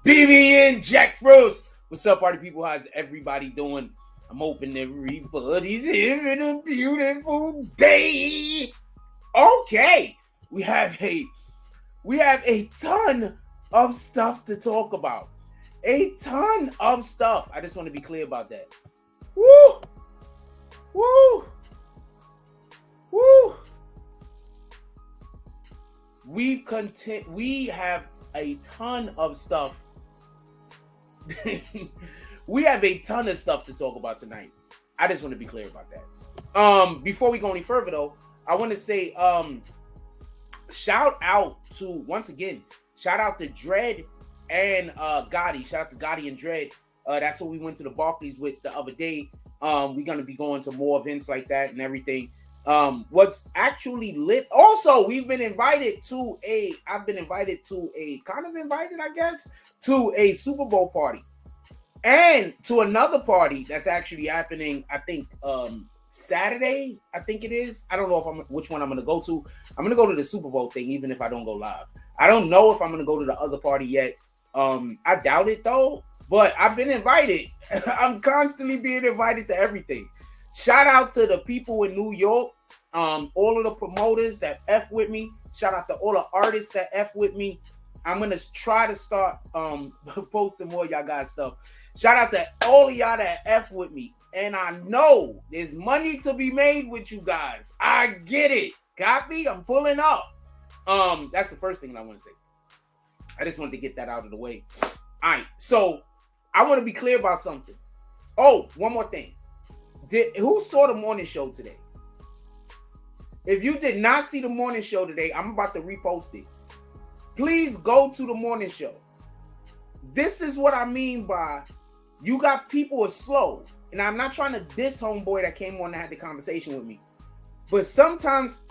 BBN Jack Frost. What's up, party people? How's everybody doing? I'm hoping everybody's having a beautiful day. Okay, we have a ton of stuff to talk about. A ton of stuff. I just want to be clear about that. Woo! Woo! Woo! We have a ton of stuff. We have a ton of stuff to talk about tonight. I just want to be clear about that. Before we go any further though, I want to say shout out to Dread and Gotti. Shout out to Gotti and Dread. That's what we went to the Barclays with the other day. We're gonna be going to more events like that and everything. What's actually lit? Also, I've been invited to a Super Bowl party and to another party that's actually happening. I think Saturday. I think it is. I don't know which one I'm gonna go to. I'm gonna go to the Super Bowl thing, even if I don't go live. I don't know if I'm gonna go to the other party yet. I doubt it though. But I've been invited. I'm constantly being invited to everything. Shout out to the people in New York, all of the promoters that F with me. Shout out to all the artists that F with me. I'm going to try to start posting more of y'all guys stuff. Shout out to all of y'all that F with me. And I know there's money to be made with you guys. I get it. Copy? I'm pulling up. That's the first thing I want to say. I just wanted to get that out of the way. All right. So I want to be clear about something. Oh, one more thing. Who saw the morning show today? If you did not see the morning show today, I'm about to repost it. Please go to the morning show. This is what I mean by you got people who are slow. And I'm not trying to diss homeboy that came on and had the conversation with me. But sometimes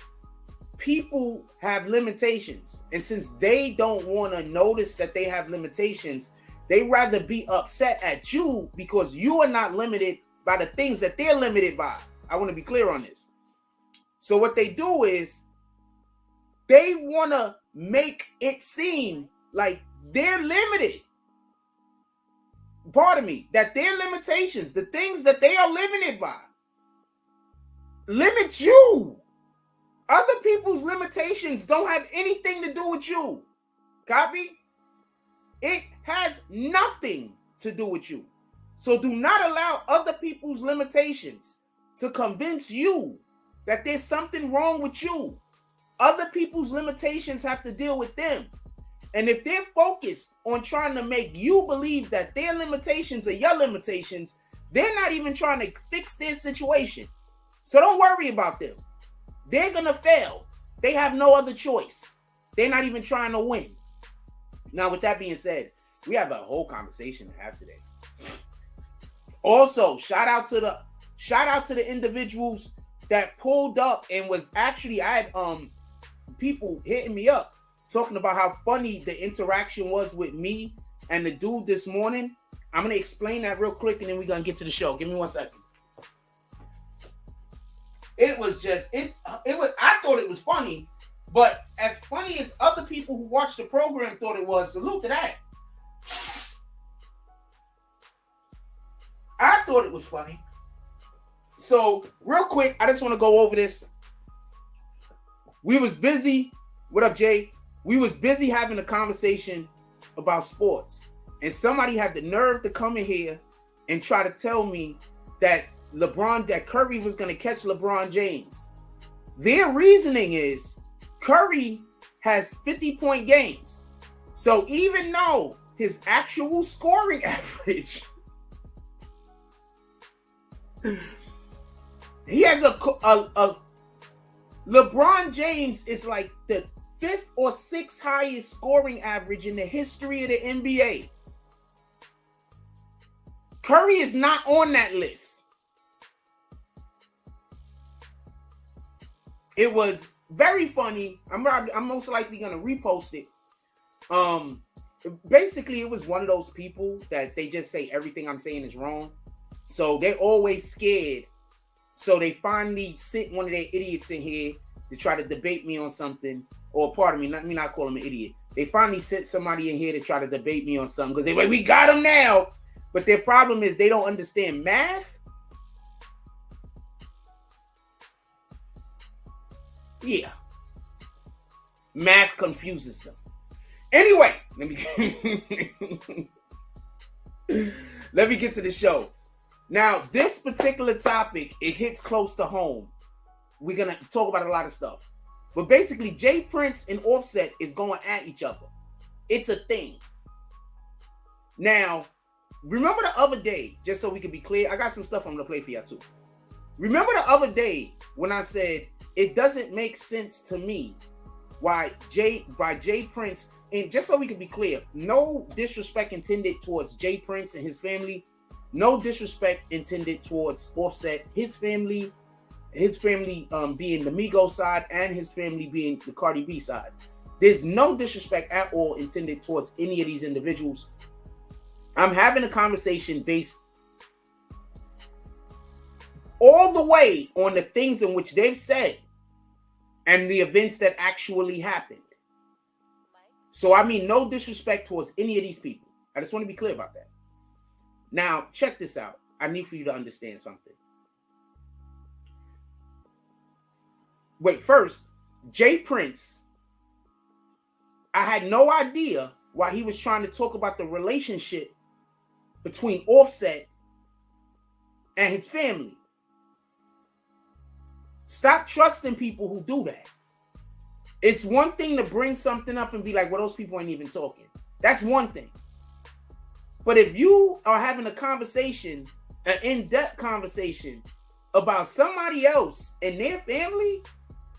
people have limitations. And since they don't want to notice that they have limitations, they rather be upset at you because you are not limited by the things that they're limited by. I want to be clear on this. So what they do is they want to make it seem like they're limited. Pardon me, that their limitations, the things that they are limited by, limit you. Other people's limitations don't have anything to do with you. Copy? It has nothing to do with you. So do not allow other people's limitations to convince you that there's something wrong with you. Other people's limitations have to deal with them. And if they're focused on trying to make you believe that their limitations are your limitations, they're not even trying to fix their situation. So don't worry about them. They're going to fail. They have no other choice. They're not even trying to win. Now, with that being said, we have a whole conversation to have today. Also, shout out to the individuals that pulled up and was actually, I had people hitting me up talking about how funny the interaction was with me and the dude this morning. I'm gonna explain that real quick and then we're gonna get to the show. Give me 1 second. I thought it was funny, but as funny as other people who watched the program thought it was, salute to that. I thought it was funny. So, real quick, I just want to go over this. We was busy. What up, Jay? We was busy having a conversation about sports. And somebody had the nerve to come in here and try to tell me that Curry was going to catch LeBron James. Their reasoning is Curry has 50-point games. So, even though his actual scoring average... He has a LeBron James is like the 5th or 6th highest scoring average in the history of the NBA. Curry is not on that list. It was very funny. I'm most likely gonna repost it. Basically, it was one of those people that they just say everything I'm saying is wrong. So they're always scared. So they finally sent one of their idiots in here to try to debate me on something, or pardon me, let me not call him an idiot. They finally sent somebody in here to try to debate me on something because they like, we got him now. But their problem is they don't understand math. Yeah. Math confuses them. Anyway, let me get to the show. Now, this particular topic, it hits close to home. We're going to talk about a lot of stuff. But basically, Jay Prince and Offset is going at each other. It's a thing. Now, remember the other day, just so we can be clear, I got some stuff I'm going to play for y'all too. Remember the other day when I said, it doesn't make sense to me why Jay Prince, and just so we can be clear, no disrespect intended towards Jay Prince and his family, no disrespect intended towards Offset, his family being the Migos side and his family being the Cardi B side. There's no disrespect at all intended towards any of these individuals. I'm having a conversation based all the way on the things in which they've said and the events that actually happened. So I mean no disrespect towards any of these people. I just want to be clear about that. Now, check this out. I need for you to understand something. Wait, first, Jay Prince, I had no idea why he was trying to talk about the relationship between Offset and his family. Stop trusting people who do that. It's one thing to bring something up and be like, well, those people ain't even talking. That's one thing. But if you are having a conversation, an in-depth conversation about somebody else and their family,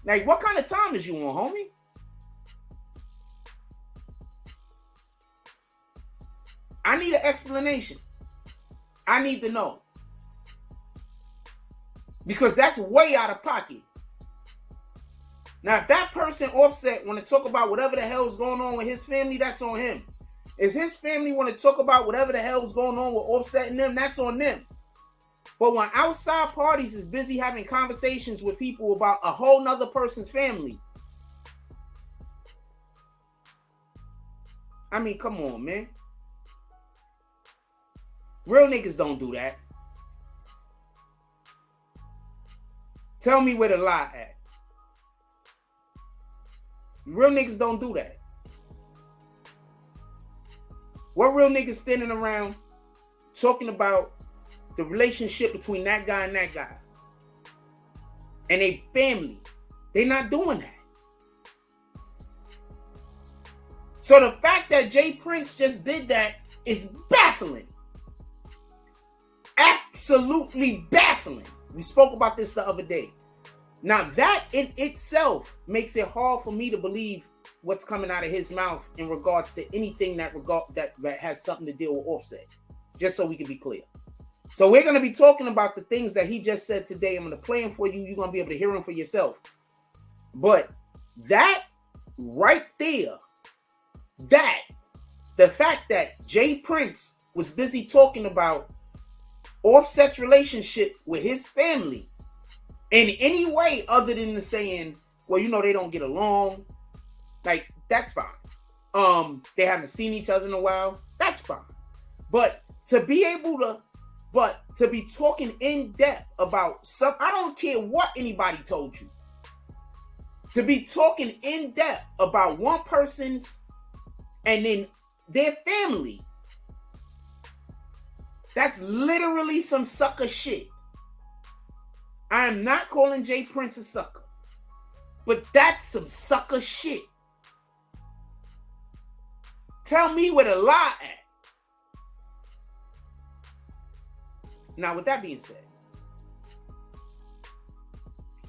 like what kind of time is you on, homie? I need an explanation. I need to know. Because that's way out of pocket. Now, if that person Offset want to talk about whatever the hell is going on with his family, that's on him. If his family want to talk about whatever the hell is going on with Offset and them, that's on them. But when outside parties is busy having conversations with people about a whole nother person's family, I mean, come on, man. Real niggas don't do that. Tell me where the lie at. Real niggas don't do that. What real niggas standing around talking about the relationship between that guy and that guy and a family? They not doing that. So the fact that Jay Prince just did that is baffling. Absolutely baffling. We spoke about this the other day. Now that in itself makes it hard for me to believe what's coming out of his mouth in regards to anything that has something to deal with Offset. Just so we can be clear. So we're going to be talking about the things that he just said today. I'm going to play them for you. You're going to be able to hear them for yourself. But that right there, the fact that Jay Prince was busy talking about Offset's relationship with his family in any way other than the saying, well, you know, they don't get along. Like, that's fine. They haven't seen each other in a while. That's fine. But to be talking in depth about I don't care what anybody told you. To be talking in depth about one person's and then their family. That's literally some sucker shit. I am not calling Jay Prince a sucker. But that's some sucker shit. Tell me where the lie at. Now, with that being said,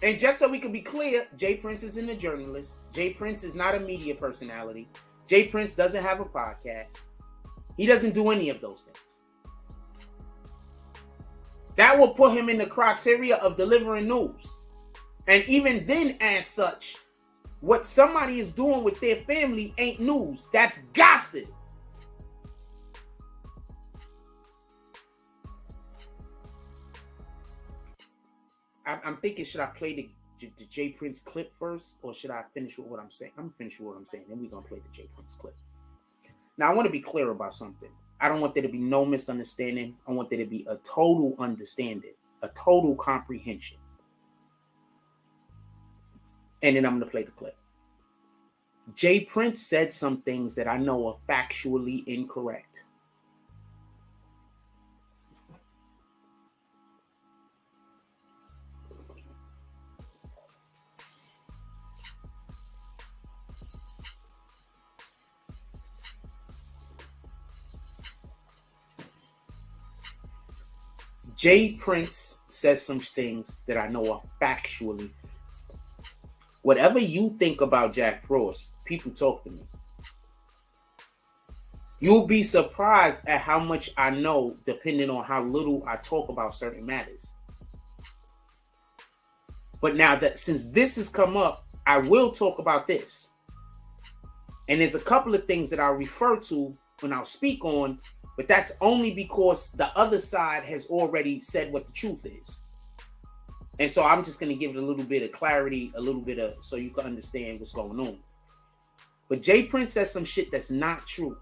and just so we can be clear, Jay Prince isn't a journalist. Jay Prince is not a media personality. Jay Prince doesn't have a podcast. He doesn't do any of those things. That will put him in the criteria of delivering news. And even then, as such, what somebody is doing with their family ain't news. That's gossip. I'm thinking, should I play the J Prince clip first, or should I finish with what I'm saying? I'm gonna finish with what I'm saying, then we're gonna play the J Prince clip. Now I want to be clear about something. I don't want there to be no misunderstanding. I want there to be a total understanding, a total comprehension. And then I'm gonna play the clip. J Prince said some things that I know are factually incorrect. J Prince says some things that I know are factually. Whatever you think about Jack Frost, people talk to me. You'll be surprised at how much I know depending on how little I talk about certain matters. But now that since this has come up, I will talk about this. And there's a couple of things that I'll refer to when I'll speak on, but that's only because the other side has already said what the truth is. And so I'm just going to give it a little bit of clarity, a little bit of, so you can understand what's going on. But J Prince says some shit that's not true.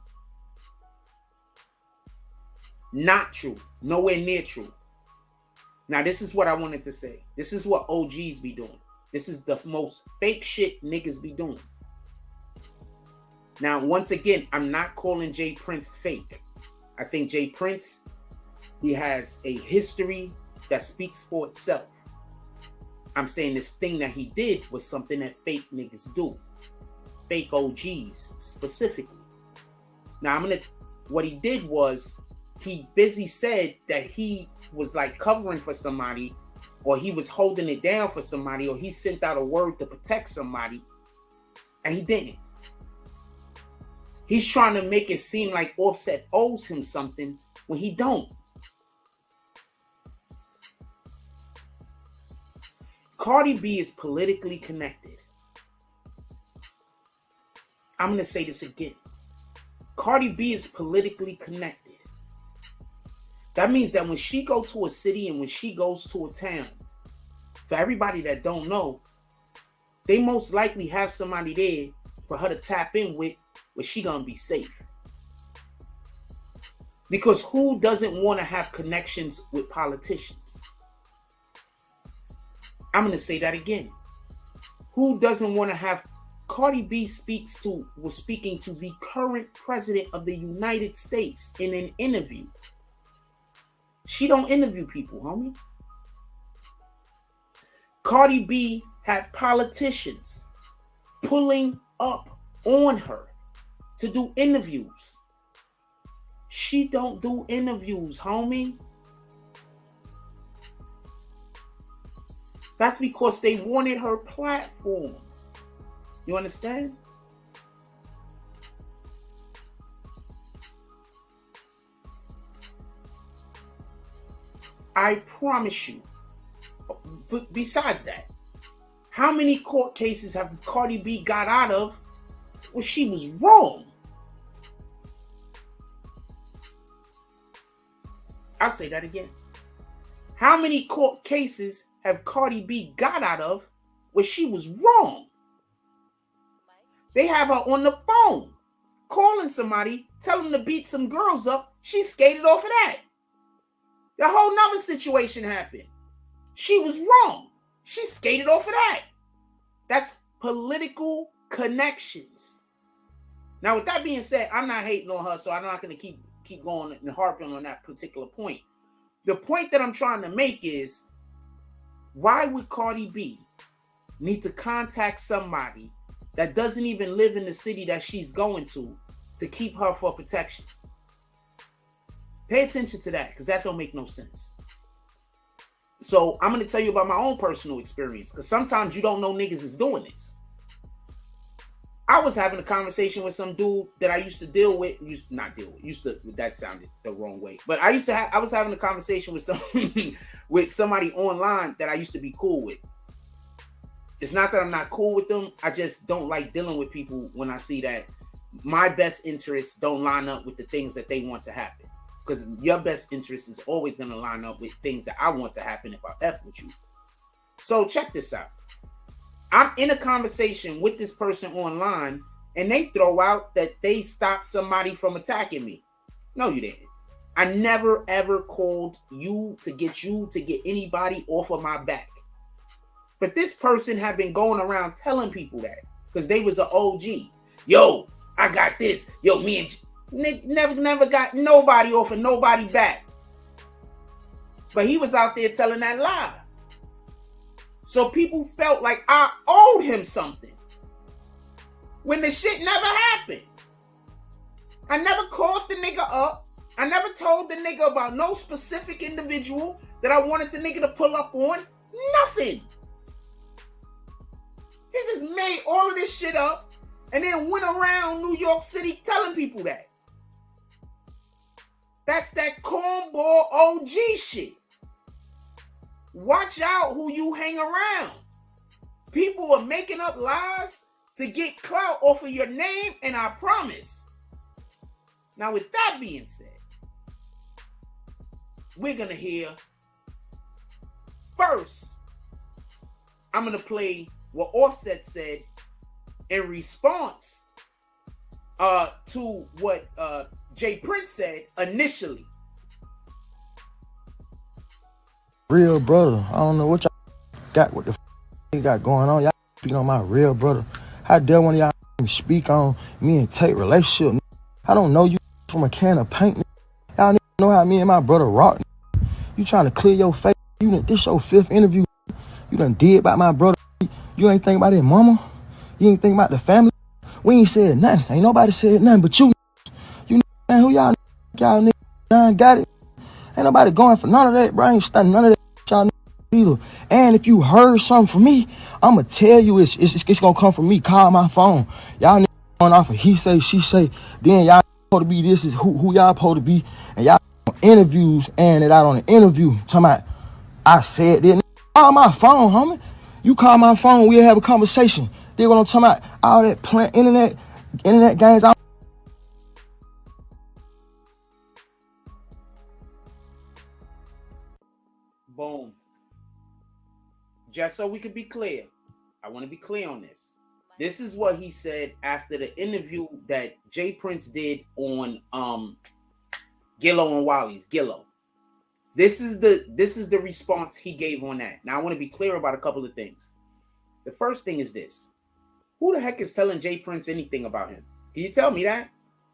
Not true. Nowhere near true. Now, this is what I wanted to say. This is what OGs be doing. This is the most fake shit niggas be doing. Now, once again, I'm not calling J Prince fake. I think J Prince, he has a history that speaks for itself. I'm saying this thing that he did was something that fake niggas do. Fake OGs, specifically. Now, what he did was, he busy said that he was like covering for somebody, or he was holding it down for somebody, or he sent out a word to protect somebody, and he didn't. He's trying to make it seem like Offset owes him something when he don't. Cardi B is politically connected. I'm going to say this again. Cardi B is politically connected. That means that when she goes to a city and when she goes to a town, for everybody that don't know, they most likely have somebody there for her to tap in with where she gonna be safe. Because who doesn't want to have connections with politicians? I'm gonna say that again. Who doesn't want to have... Cardi B was speaking to the current president of the United States in an interview. She don't interview people, homie. Cardi B had politicians pulling up on her to do interviews. She don't do interviews, homie. That's because they wanted her platform. You understand? I promise you. Besides that, how many court cases have Cardi B got out of where she was wrong? I'll say that again. How many court cases have Cardi B got out of where she was wrong? They have her on the phone, calling somebody, telling them to beat some girls up. She skated off of that. The whole nother situation happened. She was wrong. She skated off of that. That's political connections. Now, with that being said, I'm not hating on her, so I'm not going to keep going and harping on that particular point. The point that I'm trying to make is, why would Cardi B need to contact somebody that doesn't even live in the city that she's going to keep her for protection? Pay attention to that, because that don't make no sense. So I'm going to tell you about my own personal experience, because sometimes you don't know niggas is doing this. I was having a conversation with some dude that I used to deal with. That sounded the wrong way. But I was having a conversation with with somebody online that I used to be cool with. It's not that I'm not cool with them. I just don't like dealing with people when I see that my best interests don't line up with the things that they want to happen. Because your best interest is always going to line up with things that I want to happen if I F with you. So check this out. I'm in a conversation with this person online and they throw out that they stopped somebody from attacking me. No, you didn't. I never ever called you to get anybody off of my back. But this person had been going around telling people that because they was an OG. Yo, I got this. Yo, me and never got nobody off of nobody back. But he was out there telling that lie. So people felt like I owed him something when the shit never happened. I never called the nigga up. I never told the nigga about no specific individual that I wanted the nigga to pull up on. Nothing. He just made all of this shit up and then went around New York City telling people that. That's that cornball OG shit. Watch out who you hang around. People are making up lies to get clout off of your name, and I promise. Now, with that being said, we're going to hear first, I'm going to play what Offset said in response to what Jay Prince said initially. Real brother, I don't know what y'all got, what the you got going on. Y'all speak on my real brother. How dare one of y'all speak on me and Tate relationship? I don't know you from a can of paint. Y'all know how me and my brother rock. You trying to clear your face. This your 5th interview. You done did about my brother. You ain't think about his mama. You ain't think about the family. We ain't said nothing. Ain't nobody said nothing but you. You man, who y'all niggas got it. Ain't nobody going for none of that, bro. I ain't studying none of that y'all either. And if you heard something from me, I'ma tell you it's gonna come from me. Call my phone. Y'all niggas going off of he say, she say. Then y'all supposed to be this is who y'all supposed to be. And y'all on interviews and it out on an interview. Talking about I said that. Call my phone, homie. You call my phone, we'll have a conversation. Then what I'm talking about, all that plant internet games. Boom. Just so we could be clear, I want to be clear on this. This is what he said after the interview that Jay Prince did on Gillo and Wally's Gillo. This is the response he gave on that. Now I want to be clear about a couple of things. The first thing is this. Who the heck is telling Jay Prince anything about him? Can you tell me that?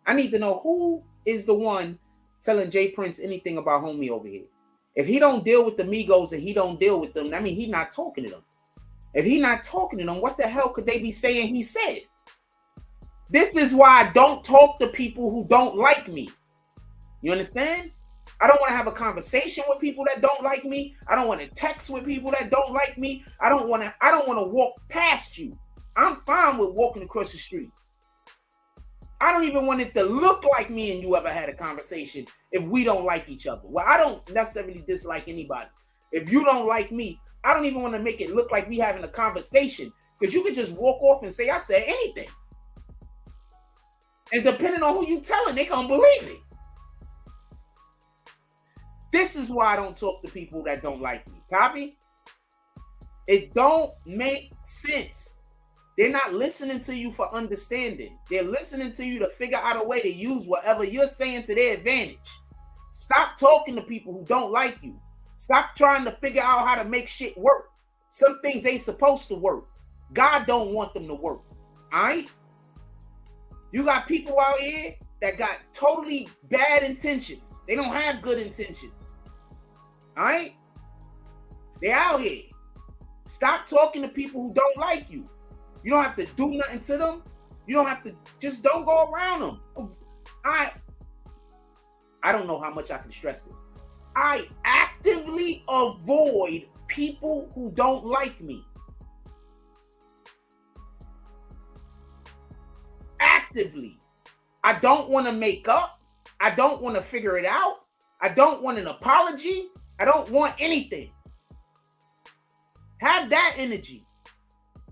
I need to know who is the one telling Jay Prince anything about homie over here. If he don't deal with the Migos and he don't deal with them, I mean, he not talking to them. If he not talking to them, what the hell could they be saying he said? This is why I don't talk to people who don't like me. You understand? I don't want to have a conversation with people that don't like me. I don't want to text with people that don't like me. I don't want to walk past you. I'm fine with walking across the street. I don't even want it to look like me and you ever had a conversation if we don't like each other. Well, I don't necessarily dislike anybody. If you don't like me, I don't even want to make it look like we having a conversation because you could just walk off and say, I said anything. And depending on who you telling, they gonna believe it. This is why I don't talk to people that don't like me. Copy? It don't make sense. They're not listening to you for understanding. They're listening to you to figure out a way to use whatever you're saying to their advantage. Stop talking to people who don't like you. Stop trying to figure out how to make shit work. Some things ain't supposed to work. God don't want them to work. All right? You got people out here that got totally bad intentions. They don't have good intentions. All right? They're out here. Stop talking to people who don't like you. You don't have to do nothing to them. You don't have to, just don't go around them. I don't know how much I can stress this. I actively avoid people who don't like me. Actively. I don't want to make up. I don't want to figure it out. I don't want an apology. I don't want anything. Have that energy.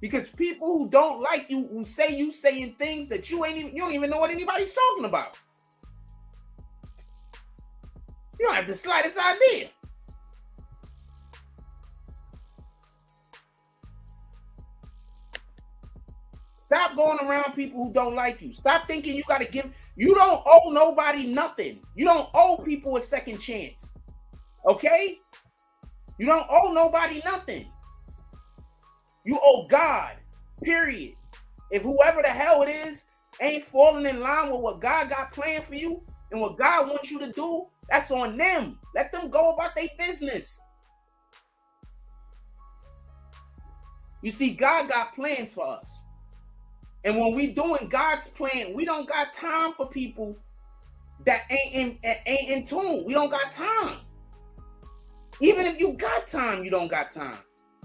Because people who don't like you, who say you saying things that you don't even know what anybody's talking about. You don't have the slightest idea. Stop going around people who don't like you. Stop thinking you got to give. You don't owe nobody nothing. You don't owe people a second chance. Okay? You don't owe nobody nothing. You owe God, period. If whoever the hell it is ain't falling in line with what God got planned for you and what God wants you to do, that's on them. Let them go about their business. You see, God got plans for us. And when we doing God's plan, we don't got time for people that ain't in tune. We don't got time. Even if you got time, you don't got time.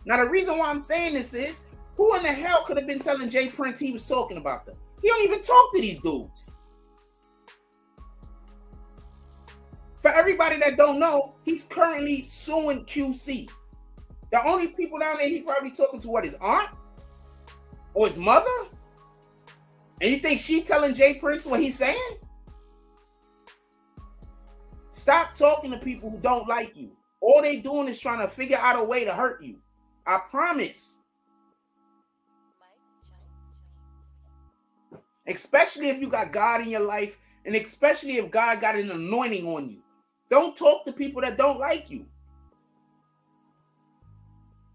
Now, the reason why I'm saying this is, who in the hell could have been telling Jay Prince he was talking about them? He don't even talk to these dudes. For everybody that don't know, he's currently suing QC. The only people down there he probably talking to, what, his aunt? Or his mother? And you think she telling Jay Prince what he's saying? Stop talking to people who don't like you. All they doing is trying to figure out a way to hurt you. I promise. Especially if you got God in your life, and especially if God got an anointing on you. Don't talk to people that don't like you.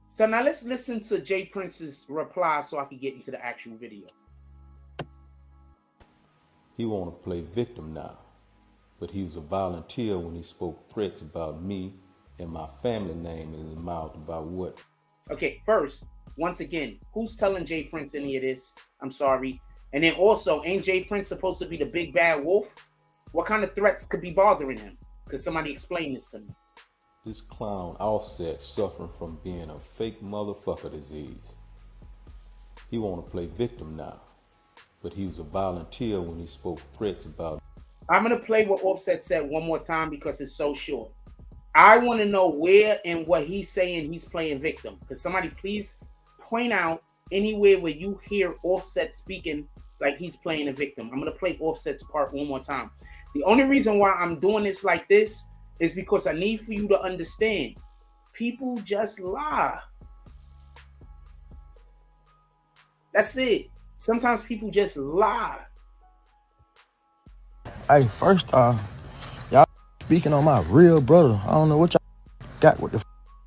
So now let's listen to Jay Prince's reply so I can get into the actual video. He want to play victim now, but he was a volunteer when he spoke threats about me and my family name in his mouth about what? Okay, first, once again, who's telling Jay Prince any of this? I'm sorry. And then also, ain't Jay Prince supposed to be the big bad wolf? What kind of threats could be bothering him? Could somebody explain this to me? This clown Offset suffering from being a fake motherfucker disease. He want to play victim now, but he was a volunteer when he spoke threats about. I'm going to play what Offset said one more time because it's so short. I want to know where and what he's saying he's playing victim. Because somebody please point out anywhere where you hear Offset speaking like he's playing a victim. I'm going to play Offset's part one more time. The only reason why I'm doing this like this is because I need for you to understand. People just lie. That's it. Sometimes people just lie. Hey, first off, y'all speaking on my real brother. I don't know what y'all got, what the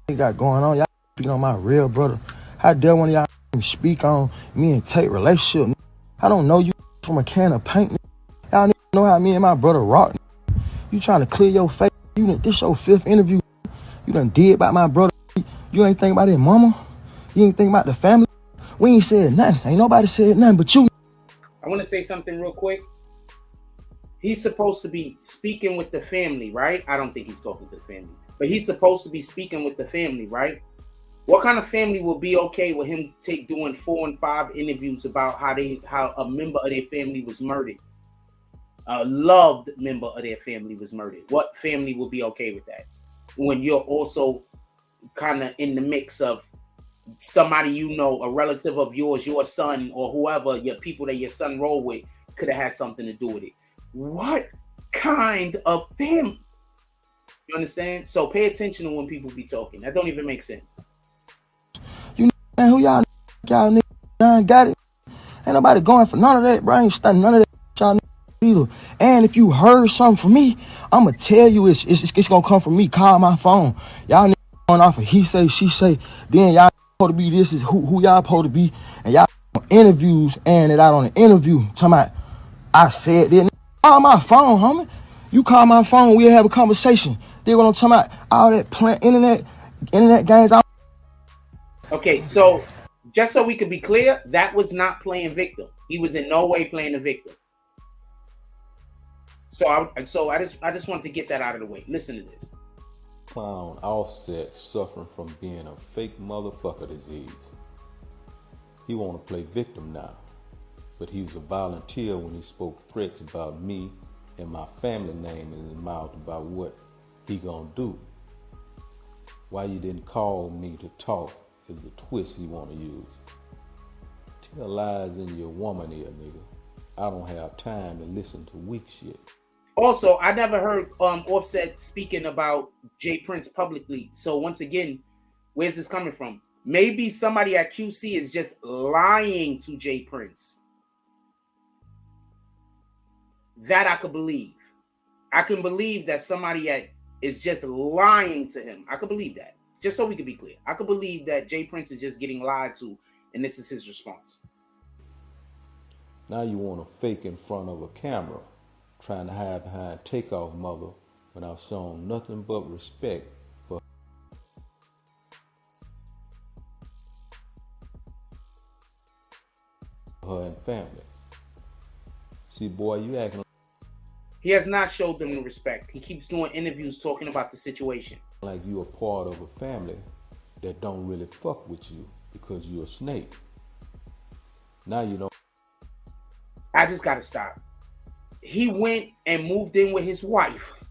you got going on. Y'all speaking on my real brother. How dare one of y'all speak on me and Tate relationship? I don't know you from a can of paint. Y'all know how me and my brother rock. You trying to clear your face. This your 5th interview. You done did about my brother. You ain't think about his mama. You ain't think about the family. We ain't said nothing. Ain't nobody said nothing but you. I want to say something real quick. He's supposed to be speaking with the family, right? I don't think he's talking to the family. But he's supposed to be speaking with the family, right? What kind of family will be okay with him doing 4 and 5 interviews about how a member of their family was murdered? A loved member of their family was murdered. What family will be okay with that? When you're also kind of in the mix of somebody you know, a relative of yours, your son, or whoever, your people that your son roll with, could have had something to do with it. What kind of family? You understand? So pay attention to when people be talking. That don't even make sense. You know who y'all niggas got it. Ain't nobody going for none of that, bro. I ain't studying none of that y'all either. And if you heard something from me, I'ma tell you it's gonna come from me. Call my phone. Y'all niggas going off of he say, she say. Then y'all supposed to be this is who y'all supposed to be. And y'all interviews and it out on the interview. Talking about I said that. Call my phone, homie. You call my phone, we'll have a conversation. Then what I'm talking about, all that internet games. Okay, so just so we could be clear, that was not playing victim. He was in no way playing a victim. So I just wanted to get that out of the way. Listen to this. Clown Offset suffering from being a fake motherfucker disease. He want to play victim now, but he was a volunteer when he spoke threats about me and my family name in his mouth about what he gonna do. Why you didn't call me to talk is the twist he want to use. Tell lies in your woman ear, nigga. I don't have time to listen to weak shit. Also, I never heard Offset speaking about Jay Prince publicly. So once again, where's this coming from? Maybe somebody at QC is just lying to Jay Prince. That I could believe. I can believe that somebody is just lying to him. I could believe that. Just so we could be clear. I could believe that Jay Prince is just getting lied to, and this is his response. Now you want to fake in front of a camera, trying to hide behind Takeoff mother when I've shown nothing but respect for her and family. See, boy, you acting He has not showed them the respect. He keeps doing interviews talking about the situation. like you a part of a family that don't really fuck with you because you're a snake. Now you don't. I just gotta stop. He went and moved in with his wife.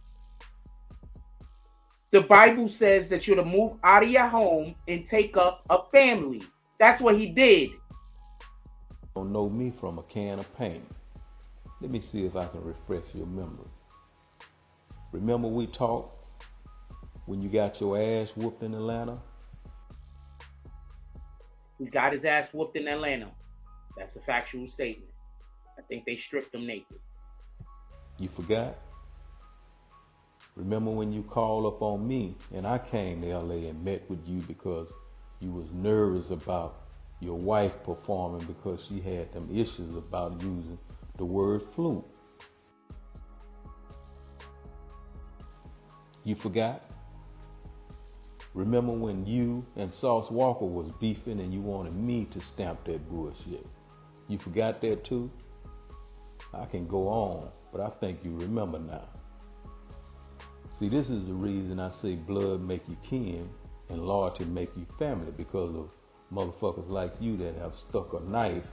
The Bible says that you're to move out of your home and take up a family. That's what he did. Don't know me from a can of paint. Let me see if I can refresh your memory. Remember we talked when you got your ass whooped in Atlanta? He got his ass whooped in Atlanta. That's a factual statement. I think they stripped him naked. You forgot? Remember when you called up on me and I came to LA and met with you because you was nervous about your wife performing because she had them issues about using the word flute? You forgot? Remember when you and Sauce Walker was beefing and you wanted me to stamp that bullshit? You forgot that too? I can go on, but I think you remember now. See, this is the reason I say blood make you kin and loyalty make you family, because of motherfuckers like you that have stuck a knife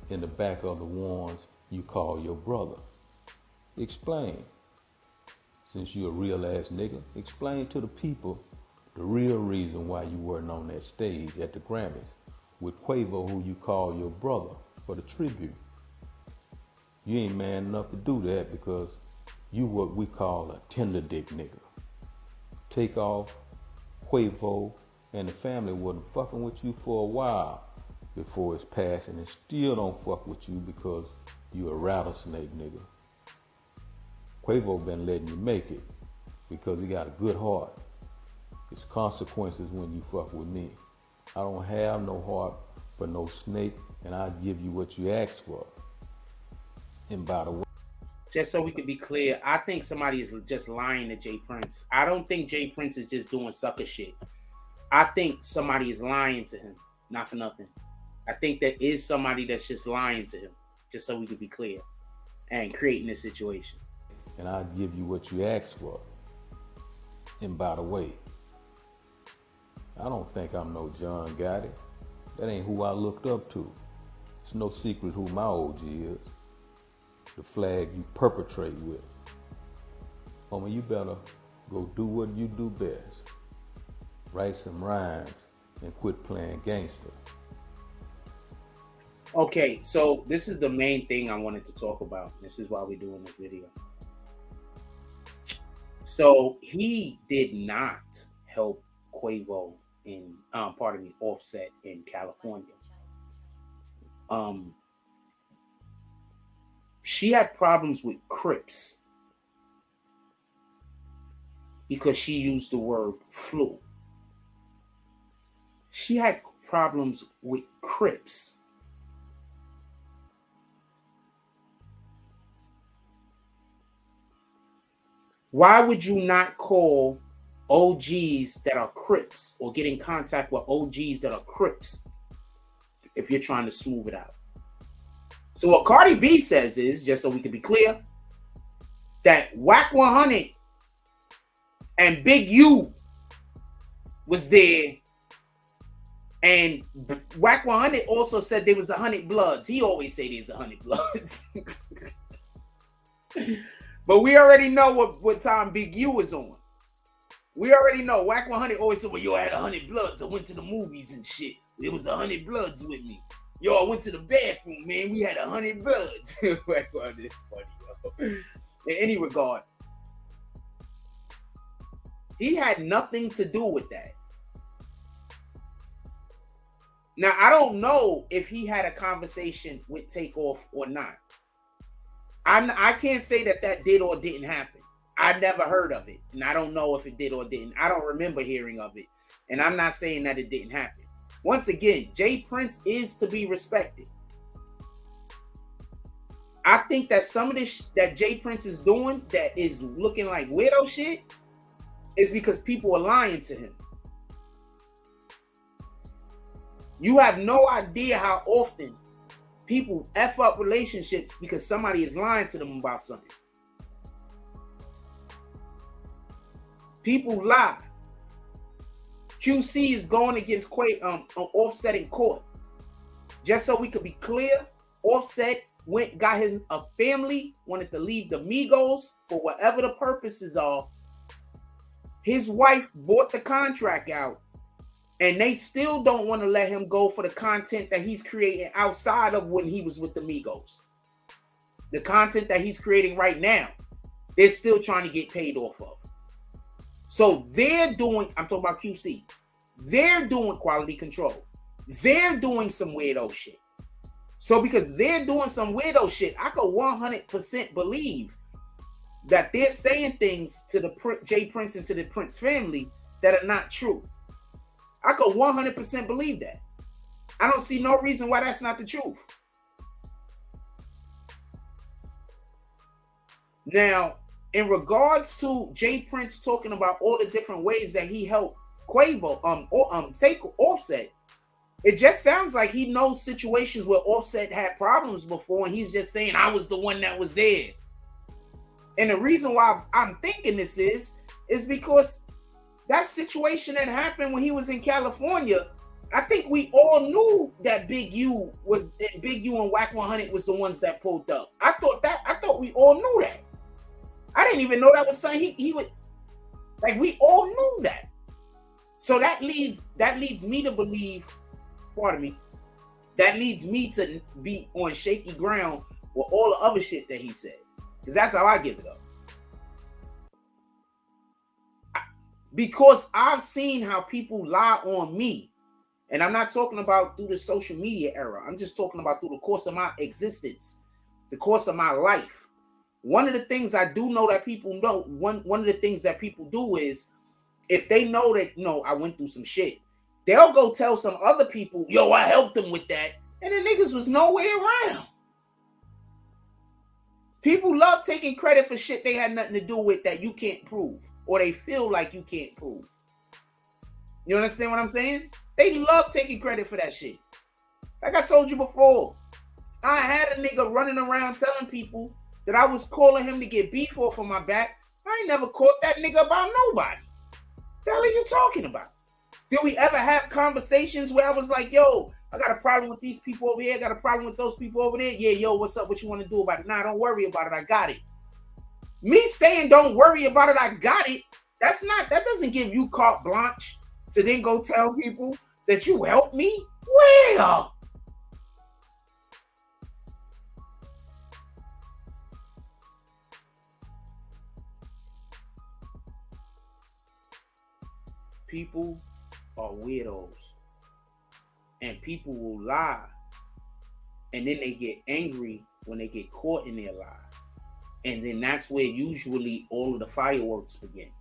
in the back of the ones you call your brother. Explain. Since you're a real ass nigga, explain to the people the real reason why you weren't on that stage at the Grammys with Quavo, who you call your brother, for the tribute. You ain't man enough to do that because you what we call a tender dick nigga. Takeoff, Quavo, and the family wasn't fucking with you for a while before his passing, and still don't fuck with you because you a rattlesnake nigga. Quavo been letting you make it because he got a good heart. It's consequences when you fuck with me. I don't have no heart for no snake, and I'll give you what you ask for. And by the way, Just so we can be clear, I think somebody is just lying to Jay Prince. I don't think Jay Prince is just doing sucker shit. I think somebody is lying to him, not for nothing. I think there is somebody that's just lying to him, just so we can be clear, and creating this situation. and I'll give you what you ask for. And by the way, I don't think I'm no John Gotti. That ain't who I looked up to. It's no secret who my OG is. The flag you perpetrate with. Homie, you better go do what you do best. Write some rhymes and quit playing gangster. Okay, so this is the main thing I wanted to talk about. This is why we're doing this video. So he did not help Quavo in, Offset in California. She had problems with Crips because she used the word flu. She had problems with Crips. Why would you not call OGs that are Crips or get in contact with OGs that are Crips if you're trying to smooth it out? So what Cardi B says is, just so we can be clear, that Whack 100 and Big U was there, and Whack 100 also said there was 100 Bloods. He always say there's 100 Bloods. But we already know what time Big U was on. We already know. Whack 100 always said, well, yo, I had 100 Bloods. I went to the movies and shit. There was 100 Bloods with me. Yo, I went to the bathroom, man. We had 100 Bloods. Whack 100 is funny, yo. In any regard, he had nothing to do with that. Now, I don't know if he had a conversation with Takeoff or not. I can't say that did or didn't happen. I never heard of it, and I don't know if it did or didn't. I don't remember hearing of it, and I'm not saying that it didn't happen. Once again, Jay Prince is to be respected. I think that some of this that Jay Prince is doing that is looking like weirdo shit is because people are lying to him. You have no idea how often people F up relationships because somebody is lying to them about something. People lie. QC is going against Offset in court. Just so we could be clear, Offset got him a family, wanted to leave the Migos for whatever the purposes are. His wife bought the contract out, and they still don't want to let him go for the content that he's creating outside of when he was with the Migos. The content that he's creating right now, they're still trying to get paid off of. So they're doing, I'm talking about QC, they're doing quality control. They're doing some weirdo shit. So because they're doing some weirdo shit, I could 100% believe that they're saying things to the Jay Prince and to the Prince family that are not true. I could 100% believe that. I don't see no reason why that's not the truth. Now, in regards to Jay Prince talking about all the different ways that he helped Offset, it just sounds like he knows situations where Offset had problems before, and he's just saying, I was the one that was there. And the reason why I'm thinking this is because that situation that happened when he was in California, I think we all knew that Big U and Whack 100 was the ones that pulled up. I thought we all knew that. I didn't even know that was something he would, like, we all knew that. So that leads me to believe, pardon me, that leads me to be on shaky ground with all the other shit that he said. Because that's how I give it up. Because I've seen how people lie on me. And I'm not talking about through the social media era. I'm just talking about through the course of my existence, the course of my life. One of the things I do know that people know, one of the things that people do is, if they know that, I went through some shit, they'll go tell some other people, yo, I helped them with that. And the niggas was nowhere around. People love taking credit for shit they had nothing to do with that you can't prove, or they feel like you can't prove. You understand what I'm saying? They love taking credit for that shit. Like I told you before, I had a nigga running around telling people that I was calling him to get beef off of my back. I ain't never caught that nigga about nobody. What the hell are you talking about? Did we ever have conversations where I was like, yo, I got a problem with these people over here, I got a problem with those people over there? Yeah, yo, what's up? What you want to do about it? Nah, don't worry about it. I got it. Me saying don't worry about it, I got it, that doesn't give you carte blanche to then go tell people that you helped me? Well, people are weirdos, and people will lie, and then they get angry when they get caught in their lie, and then that's where usually all of the fireworks begin.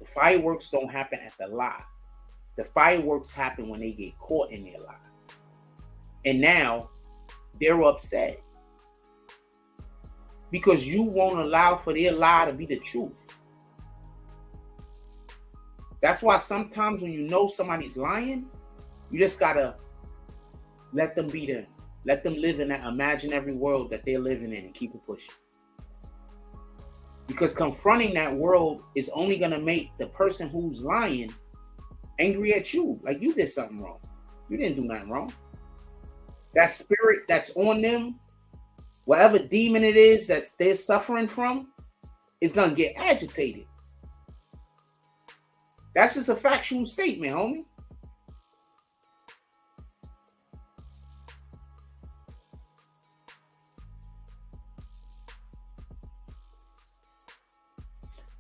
The fireworks don't happen at the lie. The fireworks happen when they get caught in their lie, and now they're upset because you won't allow for their lie to be the truth. That's why sometimes when you know somebody's lying, you just gotta let them be there. Let them live in that imaginary world that they're living in and keep it pushing. Because confronting that world is only gonna make the person who's lying angry at you. Like you did something wrong. You didn't do nothing wrong. That spirit that's on them, whatever demon it is that they're suffering from, is gonna get agitated. That's just a factual statement, homie.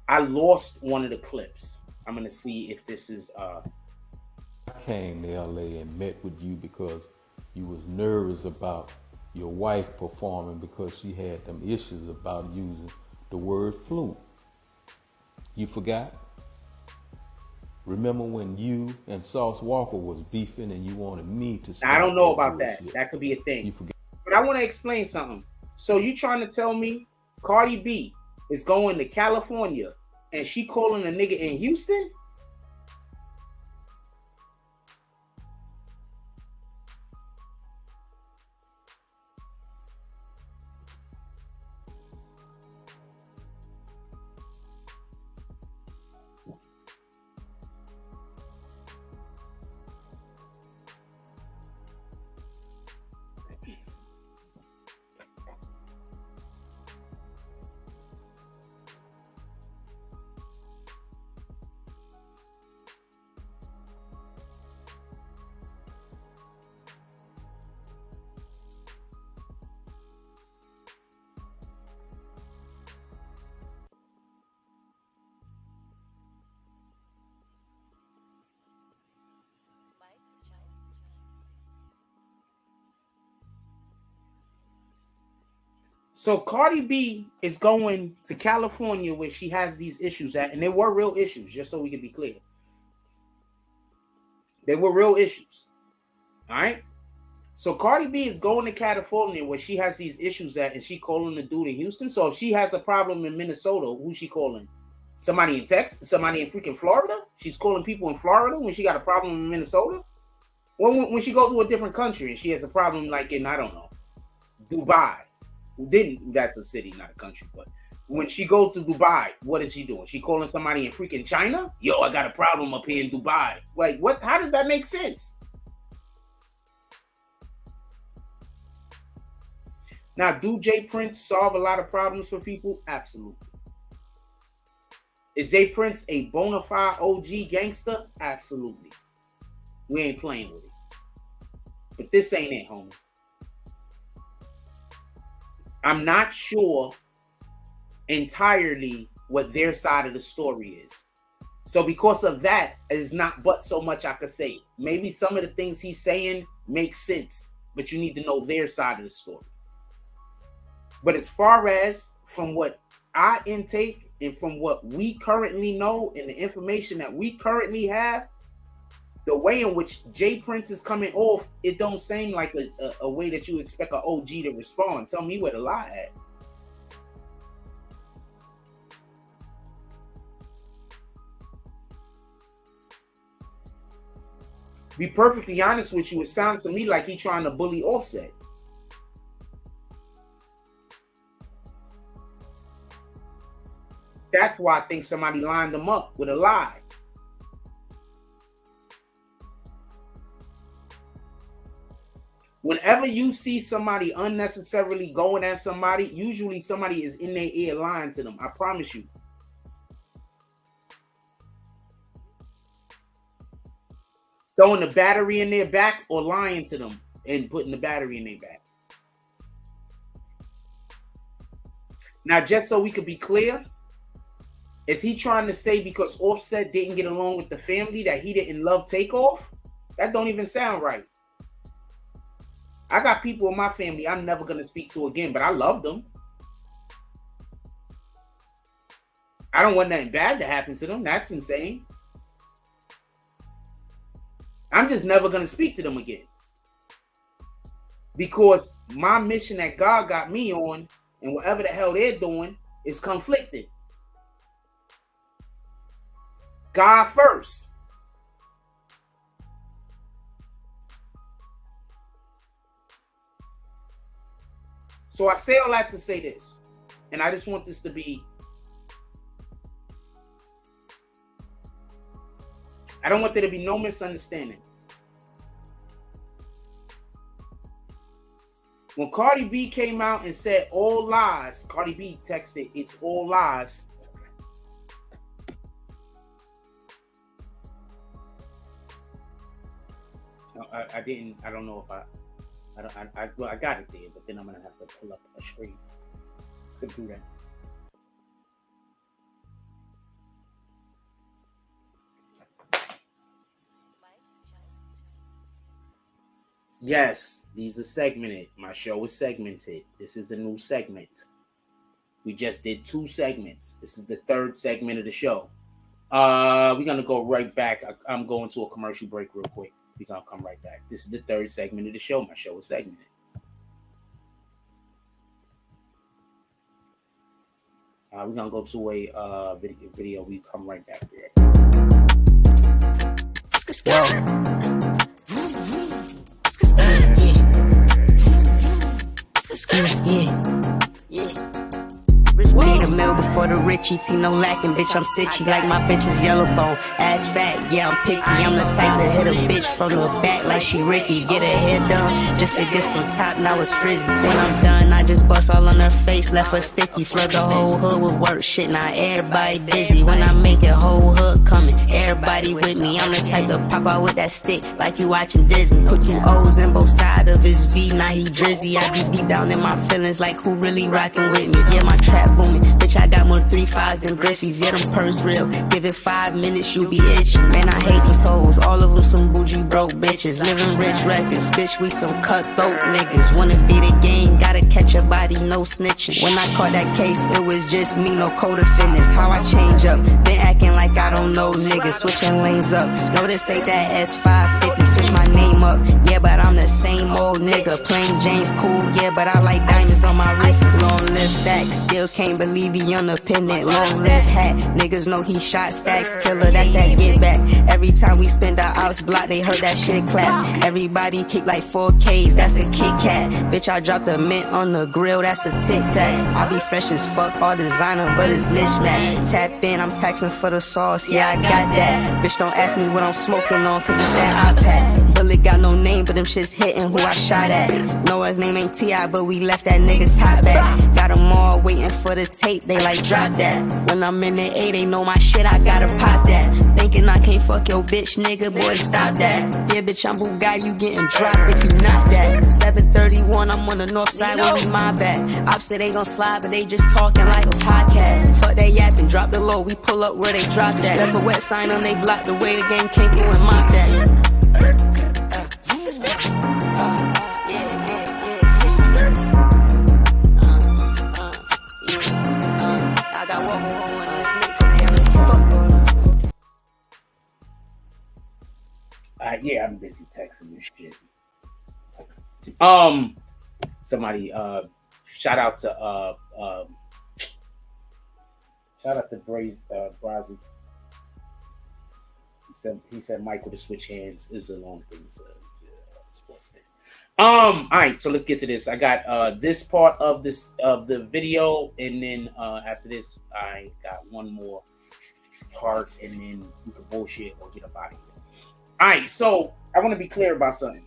I lost one of the clips. I'm gonna see if this is I came to LA and met with you because you was nervous about your wife performing because she had them issues about using the word fluke. You forgot? Remember when you and Sauce Walker was beefing and you wanted me to Now, I start don't know that about that. bullshit? That could be a thing. You forgot? But I want to explain something. So you trying to tell me Cardi B is going to California and she calling a nigga in Houston? So Cardi B is going to California where she has these issues at, and they were real issues, just so we can be clear. They were real issues. All right? So Cardi B is going to California where she has these issues at, and she calling the dude in Houston. So if she has a problem in Minnesota, who's she calling? Somebody in Texas? Somebody in freaking Florida? She's calling people in Florida when she got a problem in Minnesota? When she goes to a different country and she has a problem like in, I don't know, Dubai. Then that's a city, not a country. But when she goes to Dubai, what is she doing? She calling somebody in freaking China? Yo, I got a problem up here in Dubai. Like, what? How does that make sense? Now, do Jay Prince solve a lot of problems for people? Absolutely. Is Jay Prince a bona fide OG gangster? Absolutely. We ain't playing with it. But this ain't it, homie. I'm not sure entirely what their side of the story is. So because of that, there's not but so much I could say. Maybe some of the things he's saying make sense, but you need to know their side of the story. But as far as from what I intake and from what we currently know and the information that we currently have, the way in which Jay Prince is coming off, it don't seem like a way that you expect an OG to respond. Tell me where the lie at. Be perfectly honest with you, it sounds to me like he's trying to bully Offset. That's why I think somebody lined him up with a lie. Whenever you see somebody unnecessarily going at somebody, usually somebody is in their ear lying to them. I promise you. Throwing the battery in their back or lying to them and putting the battery in their back. Now, just so we could be clear, is he trying to say because Offset didn't get along with the family that he didn't love Takeoff? That don't even sound right. I got people in my family I'm never going to speak to again, but I love them. I don't want nothing bad to happen to them. That's insane. I'm just never going to speak to them again. Because my mission that God got me on and whatever the hell they're doing is conflicted. God first. So I say all that to say this, and I just want this to be, I don't want there to be no misunderstanding. When Cardi B came out and said all lies, Cardi B texted, it's all lies. I don't know if I got it there, but then I'm gonna have to pull up a screen to do that. Yes, these are segmented. My show is segmented. This is a new segment. We just did 2 segments. This is the 3rd segment of the show. We're gonna go right back. I'm going to a commercial break real quick. We're gonna come right back. This is the 3rd segment of the show. My show is segmented. We're gonna go to a video. We come right back. Yeah. Made a meal before the rich eat, no lacking, bitch, I'm sitchy like my bitch is yellow bone. Ass fat, yeah, I'm picky, I'm the type to hit a bitch from the back like she Ricky. Get her hair done, just to get some top, now it's frizzy. When I'm done, I just bust all on her face, left her sticky. Flood the whole hood with work, shit, now everybody busy. When I make it, whole hood coming, everybody with me. I'm the type to pop out with that stick, like you watching Disney. Put 2 O's in both sides of his V, now he drizzy. I be deep down in my feelings, like who really rocking with me. Yeah, my trap booming, bitch, I got more 3 5s than Griffies. Yeah, them purse real, give it 5 minutes, you be itching. Man, I hate these hoes, all of them some bougie broke bitches. Living rich records, bitch, we some cutthroat niggas. Wanna be the game, gotta catch a body, no snitching. When I caught that case, it was just me, no code of fitness. How I change up, been acting like I don't know niggas. Switching lanes up, no, this ain't that S550, switch my name up. Yeah, but I'm the same old nigga. Plain Jane's cool, yeah, but I like diamonds on my wrist. Long live stacks, still can't believe he independent. Long live hat, niggas know he shot stacks. Killer, that's that get back. Every time we spin the ops block, they heard that shit clap. Everybody kick like 4Ks, that's a Kit Kat. Bitch, I dropped a mint on the grill, that's a Tic Tac. I be fresh as fuck, all designer, but it's mismatched. Tap in, I'm taxing for the sauce, yeah, I got that. Bitch, don't ask me what I'm smoking on, cause it's that iPad. Bullet got no name, but them shits hitting who I shot at. Know his name ain't T.I., but we left that nigga top back. Got them all waiting for the tape, they like drop that. When I'm in the A, they know my shit, I gotta pop that. Thinking I can't fuck your bitch, nigga, boy, stop that. Yeah, bitch, I'm Bugatti, you getting dropped if you not that. 731, I'm on the north side, when we my back. Ops say they gon' slide, but they just talking like a podcast. Fuck they yapping, drop the low, we pull up where they drop that. Left a wet sign on they block, the way the game can't go and mock that. Yeah, I'm busy texting this shit. Somebody shout out to Brazy. He said Michael to switch hands is a long thing. So, all right, so let's get to this. I got this part of the video, and then after this, I got one more part, and then we can bullshit or get up out of here. All right, so I want to be clear about something.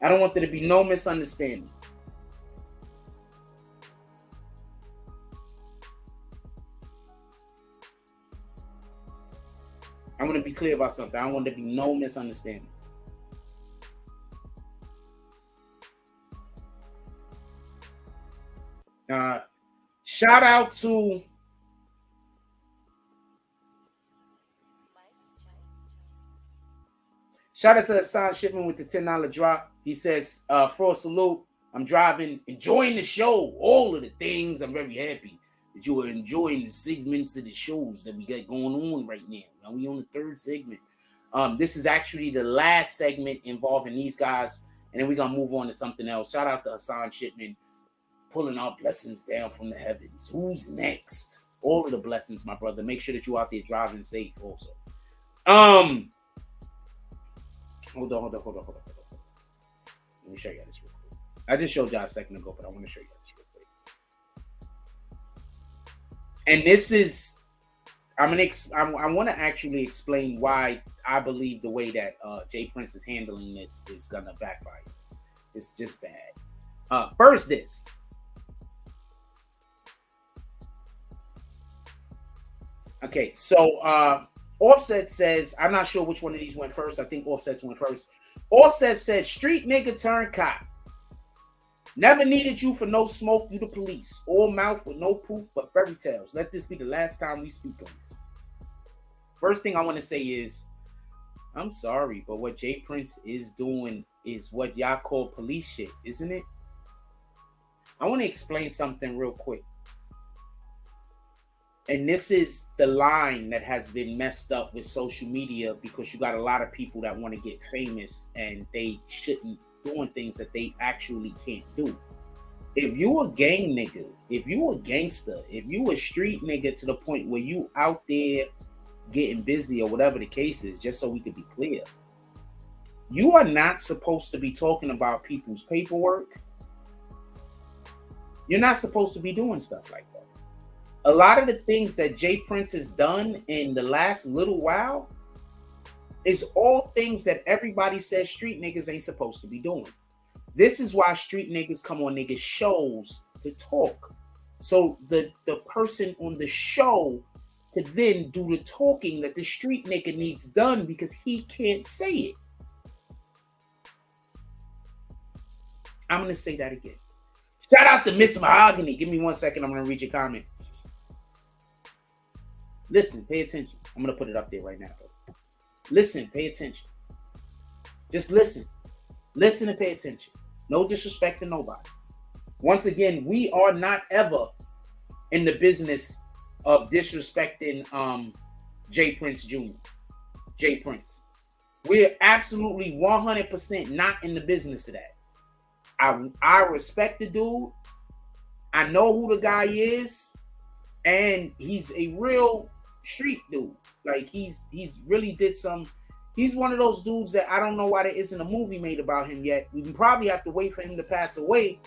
I don't want there to be no misunderstanding. I want to be clear about something. I don't want there to be no misunderstanding. Shout out to Hassan Shipman with the $10 drop. He says, for a salute, I'm driving, enjoying the show, all of the things. I'm very happy that you are enjoying the segments of the shows that we got going on right now. Now we on the 3rd segment. This is actually the last segment involving these guys, and then we're going to move on to something else. Shout out to Hassan Shipman, pulling our blessings down from the heavens. Who's next? All of the blessings, my brother. Make sure that you out there driving safe also. Hold on. Let me show you this real quick. I just showed y'all a second ago, but I want to show you this real quick. And this is, I want to actually explain why I believe the way that Jay Prince is handling this is gonna backfire. It's just bad. First, this. Okay, so Offset says, I'm not sure which one of these went first. I think Offset's went first. Offset said, street nigga turned cop. Never needed you for no smoke, you the police. All mouth with no proof but fairy tales. Let this be the last time we speak on this. First thing I want to say is, I'm sorry, but what Jay Prince is doing is what y'all call police shit, isn't it? I want to explain something real quick. And this is the line that has been messed up with social media, because you got a lot of people that want to get famous and they shouldn't doing things that they actually can't do. If you a gang nigga, if you a gangster, if you a street nigga to the point where you out there getting busy or whatever the case is, just so we could be clear, you are not supposed to be talking about people's paperwork. You're not supposed to be doing stuff like that. A lot of the things that Jay Prince has done in the last little while is all things that everybody says street niggas ain't supposed to be doing. This is why street niggas come on niggas shows to talk. So the person on the show could then do the talking that the street nigga needs done, because he can't say it. I'm going to say that again. Shout out to Miss Mahogany. Give me 1 second. I'm going to read your comment. Listen, pay attention. I'm going to put it up there right now. Listen, pay attention. Just listen. Listen and pay attention. No disrespect to nobody. Once again, we are not ever in the business of disrespecting Jay Prince Jr. Jay Prince. We're absolutely 100% not in the business of that. I respect the dude. I know who the guy is, and he's a real street dude. Like he's really did some. He's one of those dudes that I don't know why there isn't a movie made about him yet. We probably have to wait for him to pass away,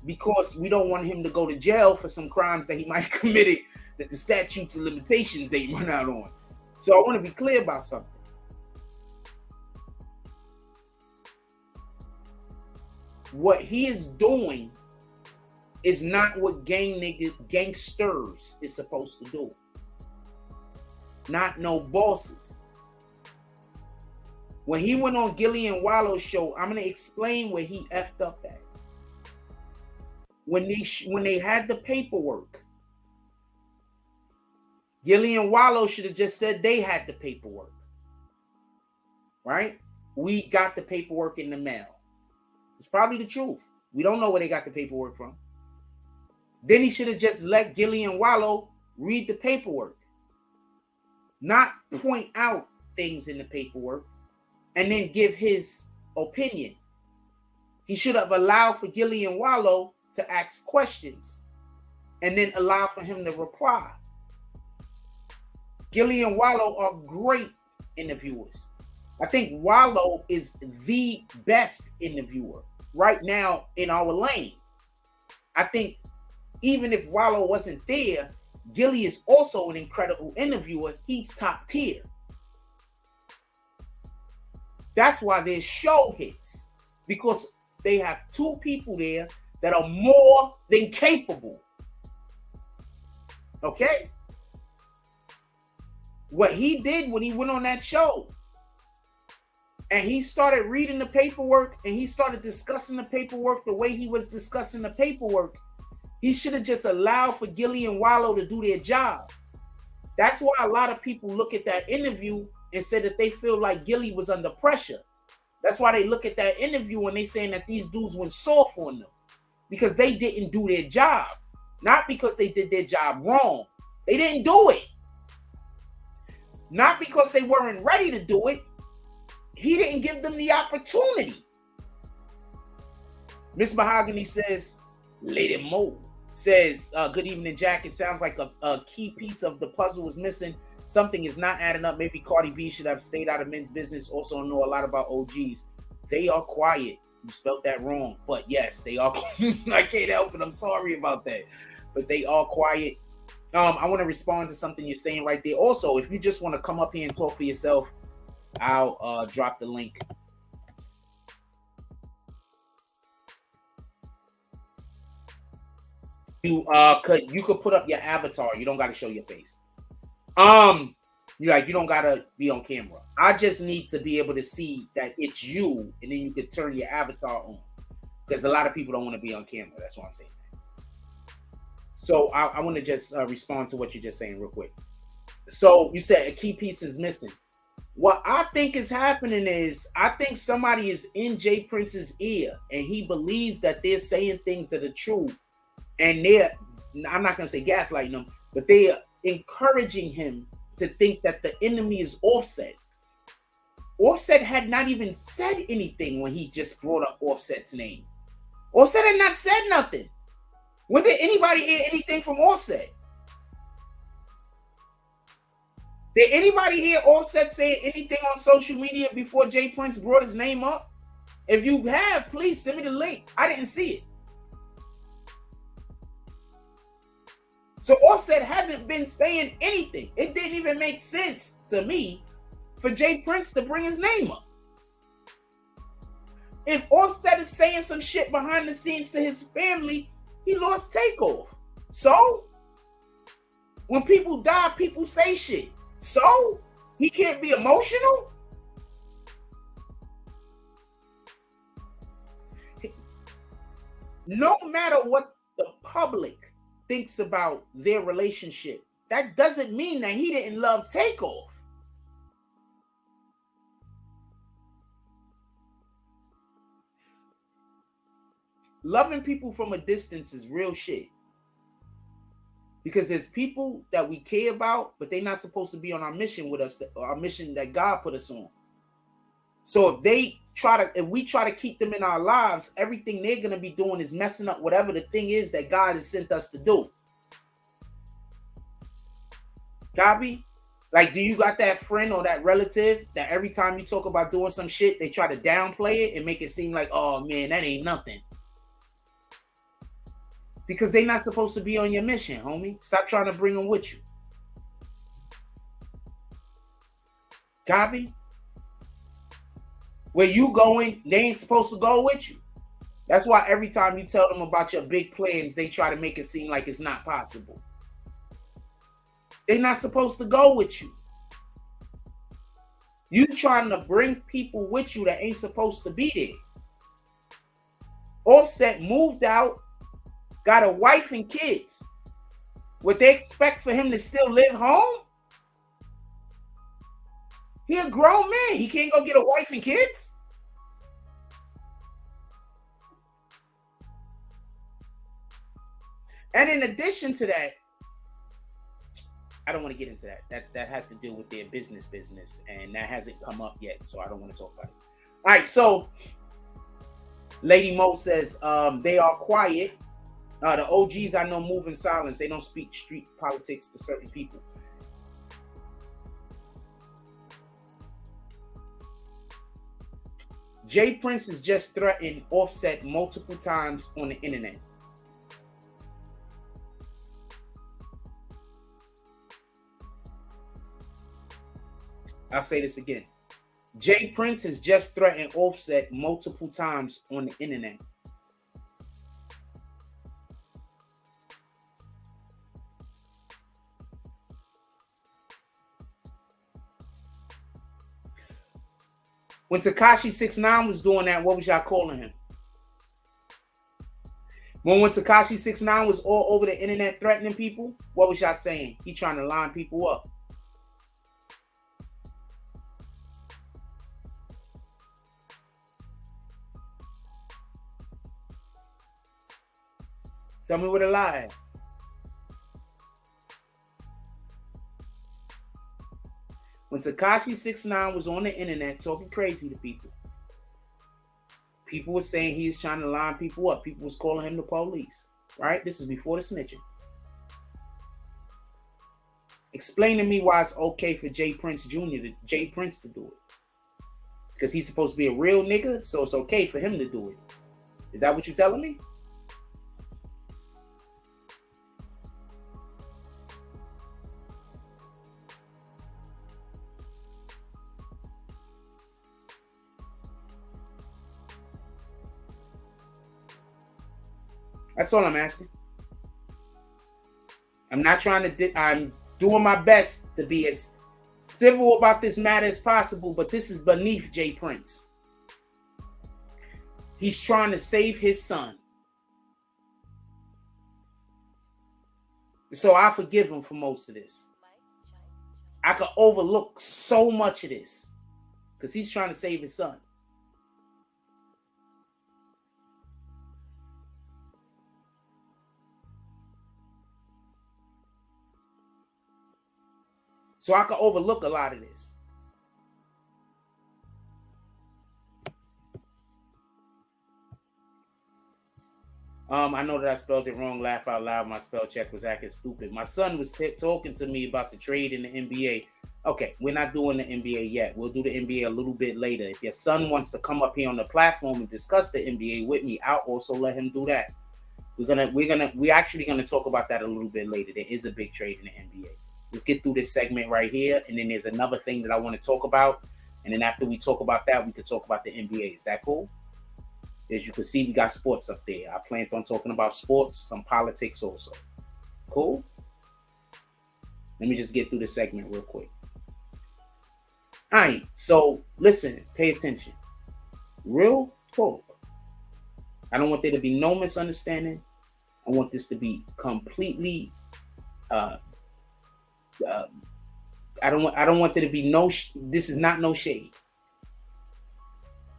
because we don't want him to go to jail for some crimes that he might have committed that the statutes of limitations ain't run out on. So I want to be clear about something. What he is doing is not what gangsters is supposed to do. Not no bosses. When he went on Gillian Wallow's show, I'm going to explain where he effed up at. When they had the paperwork, Gillian Wallow should have just said they had the paperwork. Right? We got the paperwork in the mail. It's probably the truth. We don't know where they got the paperwork from. Then he should have just let Gillian Wallow read the paperwork. Not point out things in the paperwork and then give his opinion. He should have allowed for Gillian Wallow to ask questions and then allow for him to reply. Gillian Wallow are great interviewers. I think Wallow is the best interviewer right now in our lane. I think even if Wallow wasn't there, Gilly is also an incredible interviewer. He's top tier. That's why their show hits, because they have two people there that are more than capable. Okay? What he did when he went on that show and he started reading the paperwork and he started discussing the paperwork the way he was discussing the paperwork, he should have just allowed for Gillian Wallow to do their job. That's why a lot of people look at that interview and say that they feel like Gilly was under pressure. That's why they look at that interview and they saying that these dudes went soft on them, because they didn't do their job. Not because they did their job wrong. They didn't do it. Not because they weren't ready to do it. He didn't give them the opportunity. Miss Mahogany says, Lady Mo says, good evening, Jack. It sounds like a key piece of the puzzle is missing. Something is not adding up. Maybe Cardi B should have stayed out of men's business. Also know a lot about OGs. They are quiet. You spelled that wrong. But yes, they are. I can't help it. I'm sorry about that. But they are quiet. I want to respond to something you're saying right there. Also, if you just want to come up here and talk for yourself, I'll drop the link. You could put up your avatar. You don't got to show your face. You don't gotta be on camera. I just need to be able to see that it's you, and then you could turn your avatar on. Because a lot of people don't want to be on camera. That's what I'm saying. So I want to just respond to what you're just saying real quick. So you said a key piece is missing. What I think is happening is I think somebody is in Jay Prince's ear and he believes that they're saying things that are true, and I'm not gonna say gaslighting him, but they are encouraging him to think that the enemy is Offset. Offset had not even said anything when he just brought up Offset's name. Offset had not said nothing. When did anybody hear anything from Offset? Did anybody hear Offset say anything on social media before Jay Prince brought his name up? If you have, please send me the link. I didn't see it. So Offset hasn't been saying anything. It didn't even make sense to me for Jay Prince to bring his name up. If Offset is saying some shit behind the scenes to his family, he lost Takeoff. So when people die, people say shit. So he can't be emotional? No matter what the public thinks about their relationship, that doesn't mean that he didn't love Takeoff. Loving people from a distance is real shit. Because there's people that we care about, but they're not supposed to be on our mission with us, our mission that God put us on. So if we try to keep them in our lives, everything they're gonna be doing is messing up whatever the thing is that God has sent us to do. Copy? Like, do you got that friend or that relative that every time you talk about doing some shit, they try to downplay it and make it seem like, oh man, that ain't nothing? Because they're not supposed to be on your mission, homie. Stop trying to bring them with you. Copy? Where you going, they ain't supposed to go with you. That's why every time you tell them about your big plans, they try to make it seem like it's not possible. They're not supposed to go with you. You trying to bring people with you that ain't supposed to be there. Offset moved out, got a wife and kids. Would they expect for him to still live home? He a grown man. He can't go get a wife and kids. And in addition to that, I don't want to get into that. That has to do with their business, and that hasn't come up yet, so I don't want to talk about it. All right, so Lady Mo says they are quiet. The OGs I know move in silence. They don't speak street politics to certain people. Jay Prince has just threatened Offset multiple times on the internet. I'll say this again. Jay Prince has just threatened Offset multiple times on the internet. When Tekashi 6ix9ine was doing that, what was y'all calling him? When Tekashi 6ix9ine was all over the internet threatening people, what was y'all saying? He trying to line people up. Tell me what a lie. When Tekashi 6ix9ine was on the internet talking crazy to people, people were saying he was trying to line people up. People was calling him the police, right? This was before the snitching. Explain to me why it's okay for Jay Prince Jr. to do it. Because he's supposed to be a real nigga, so it's okay for him to do it. Is that what you're telling me? That's all I'm asking. I'm not trying to, I'm doing my best to be as civil about this matter as possible, but this is beneath Jay Prince. He's trying to save his son. So I forgive him for most of this. I could overlook so much of this because he's trying to save his son. So I could overlook a lot of this. I know that I spelled it wrong. Laugh out loud. My spell check was acting stupid. My son was talking to me about the trade in the NBA. Okay, we're not doing the NBA yet. We'll do the NBA a little bit later. If your son wants to come up here on the platform and discuss the NBA with me, I'll also let him do that. We're actually gonna talk about that a little bit later. There is a big trade in the NBA. Let's get through this segment right here, and then there's another thing that I want to talk about. And then after we talk about that, we could talk about the NBA. Is that cool? As you can see, we got sports up there. I plan on talking about sports, some politics also. Cool? Let me just get through this segment real quick. All right, so listen, pay attention. Real talk. I don't want there to be no misunderstanding. I want this to be completely I don't want there to be no this is not no shade.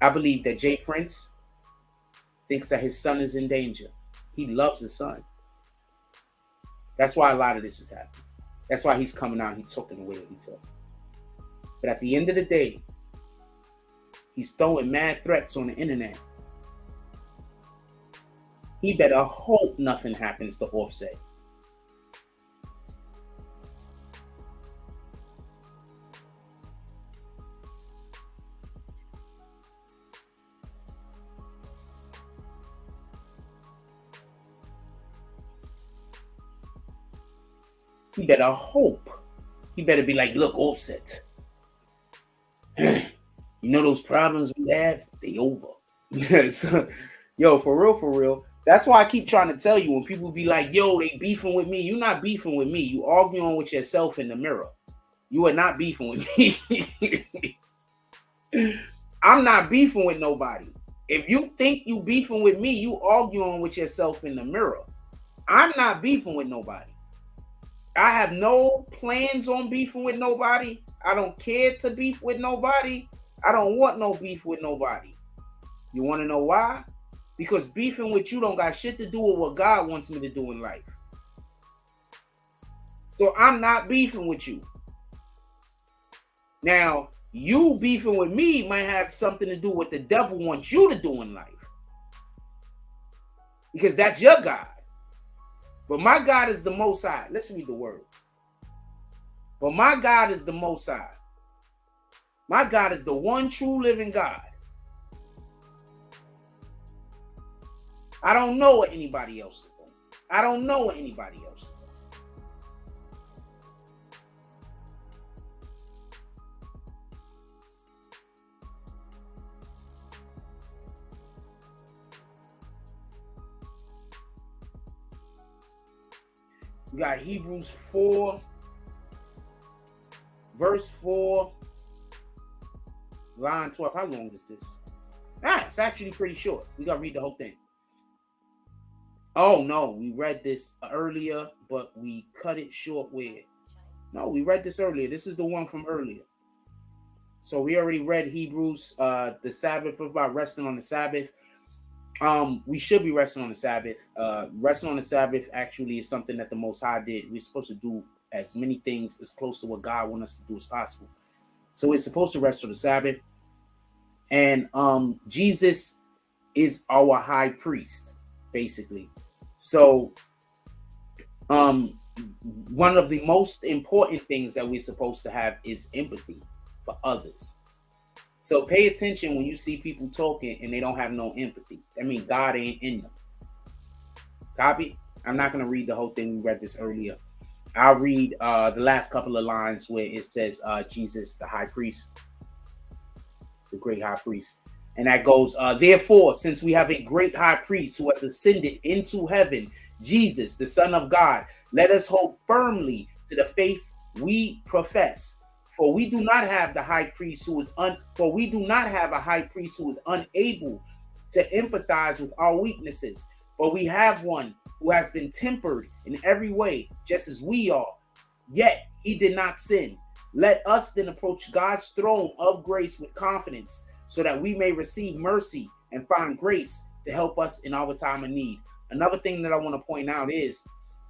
I believe that Jay Prince thinks that his son is in danger. He loves his son. That's why a lot of this is happening. That's why he's coming out and he's talking the way that he talks. But at the end of the day, he's throwing mad threats on the internet. He better hope nothing happens to Offset. He better hope. He better be like, look, Offset. You know those problems we have? They over. So, yo, for real. That's why I keep trying to tell you when people be like, yo, they beefing with me. You're not beefing with me. You arguing with yourself in the mirror. You are not beefing with me. I'm not beefing with nobody. If you think you beefing with me, you arguing with yourself in the mirror. I'm not beefing with nobody. I have no plans on beefing with nobody. I don't care to beef with nobody. I don't want no beef with nobody. You want to know why? Because beefing with you don't got shit to do with what God wants me to do in life. So I'm not beefing with you. Now, you beefing with me might have something to do with what the devil wants you to do in life. Because that's your God. But my God is the Most High. Let's read the word. But my God is the Most High. My God is the one true living God. I don't know what anybody else is doing. I don't know what anybody else is doing. We got Hebrews 4, verse 4, line 12. How long is this? It's actually pretty short. We got to read the whole thing. Oh, no, we read this earlier, but we cut it short where? No, we read this earlier. This is the one from earlier. So we already read Hebrews, the Sabbath, about resting on the Sabbath. We should be resting on the Sabbath. Resting on the Sabbath actually is something that the Most High did. We're supposed to do as many things as close to what God wants us to do as possible. So we're supposed to rest on the Sabbath. And Jesus is our high priest, basically. So one of the most important things that we're supposed to have is empathy for others. So pay attention when you see people talking and they don't have no empathy. I mean, God ain't in them. Copy? I'm not going to read the whole thing. We read this earlier. I'll read the last couple of lines where it says Jesus, the high priest, the great high priest. And that goes, therefore, since we have a great high priest who has ascended into heaven, Jesus, the Son of God, let us hold firmly to the faith we profess. For we do not have a high priest who is unable to empathize with our weaknesses, but we have one who has been tempered in every way, just as we are. Yet he did not sin. Let us then approach God's throne of grace with confidence so that we may receive mercy and find grace to help us in our time of need. Another thing that I want to point out is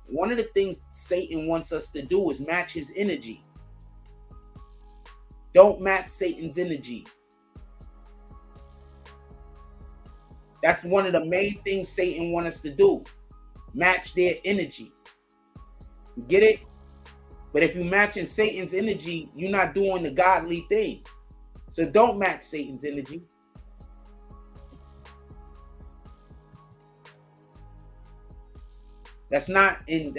one of the things Satan wants us to do is match his energy. Don't match Satan's energy. That's one of the main things Satan wants us to do. Match their energy. You get it? But if you're matching Satan's energy, you're not doing the godly thing. So don't match Satan's energy. That's not in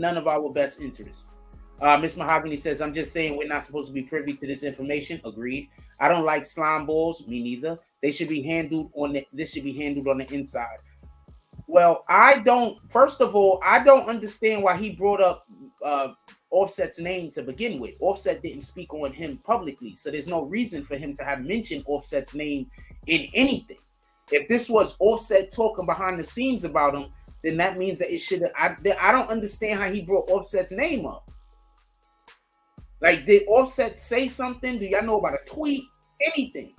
none of our best interests. Miss Mahogany says, I'm just saying we're not supposed to be privy to this information. Agreed. I don't like slime balls. Me neither. This should be handled on the inside. Well, first of all, I don't understand why he brought up Offset's name to begin with. Offset didn't speak on him publicly, so there's no reason for him to have mentioned Offset's name in anything. If this was Offset talking behind the scenes about him, then that means that it should have. I don't understand how he brought Offset's name up. Like, did Offset say something? Do y'all know about a tweet? Anything.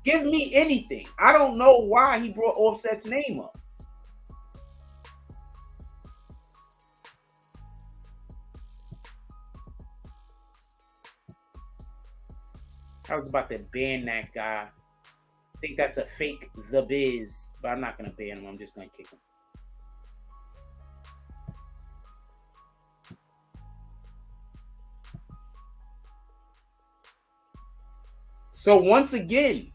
Give me anything. I don't know why he brought Offset's name up. I was about to ban that guy. I think that's a fake The Biz, but I'm not going to ban him. I'm just going to kick him. So once again,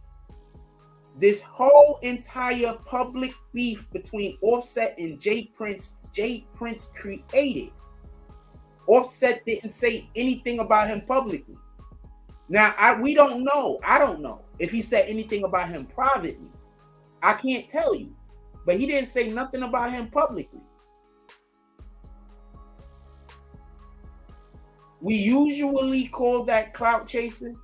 this whole entire public beef between Offset and J Prince created. Offset didn't say anything about him publicly. Now, we don't know. I don't know if he said anything about him privately. I can't tell you. But he didn't say nothing about him publicly. We usually call that clout chasing.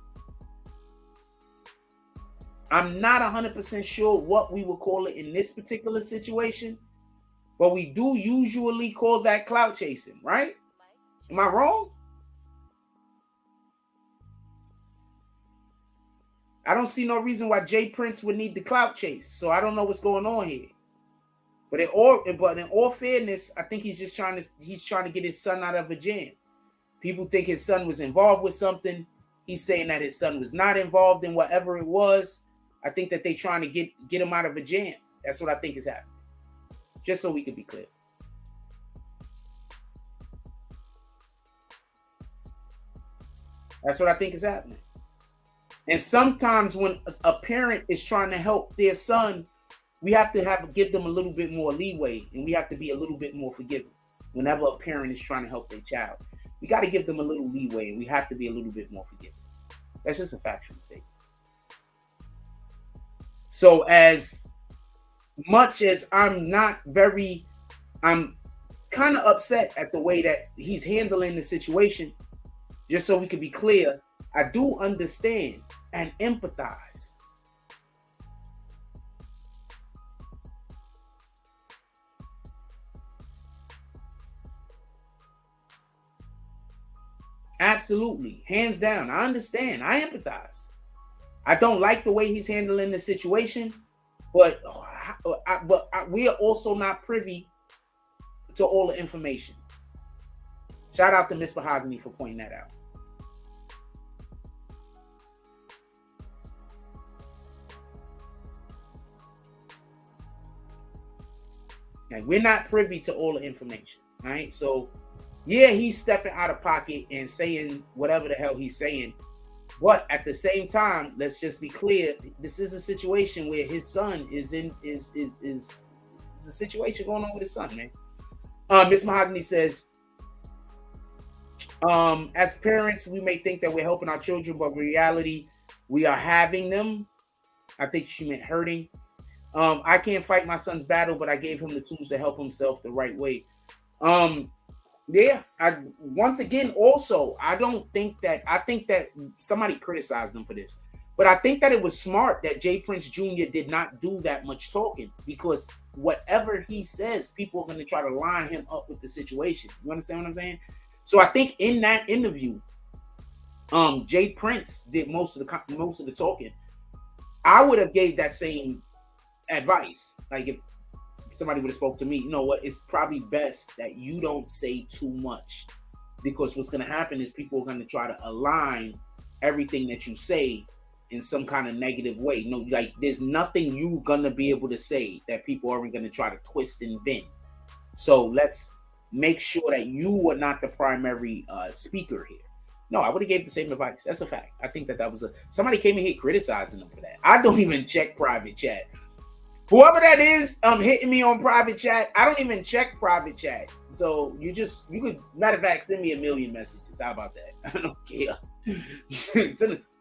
I'm not 100% sure what we would call it in this particular situation, but we do usually call that clout chasing, right? Am I wrong? I don't see no reason why J Prince would need the clout chase, so I don't know what's going on here. But in all fairness, I think he's trying to get his son out of a jam. People think his son was involved with something. He's saying that his son was not involved in whatever it was. I think that they're trying to get him out of a jam. That's what I think is happening. Just so we can be clear. That's what I think is happening. And sometimes when a parent is trying to help their son, we have to give them a little bit more leeway, and we have to be a little bit more forgiving. Whenever a parent is trying to help their child, we got to give them a little leeway, and we have to be a little bit more forgiving. That's just a factual statement. So as much as I'm kind of upset at the way that he's handling the situation, just so we can be clear, I do understand and empathize. Absolutely. Hands down. I understand. I empathize. I don't like the way he's handling the situation, but we are also not privy to all the information. Shout out to Miss Mahogany for pointing that out. Like, we're not privy to all the information, right? So, yeah, he's stepping out of pocket and saying whatever the hell he's saying. But at the same time, let's just be clear. This is a situation where his son is a situation going on with his son, man. Miss Mahogany says, as parents, we may think that we're helping our children, but in reality, we are having them. I think she meant hurting. I can't fight my son's battle, but I gave him the tools to help himself the right way. Yeah, once again, also, I think that somebody criticized him for this, but I think that it was smart that J Prince Jr. did not do that much talking, because whatever he says, people are going to try to line him up with the situation. You understand what I'm saying? So I think in that interview, Jay Prince did most of the talking. I would have gave that same advice. Like if somebody would have spoke to me, you know what? It's probably best that you don't say too much, because what's going to happen is people are going to try to align everything that you say in some kind of negative way. No, like there's nothing you're going to be able to say that people aren't going to try to twist and bend. So let's make sure that you are not the primary speaker here. No, I would have gave the same advice. That's a fact. I think that was somebody came in here criticizing them for that. I don't even check private chat. Whoever that is, hitting me on private chat, I don't even check private chat. So you could, matter of fact, send me 1 million messages. How about that? I don't care.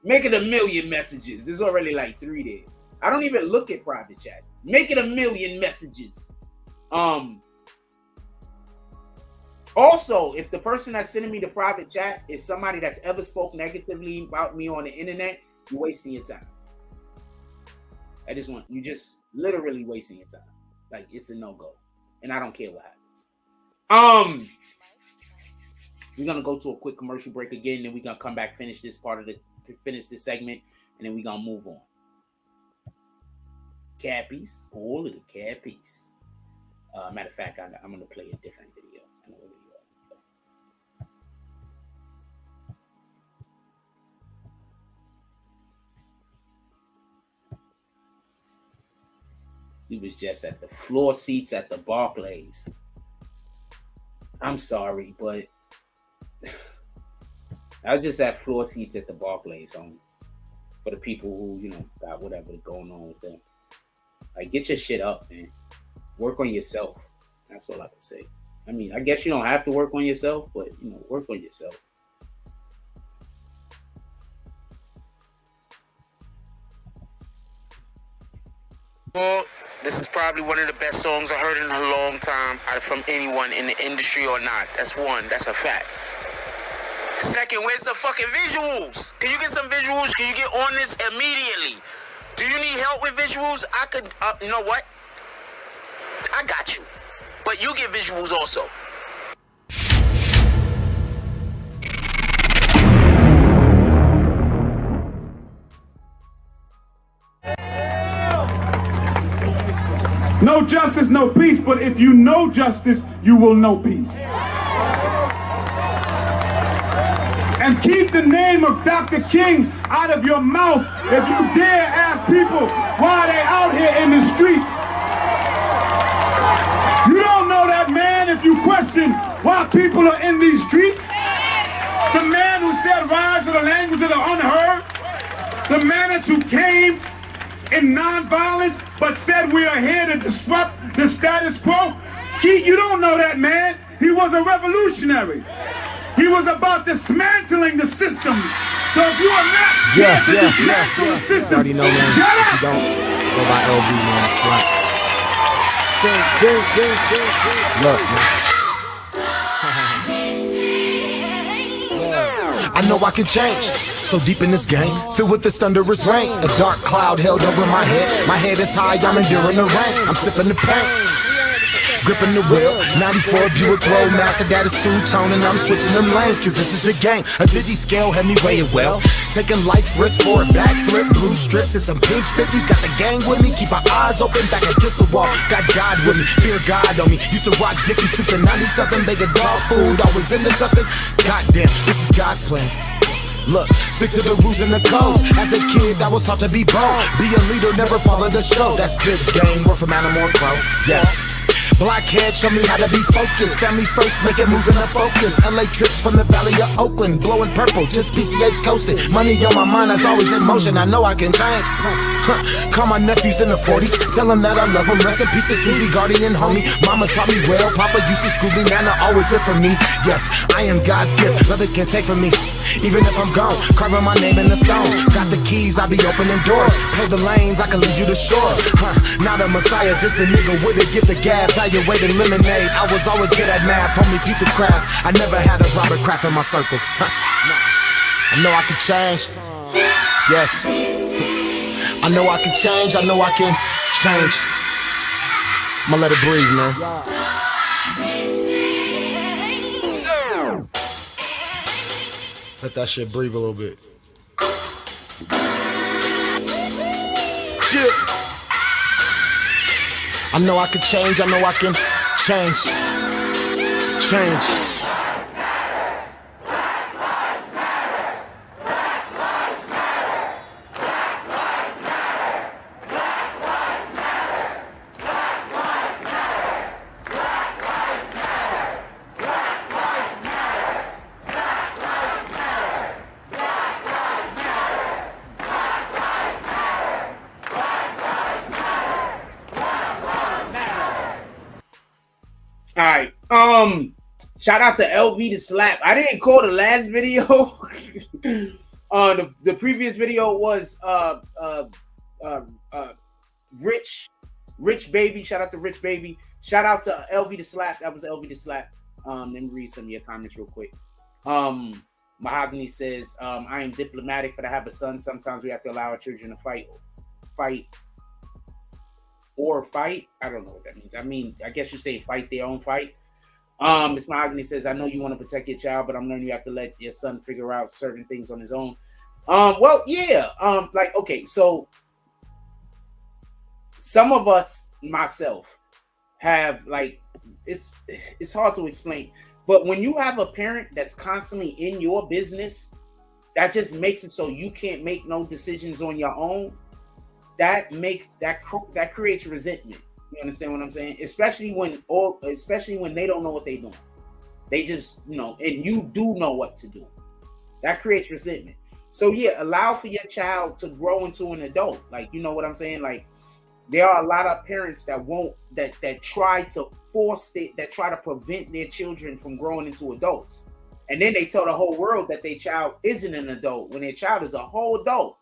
Make it 1 million messages. There's already like 3 there. I don't even look at private chat. Make it 1 million messages. Also, if the person that's sending me the private chat is somebody that's ever spoke negatively about me on the internet, you're wasting your time. You just literally wasting your time. Like, it's a no-go. And I don't care what happens. We're gonna go to a quick commercial break again, then we're gonna come back, finish this segment, and then we're gonna move on. Cappies, all of the cappies. Matter of fact, I'm gonna play a different video. He was just at the floor seats at the Barclays. I'm sorry, but I was just at floor seats at the Barclays for the people who, got whatever going on with them. Like, get your shit up, man. Work on yourself. That's all I can say. I mean, I guess you don't have to work on yourself, but, work on yourself. Well, this is probably one of the best songs I heard in a long time from anyone in the industry or not. That's one. That's a fact. Second, where's the fucking visuals? Can you get some visuals? Can you get on this immediately? Do you need help with visuals? I could, you know what? I got you. But you get visuals also. No justice, no peace, but if you know justice, you will know peace. And keep the name of Dr. King out of your mouth if you dare ask people why they out here in the streets. You don't know that man if you question why people are in these streets. The man who said rise to the language of the unheard. The man who came in nonviolence, but said we are here to disrupt the status quo. You don't know that man. He was a revolutionary. He was about dismantling the systems. So if you are not scared to dismantle the systems, you already know, man. Shut up. You don't go by LB, man. Slap. Look, man. I know I can change. So deep in this game, filled with this thunderous rain. A dark cloud held over my head. My head is high, I'm enduring the rain. I'm sipping the pain, gripping the wheel. 94 Buick Roadmaster, that is two-tone, and I'm switching them lanes, cause this is the game. A digi-scale had me weighing well. Taking life risks for a backflip. Blue strips and some pink 50s. Got the gang with me, keep our eyes open. Back against the wall, got God with me. Fear God on me. Used to rock Dickie suit to 90-something. Bag of dog food, always into something. Goddamn, this is God's plan. Look, stick to the rules and the codes. As a kid, I was taught to be bold. Be a leader, never follow the show. That's good game, worth from animal pro. Yes. Blackhead, show me how to be focused. Family first, making moves in the focus. LA trips from the valley of Oakland, blowing purple, just PCH coasting. Money on my mind, is always in motion. I know I can change. Call my nephews in the 40s, tell them that I love them. Rest in peace to Susie, guardian homie. Mama taught me well, Papa used to school me. Nana always here for me. Yes, I am God's gift, nothing can take from me. Even if I'm gone, carving my name in the stone. Got the keys, I be opening doors. Pave the lanes, I can lead you to shore. Not a messiah, just a nigga with it. Get the gas, how you waiting lemonade. I was always good at math, homie, keep the craft. I never had a Robert Kraft in my circle. I know I can change. Yes. I know I can change, I know I can change. I'ma let it breathe, man. Let that shit breathe a little bit. I know I can change, I know I can change. All right. Shout out to LV the Slap. I didn't call the last video. The previous video was Rich Baby. Shout out to Rich Baby. Shout out to LV the Slap. That was LV the Slap. Let me read some of your comments real quick. Mahogany says, I am diplomatic, but I have a son. Sometimes we have to allow our children to fight. I don't know what that means. I mean, I guess you say fight their own fight. Miss Mahogany says, I know you want to protect your child, but I'm learning you have to let your son figure out certain things on his own. Well, yeah. Like, okay, so some of us, myself, have like, it's hard to explain. But when you have a parent that's constantly in your business, that just makes it so you can't make no decisions on your own. That creates resentment. You understand what I'm saying? Especially when they don't know what they're doing. They just, and you do know what to do. That creates resentment. So yeah, allow for your child to grow into an adult. Like, you know what I'm saying? Like, there are a lot of parents that try to prevent their children from growing into adults. And then they tell the whole world that their child isn't an adult when their child is a whole adult.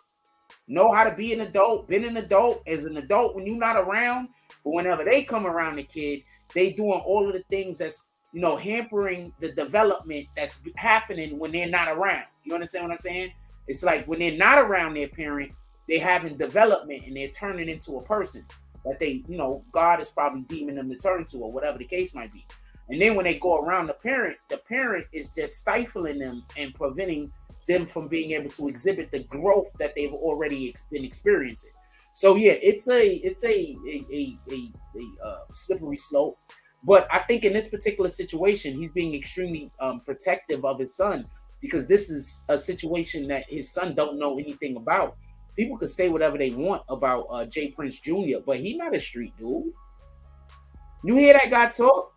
Know how to be an adult, been an adult, as an adult when you're not around. But whenever they come around the kid, they doing all of the things that's, hampering the development that's happening when they're not around. You understand what I'm saying? It's like when they're not around their parent, they having development and they're turning into a person that they, God is probably deeming them to turn to or whatever the case might be. And then when they go around the parent is just stifling them and preventing them from being able to exhibit the growth that they've already been experiencing. So yeah, it's a slippery slope. But I think in this particular situation, he's being extremely protective of his son because this is a situation that his son don't know anything about. People could say whatever they want about Jay Prince Jr., but he's not a street dude. You hear that guy talk?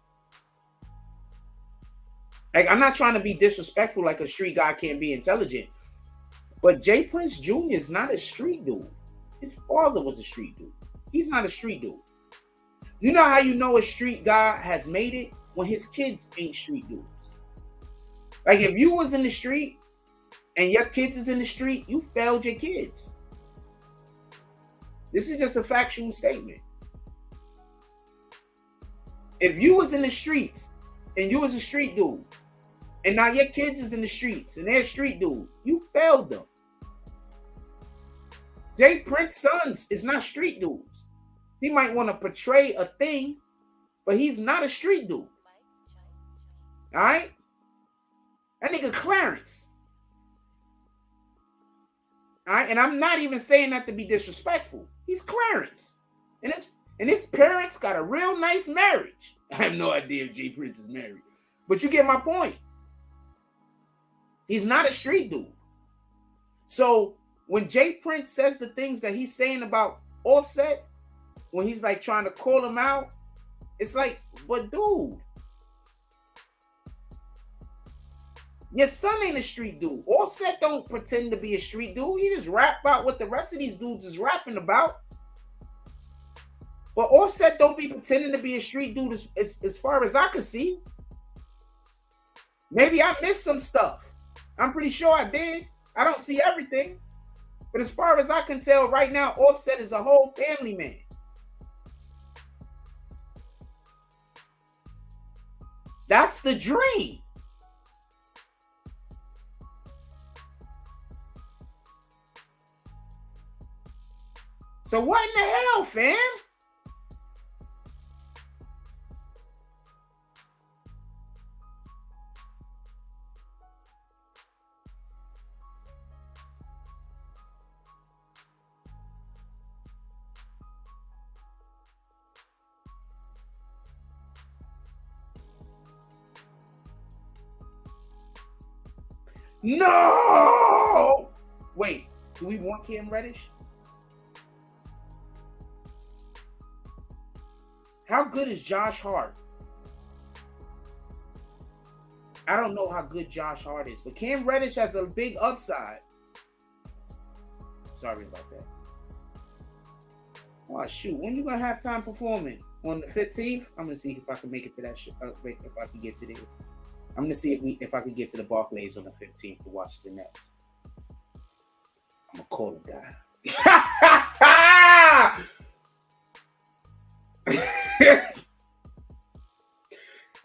Like, I'm not trying to be disrespectful like a street guy can't be intelligent, but Jay Prince Jr. is not a street dude. His father was a street dude. He's not a street dude. You know how you know a street guy has made it? When his kids ain't street dudes. Like, if you was in the street and your kids is in the street, you failed your kids. This is just a factual statement. If you was in the streets and you was a street dude, and now your kids is in the streets and they're street dude, you failed them. Jay Prince's sons is not street dudes. He might want to portray a thing, but he's not a street dude. All right? That nigga Clarence. All right? And I'm not even saying that to be disrespectful. He's Clarence. And his parents got a real nice marriage. I have no idea if Jay Prince is married. But you get my point. He's not a street dude. So when Jay Prince says the things that he's saying about Offset, when he's like trying to call him out, it's like, but dude, your son ain't a street dude. Offset don't pretend to be a street dude. He just rap about what the rest of these dudes is rapping about. But Offset don't be pretending to be a street dude as far as I can see. Maybe I missed some stuff. I'm pretty sure I did. I don't see everything. But as far as I can tell right now, Offset is a whole family man. That's the dream. So what in the hell, fam? No! Wait, do we want Cam Reddish? How good is Josh Hart? I don't know how good Josh Hart is, but Cam Reddish has a big upside. Sorry about that. Oh, shoot. When you going to have time performing? On the 15th? I'm going to see if I can make it to that show. If I can get to there. I'm going to see if I can get to the Barclays on the 15th to watch the Nets. I'm going to call the guy.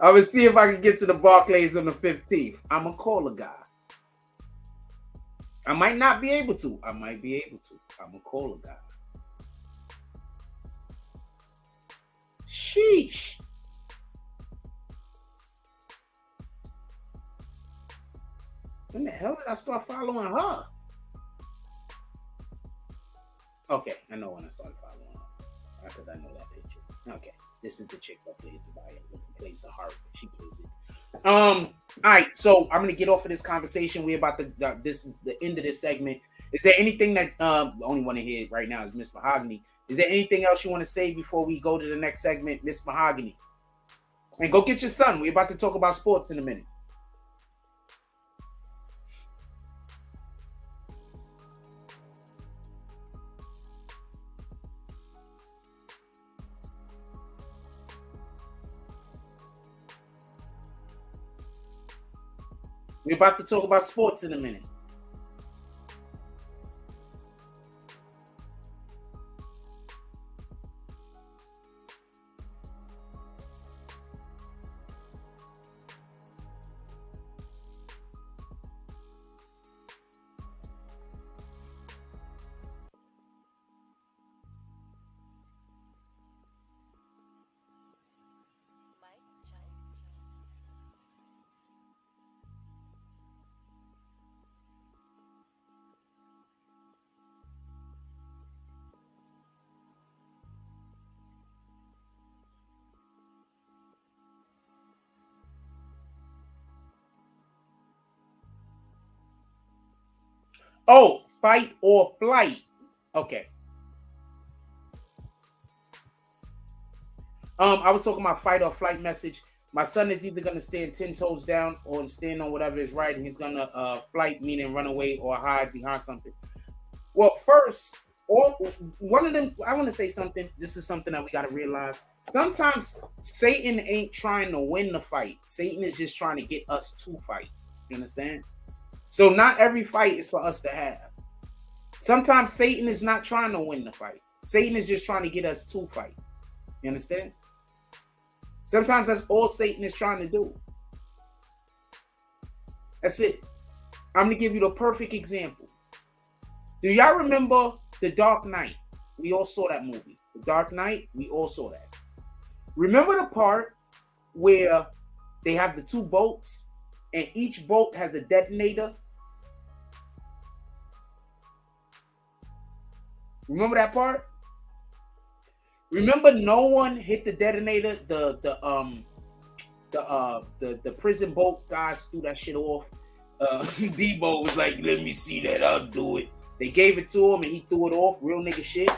I'm going to see if I can get to the Barclays on the 15th. I'm going to call a guy. I might not be able to. I might be able to. I'm going to call a guy. Sheesh. When the hell did I start following her? Okay, I know when I started following her. Because I know that picture. Okay, this is the chick that plays the bio, plays the harp. She plays it. All right, so I'm gonna get off of this conversation. We're about to. This is the end of this segment. Is there anything that the only one to hear right now is Miss Mahogany? Is there anything else you want to say before we go to the next segment, Miss Mahogany? And go get your son. We're about to talk about sports in a minute. We're about to talk about sports in a minute. Oh, fight or flight. Okay. I was talking about fight or flight message. My son is either gonna stand 10 toes down or stand on whatever is right, and he's gonna flight, meaning run away or hide behind something. Well, first, one of them, I want to say something. This is something that we gotta realize. Sometimes Satan ain't trying to win the fight. Satan is just trying to get us to fight. You understand? So not every fight is for us to have. Sometimes Satan is not trying to win the fight. Satan is just trying to get us to fight. You understand? Sometimes that's all Satan is trying to do. That's it. I'm going to give you the perfect example. Do y'all remember The Dark Knight? We all saw that movie. The Dark Knight, we all saw that. Remember the part where they have the two boats and each boat has a detonator? Remember that part? Remember no one hit the detonator? The prison boat guys threw that shit off. Debo was like, let me see that, I'll do it. They gave it to him and he threw it off. Real nigga shit.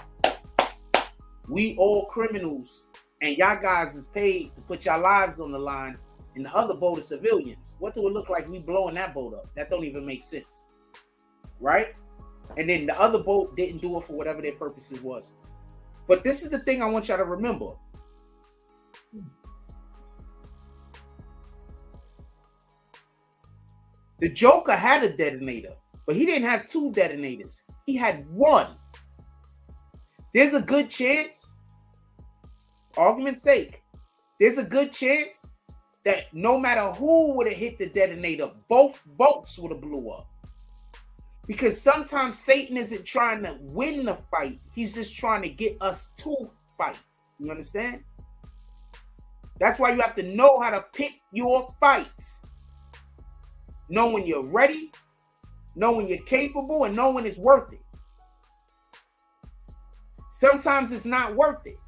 We all criminals. And y'all guys is paid to put y'all lives on the line. And the other boat is civilians. What do it look like we blowing that boat up? That don't even make sense. Right? And then the other boat didn't do it for whatever their purposes was. But this is the thing I want y'all to remember. The Joker had a detonator, but he didn't have two detonators. He had one. There's a good chance, argument's sake, there's a good chance that no matter who would have hit the detonator, both boats would have blew up. Because sometimes Satan isn't trying to win the fight. He's just trying to get us to fight. You understand? That's why you have to know how to pick your fights. Know when you're ready, know when you're capable, and know when it's worth it. Sometimes it's not worth it.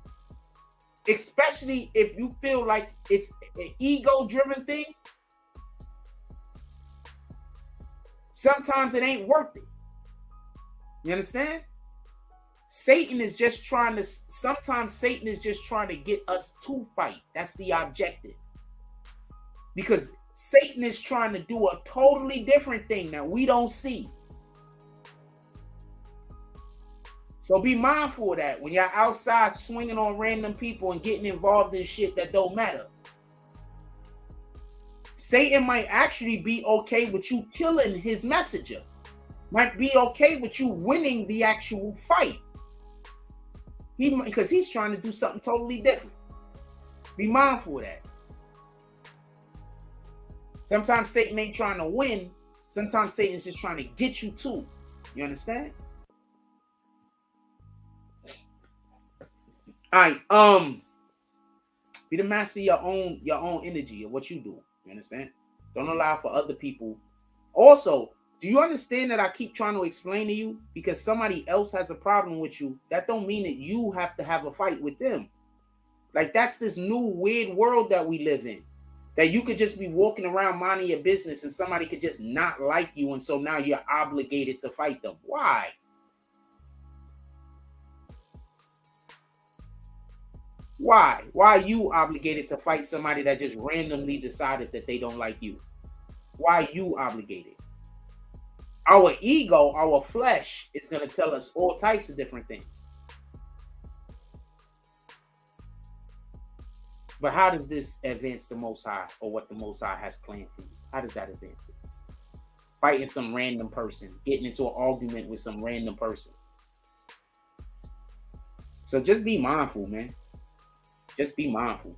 Especially if you feel like it's an ego-driven thing. Sometimes it ain't worth it. You understand? Sometimes Satan is just trying to get us to fight. That's the objective. Because Satan is trying to do a totally different thing that we don't see. So be mindful of that when you're outside swinging on random people and getting involved in shit that don't matter. Satan might actually be okay with you killing his messenger. Might be okay with you winning the actual fight. Because he's trying to do something totally different. Be mindful of that. Sometimes Satan ain't trying to win. Sometimes Satan's just trying to get you too. You understand? All right. Be the master of your own energy of what you do. You understand? Don't allow for other people. Also, do you understand that I keep trying to explain to you? Because somebody else has a problem with you, that don't mean that you have to have a fight with them. Like, that's this new weird world that we live in. That you could just be walking around minding your business and somebody could just not like you, and so now you're obligated to fight them. Why? Why? Why are you obligated to fight somebody that just randomly decided that they don't like you? Why are you obligated? Our ego, our flesh, is going to tell us all types of different things. But how does this advance the Most High, or what the Most High has planned for you? How does that advance it? Fighting some random person, getting into an argument with some random person. So just be mindful, man. Just be mindful.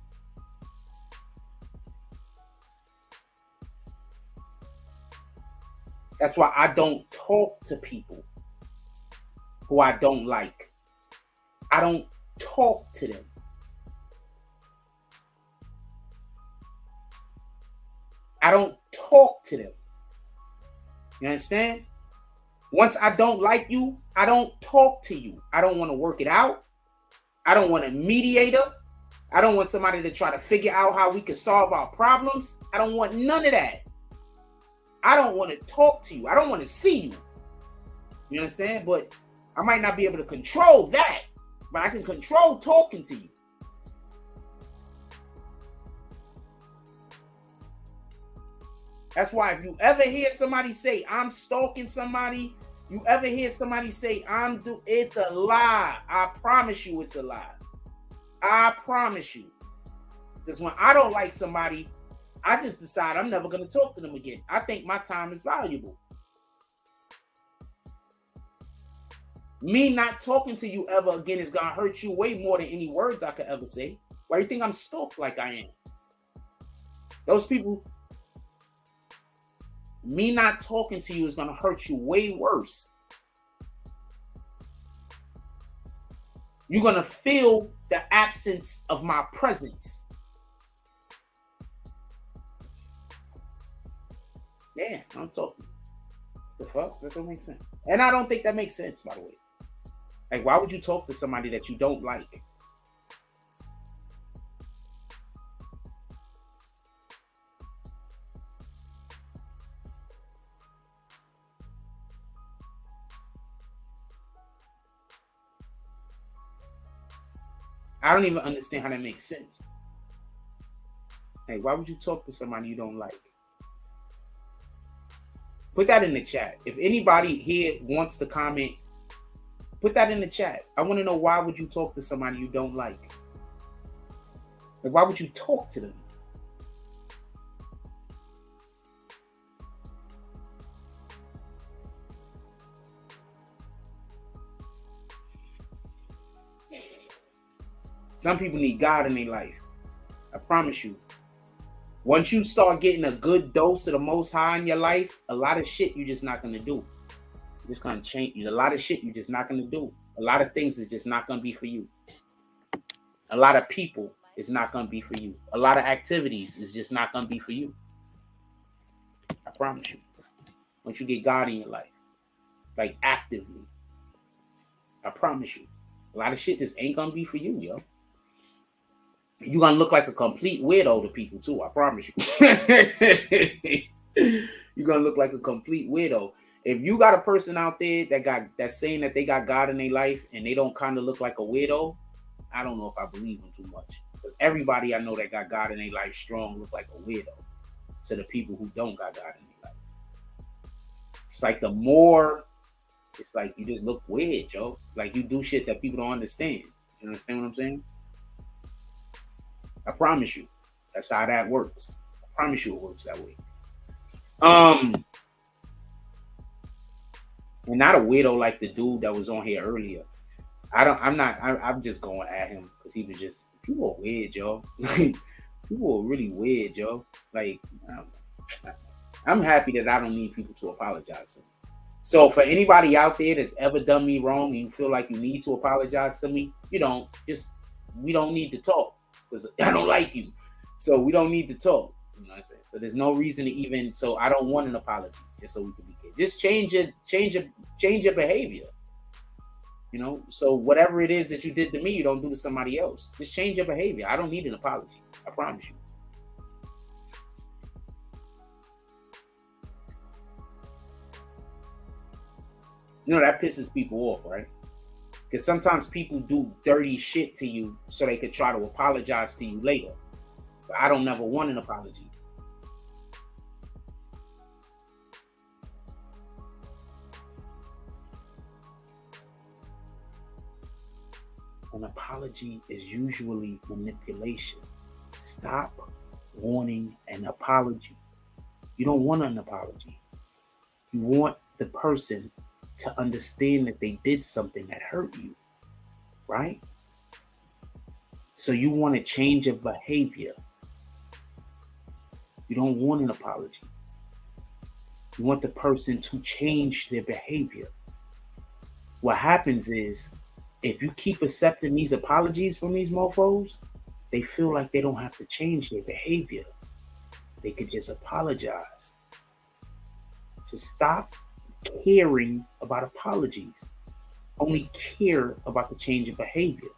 That's why I don't talk to people who I don't like. I don't talk to them. I don't talk to them. You understand? Once I don't like you, I don't talk to you. I don't want to work it out. I don't want a mediator. I don't want somebody to try to figure out how we can solve our problems. I don't want none of that. I don't want to talk to you. I don't want to see you. You understand? But I might not be able to control that, but I can control talking to you. That's why if you ever hear somebody say, I'm stalking somebody, you ever hear somebody say, it's a lie. I promise you it's a lie. I promise you. Because when I don't like somebody, I just decide I'm never going to talk to them again. I think my time is valuable. Me not talking to you ever again is going to hurt you way more than any words I could ever say. Why do you think I'm stalked like I am? Those people, me not talking to you is going to hurt you way worse. You're going to feel the absence of my presence. Yeah, I'm talking. The fuck? That don't make sense. And I don't think that makes sense, by the way. Like, why would you talk to somebody that you don't like? I don't even understand how that makes sense. Hey, why would you talk to somebody you don't like? Put that in the chat. If anybody here wants to comment, put that in the chat. I want to know, why would you talk to somebody you don't like? Like, why would you talk to them? Some people need God in their life. I promise you. Once you start getting a good dose of the Most High in your life, a lot of shit you're just not going to do. It's just going to change. There's a lot of shit you're just not going to do. A lot of things is just not going to be for you. A lot of people is not going to be for you. A lot of activities is just not going to be for you. I promise you. Once you get God in your life, like actively, I promise you, a lot of shit just ain't going to be for you, yo. You're going to look like a complete weirdo to people, too. I promise you. You're gonna look like a complete weirdo. If you got a person out there that's saying that they got God in their life and they don't kind of look like a weirdo, I don't know if I believe them too much. Because everybody I know that got God in their life strong look like a weirdo to the people who don't got God in their life. It's like the more, it's like you just look weird, Joe. Like you do shit that people don't understand. You understand what I'm saying? I promise you, that's how that works. I promise you it works that way. And not a weirdo like the dude that was on here earlier. I'm just going at him because he was just, people are weird, yo. Like, people are really weird, yo. Like, I'm happy that I don't need people to apologize to me. So for anybody out there that's ever done me wrong and you feel like you need to apologize to me, we don't need to talk because I don't like you. So we don't need to talk. You know what I'm saying? So there's no reason to even, so I don't want an apology just so we can be clear. Just change your behavior. You know, so whatever it is that you did to me, you don't do to somebody else. Just change your behavior. I don't need an apology. I promise you. You know, that pisses people off, right? Because sometimes people do dirty shit to you so they could try to apologize to you later. But I don't never want an apology. An apology is usually manipulation. Stop wanting an apology. You don't want an apology. You want the person to understand that they did something that hurt you, right? So you want to change your behavior. You don't want an apology. You want the person to change their behavior. What happens is, if you keep accepting these apologies from these mofos, they feel like they don't have to change their behavior. They could just apologize. Just stop caring about apologies. Only care about the change of behavior.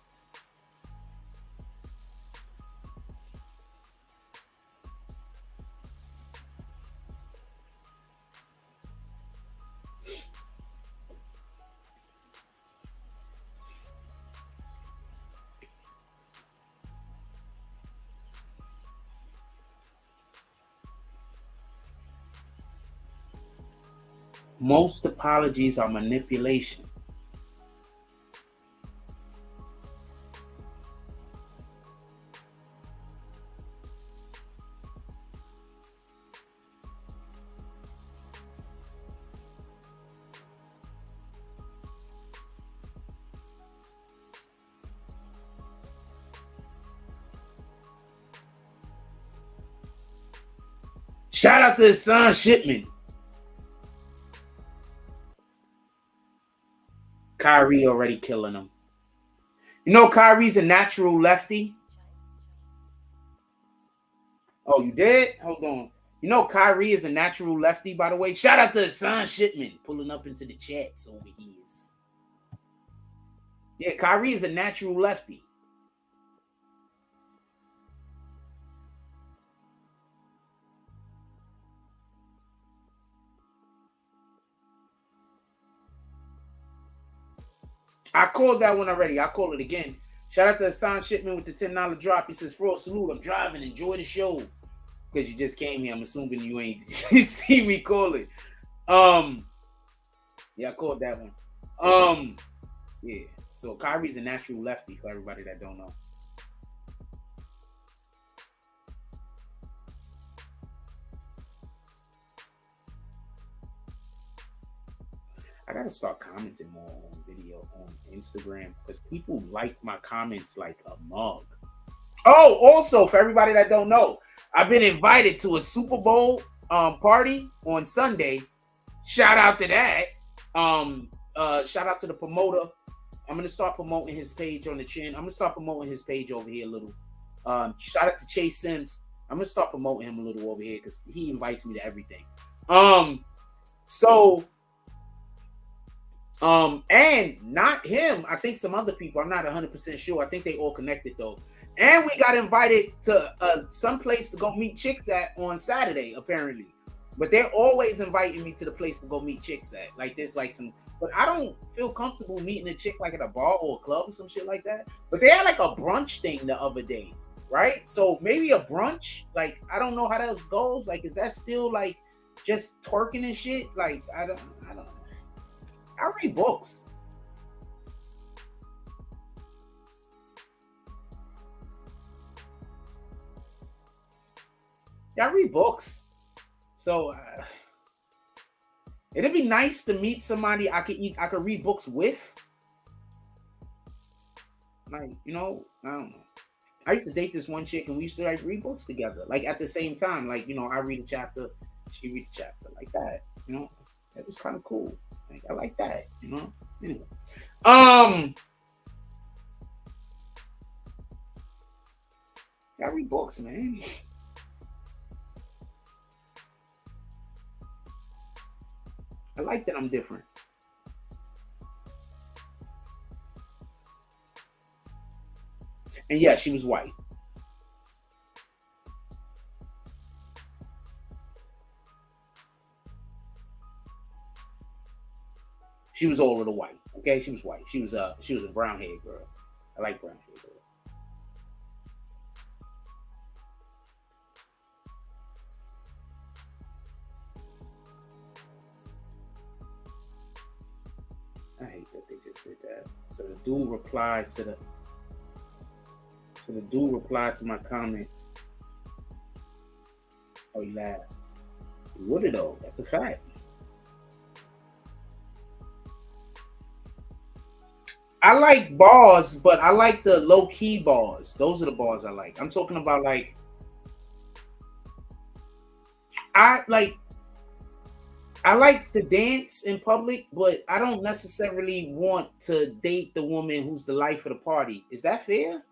Most apologies are manipulation. Shout out to his son Shipman. Kyrie already killing him. You know Kyrie's a natural lefty. Oh, you did? Hold on. You know Kyrie is a natural lefty, by the way. Shout out to his son Shipman pulling up into the chats over here. Yeah, Kyrie is a natural lefty. I called that one already. I'll call it again. Shout out to Hassan Shipman with the $10 drop. He says, "For a salute, I'm driving. Enjoy the show." Because you just came here. I'm assuming you ain't see me call it. Yeah, I called that one. Yeah. So Kyrie's a natural lefty for everybody that don't know. I gotta start commenting more on video on Instagram because people like my comments like a mug. Oh, also for everybody that don't know, I've been invited to a Super Bowl party on Sunday. Shout out to that. Shout out to the promoter. I'm gonna start promoting his page on the chin. I'm gonna start promoting his page over here a little. Shout out to Chase Sims. I'm gonna start promoting him a little over here because he invites me to everything. And not him. I think some other people. I'm not 100% sure. I think they all connected though. And we got invited to some place to go meet chicks at on Saturday, apparently. But they're always inviting me to the place to go meet chicks at. Like there's like some, but I don't feel comfortable meeting a chick like at a bar or a club or some shit like that. But they had like a brunch thing the other day, right? So maybe a brunch, like I don't know how that goes. Like, is that still like just twerking and shit? Like I don't know. I read books. Yeah, I read books. So it'd be nice to meet somebody I could read books with. Like, you know, I don't know. I used to date this one chick and we used to like read books together. Like at the same time. Like, you know, I read a chapter, she read a chapter, like that. You know, that was kind of cool. Like I like that, you know. Anyway. I read books, man. I like that I'm different. And yeah, she was white. She was all of the white. Okay, she was white. She was a brown haired girl. I like brown haired girl. I hate that they just did that. So the dude replied to my comment. Oh, he laughed. He would have though. That's a fact. I like bars, but I like the low-key bars. Those are the bars I like. I'm talking about like I like to dance in public, but I don't necessarily want to date the woman who's the life of the party. Is that fair?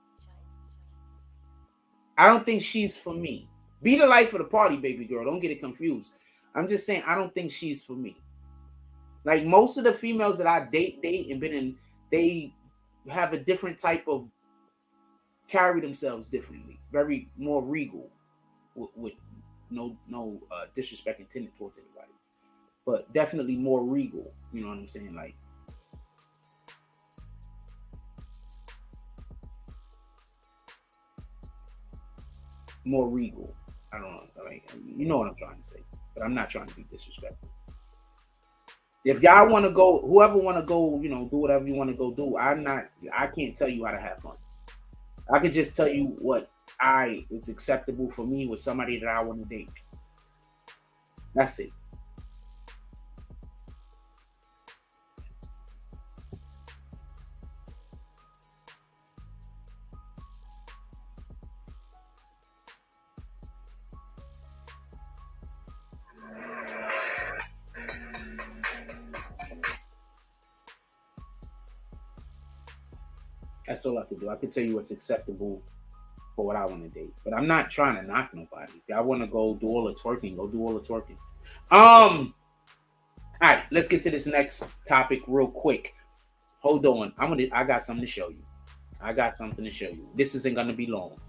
I don't think she's for me. Be the life of the party, baby girl. Don't get it confused. I'm just saying I don't think she's for me. Like most of the females that I date and been in, they have a different type of carry themselves differently, very more regal, with no disrespect intended towards anybody, but definitely more regal. You know what I'm saying? Like more regal. I don't know. Like, you know what I'm trying to say, but I'm not trying to be disrespectful. If y'all want to go, whoever want to go, you know, do whatever you want to go do. I can't tell you how to have fun. I can just tell you what is acceptable for me with somebody that I want to date. That's it. That's all I can do. I can tell you what's acceptable for what I want to date. But I'm not trying to knock nobody. If y'all want to go do all the twerking, go do all the twerking. All right, let's get to this next topic real quick. Hold on. I got something to show you. This isn't gonna be long.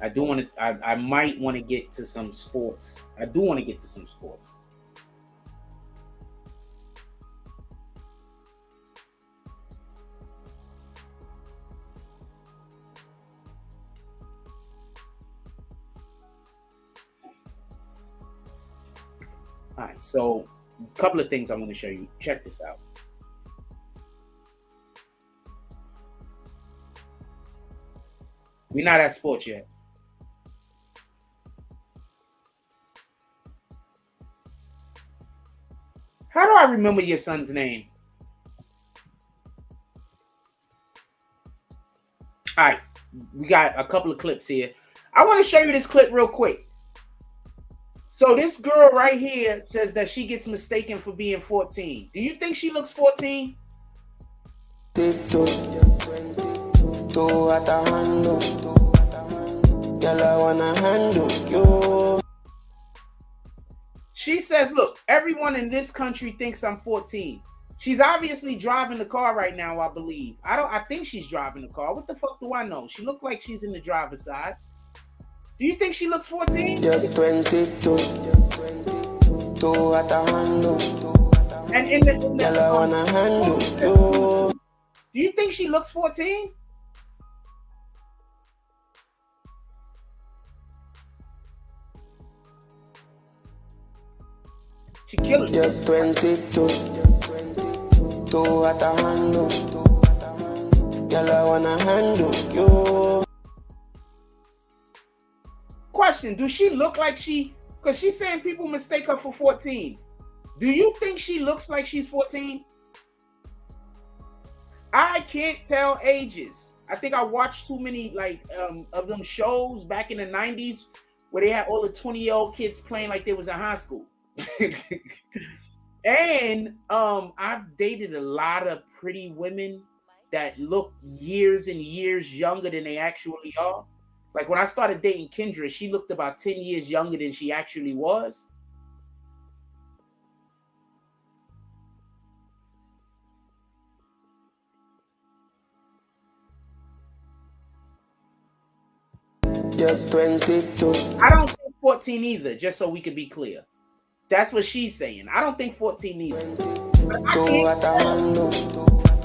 I might want to get to some sports. All right, so a couple of things I want to show you. Check this out. We're not at sports yet. How do I remember your son's name? All right, we got a couple of clips here. I want to show you this clip real quick. So this girl right here says that she gets mistaken for being 14. Do you think she looks 14? She says, look, everyone in this country thinks I'm 14. She's obviously driving the car right now, I believe. I think she's driving the car. What the fuck do I know? She looked like she's in the driver's side. Do you think she looks 14? You're 22. Two at a handle. And in the Girl, I wanna handle you. do you think she looks 14? She killing You're it. 22. Two at a handle. Girl, I wanna handle you. Question, do she look like she, because she's saying people mistake her for 14. Do you think she looks like she's 14? I can't tell ages. I think I watched too many of them shows back in the 90s where they had all the 20-year-old kids playing like they was in high school. And I've dated a lot of pretty women that look years and years younger than they actually are. Like when I started dating Kendra, she looked about 10 years younger than she actually was. You're 22. I don't think 14 either, just so we can be clear. That's what she's saying. I don't think 14 either. But Two at a handle.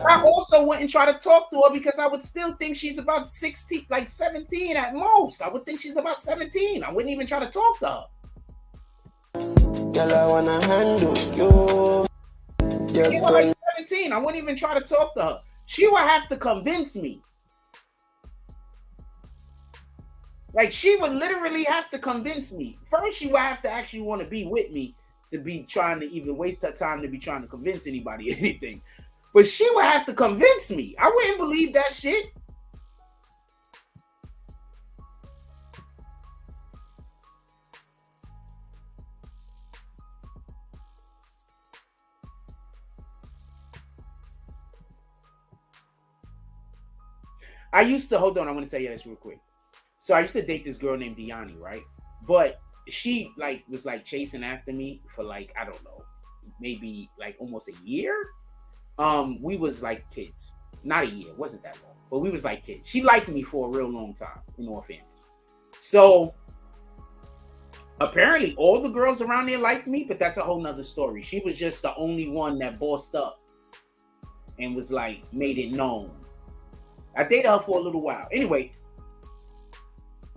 I also wouldn't try to talk to her because I would still think she's about 16, like 17 at most. I would think she's about 17. I wouldn't even try to talk to her. Girl, I wanna handle you. You're She was like 17. I wouldn't even try to talk to her. She would have to convince me. Like she would literally have to convince me. First, she would have to actually want to be with me to be trying to even waste her time to be trying to convince anybody anything. But she would have to convince me. I wouldn't believe that shit. I used to, hold on, I want to tell you this real quick. So I used to date this girl named Deani, right? But she was chasing after me for I don't know, maybe almost a year. We was like kids. Not a year, it wasn't that long, but we was like kids. She liked me for a real long time, in all fairness. So apparently all the girls around there liked me, but that's a whole nother story. She was just the only one that bossed up and was made it known. I dated her for a little while. Anyway,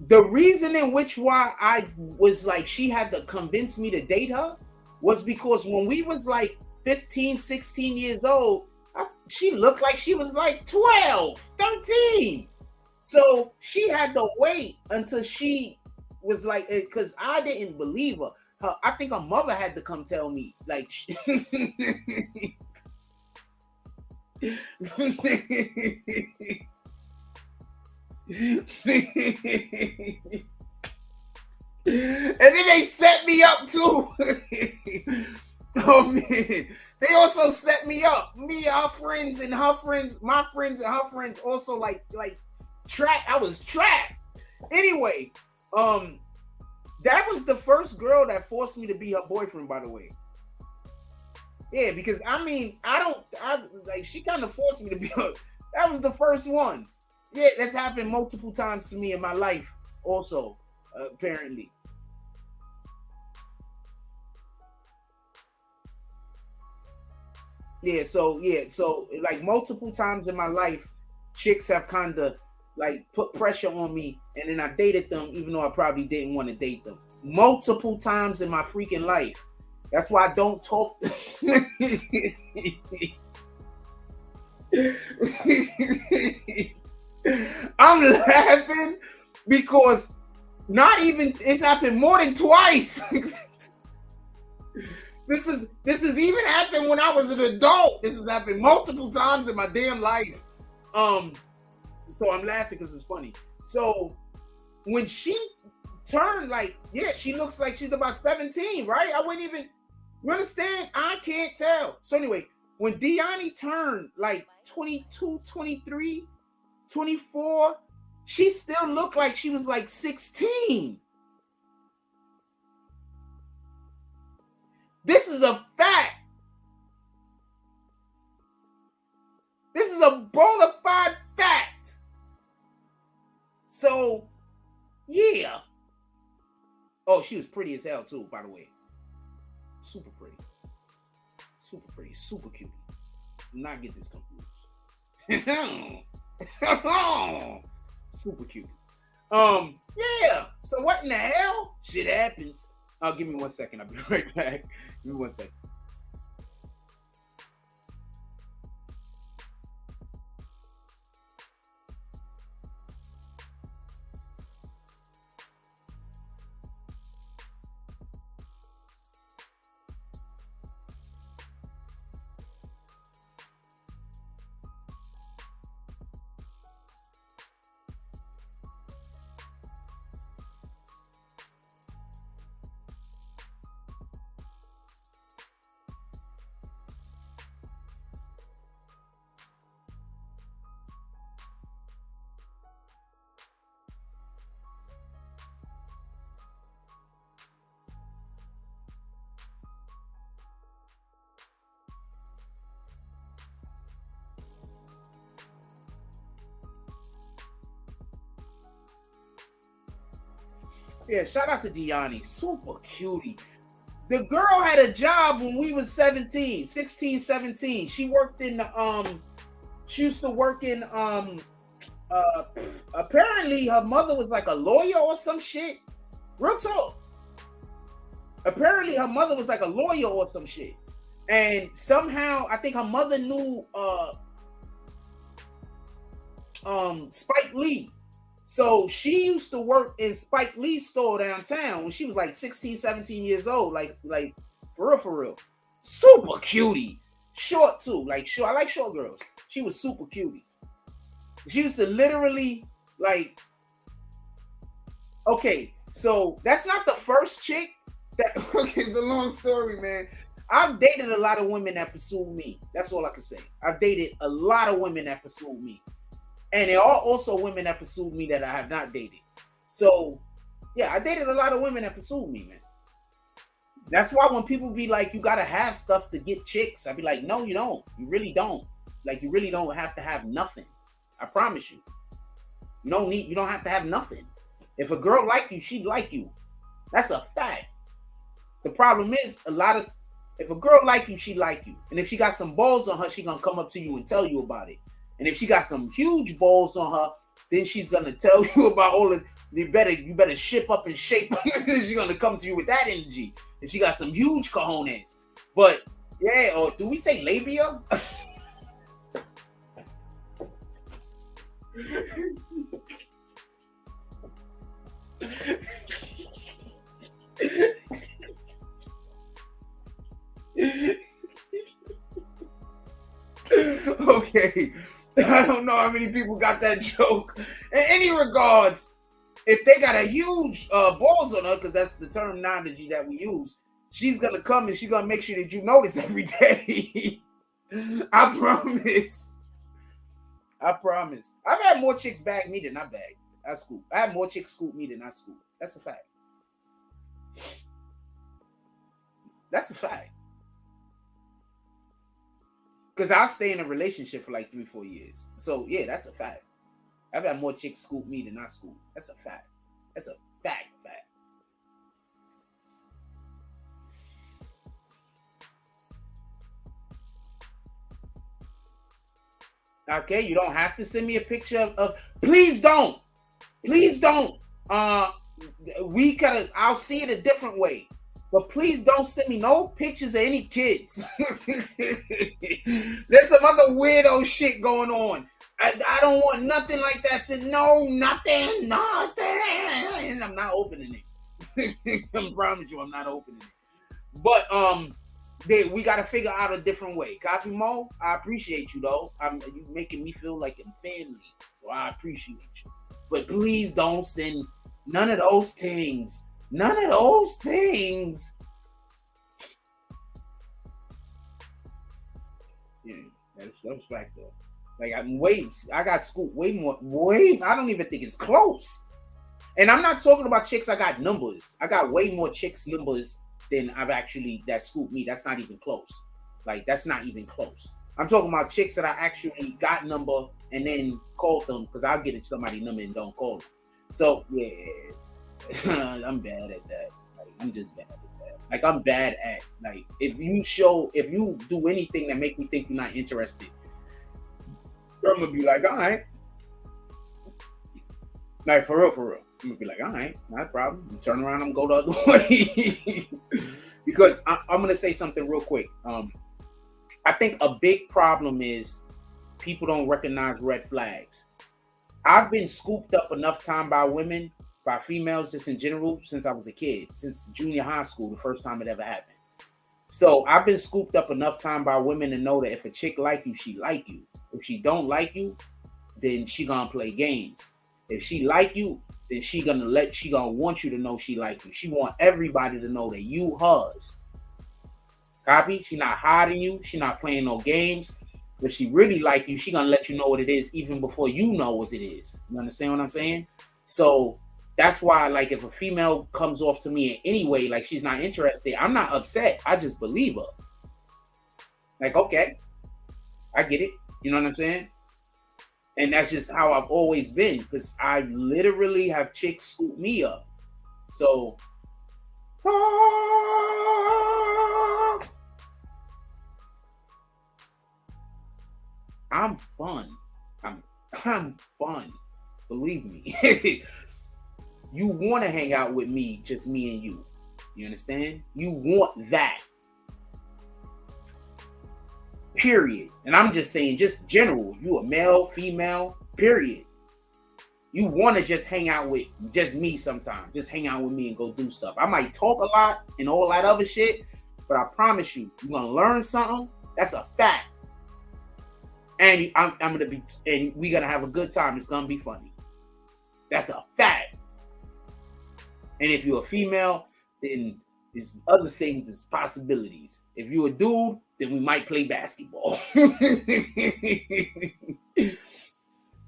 the reason in which why I was she had to convince me to date her was because when we was 15, 16 years old, she looked like she was 12, 13. So she had to wait until she was because I didn't believe her. I think her mother had to come tell me and then they set me up too. Oh man, they also set me up. Me, our friends and her friends, my friends and her friends also trapped. I was trapped. Anyway, that was the first girl that forced me to be her boyfriend, by the way. Yeah, because she kind of forced me to be her. That was the first one. Yeah, that's happened multiple times to me in my life also, apparently. Yeah, so multiple times in my life, chicks have kind of put pressure on me, and then I dated them even though I probably didn't want to date them. Multiple times in my freaking life. That's why I don't talk. I'm laughing because it's happened more than twice. This is even happened when I was an adult. This has happened multiple times in my damn life. So I'm laughing because it's funny. So when she turned she looks like she's about 17, right? I wouldn't even, you understand? I can't tell. So anyway, when Deani turned 22, 23, 24, she still looked like she was 16. This is a fact. This is a bona fide fact. So, yeah. Oh, she was pretty as hell too, by the way. Super pretty, super cute. Do not get this confused. Super cute. Yeah. So what in the hell? Shit happens. Give me 1 second. I'll be right back. Give me 1 second. Yeah, shout out to Deani. Super cutie. The girl had a job when we was 16, 17. She worked in the she used to work in apparently her mother was like a lawyer or some shit. Real talk. Apparently her mother was like a lawyer or some shit. And somehow I think her mother knew Spike Lee. So she used to work in Spike Lee's store downtown when she was like 16, 17 years old. Like for real. Super cutie. Short too. Like short. I like short girls. She was super cutie. She used to literally like, okay, so that's not the first chick that, okay, it's a long story, man. I've dated a lot of women that pursued me. That's all I can say. I've dated a lot of women that pursued me. And there are also women that pursued me that I have not dated. So, yeah, I dated a lot of women that pursued me, man. That's why when people be like, you gotta have stuff to get chicks, I be like, no, you don't. You really don't. Like, you really don't have to have nothing. I promise you. You don't have to have nothing. If a girl like you, she'd like you. That's a fact. The problem is, if a girl like you, she like you. And if she got some balls on her, she gonna come up to you and tell you about it. And if she got some huge balls on her, then she's gonna tell you about all of you better ship up and shape. She's gonna come to you with that energy. If she got some huge cojones. But yeah, or do we say labia? Okay. I don't know how many people got that joke. In any regards, if they got a huge balls on her, because that's the terminology that we use, she's gonna come and she's gonna make sure that you notice every day. I promise. I've had more chicks bag me than I bag. I scoop. I had more chicks scoop me than I scoop. That's a fact. That's a fact. Because I'll stay in a relationship for like 3-4 years. So, yeah, that's a fact. I've had more chicks scoop me than I scoop. That's a fact. That's a fact. Okay, you don't have to send me a picture of please don't. I'll see it a different way. But please don't send me no pictures of any kids. There's some other weirdo shit going on. I don't want nothing like that. Said no, nothing. I'm not opening it. I promise you, I'm not opening it. But we gotta figure out a different way. Copy Mo, I appreciate you though. You making me feel like a family, so I appreciate you. But please don't send none of those things. None of those things. Yeah, that's fact though. Like I got scooped way more. I don't even think it's close. And I'm not talking about chicks. I got numbers. I got way more chicks numbers than I've actually that scooped me. That's not even close. Like that's not even close. I'm talking about chicks that I actually got number and then called them because I'll get somebody number and don't call them. So yeah. I'm bad at that. Like, I'm just bad at that. Like, I'm bad at, like, if you do anything that make me think you're not interested, I'm gonna be like, all right. Like, for real. I'm gonna be like, all right, not a problem. And turn around and go the other way. Because I'm gonna say something real quick. I think a big problem is people don't recognize red flags. I've been scooped up enough time by women, by females, just in general, since I was a kid, since junior high school, the first time it ever happened. So I've been scooped up enough time by women to know that if a chick like you, she like you. If she don't like you, then she gonna play games. If she like you, then she gonna want you to know she like you. She want everybody to know that you hers. Copy? She not hiding you. She not playing no games. If she really like you, she gonna let you know what it is even before you know what it is. You understand what I'm saying? So that's why, like, if a female comes off to me in any way, like she's not interested, I'm not upset. I just believe her. Like, okay, I get it. You know what I'm saying? And that's just how I've always been, because I literally have chicks scoop me up. So, I'm fun. I'm fun. Believe me. You want to hang out with me, just me and you. You understand? You want that. Period. And I'm just saying, just general. You a male, female, period. You want to just hang out with just me sometimes. Just hang out with me and go do stuff. I might talk a lot and all that other shit, but I promise you, you're going to learn something. That's a fact. And I'm going to be, and we're going to have a good time. It's going to be funny. That's a fact. And if you're a female, then there's other things as possibilities. If you're a dude, then we might play basketball.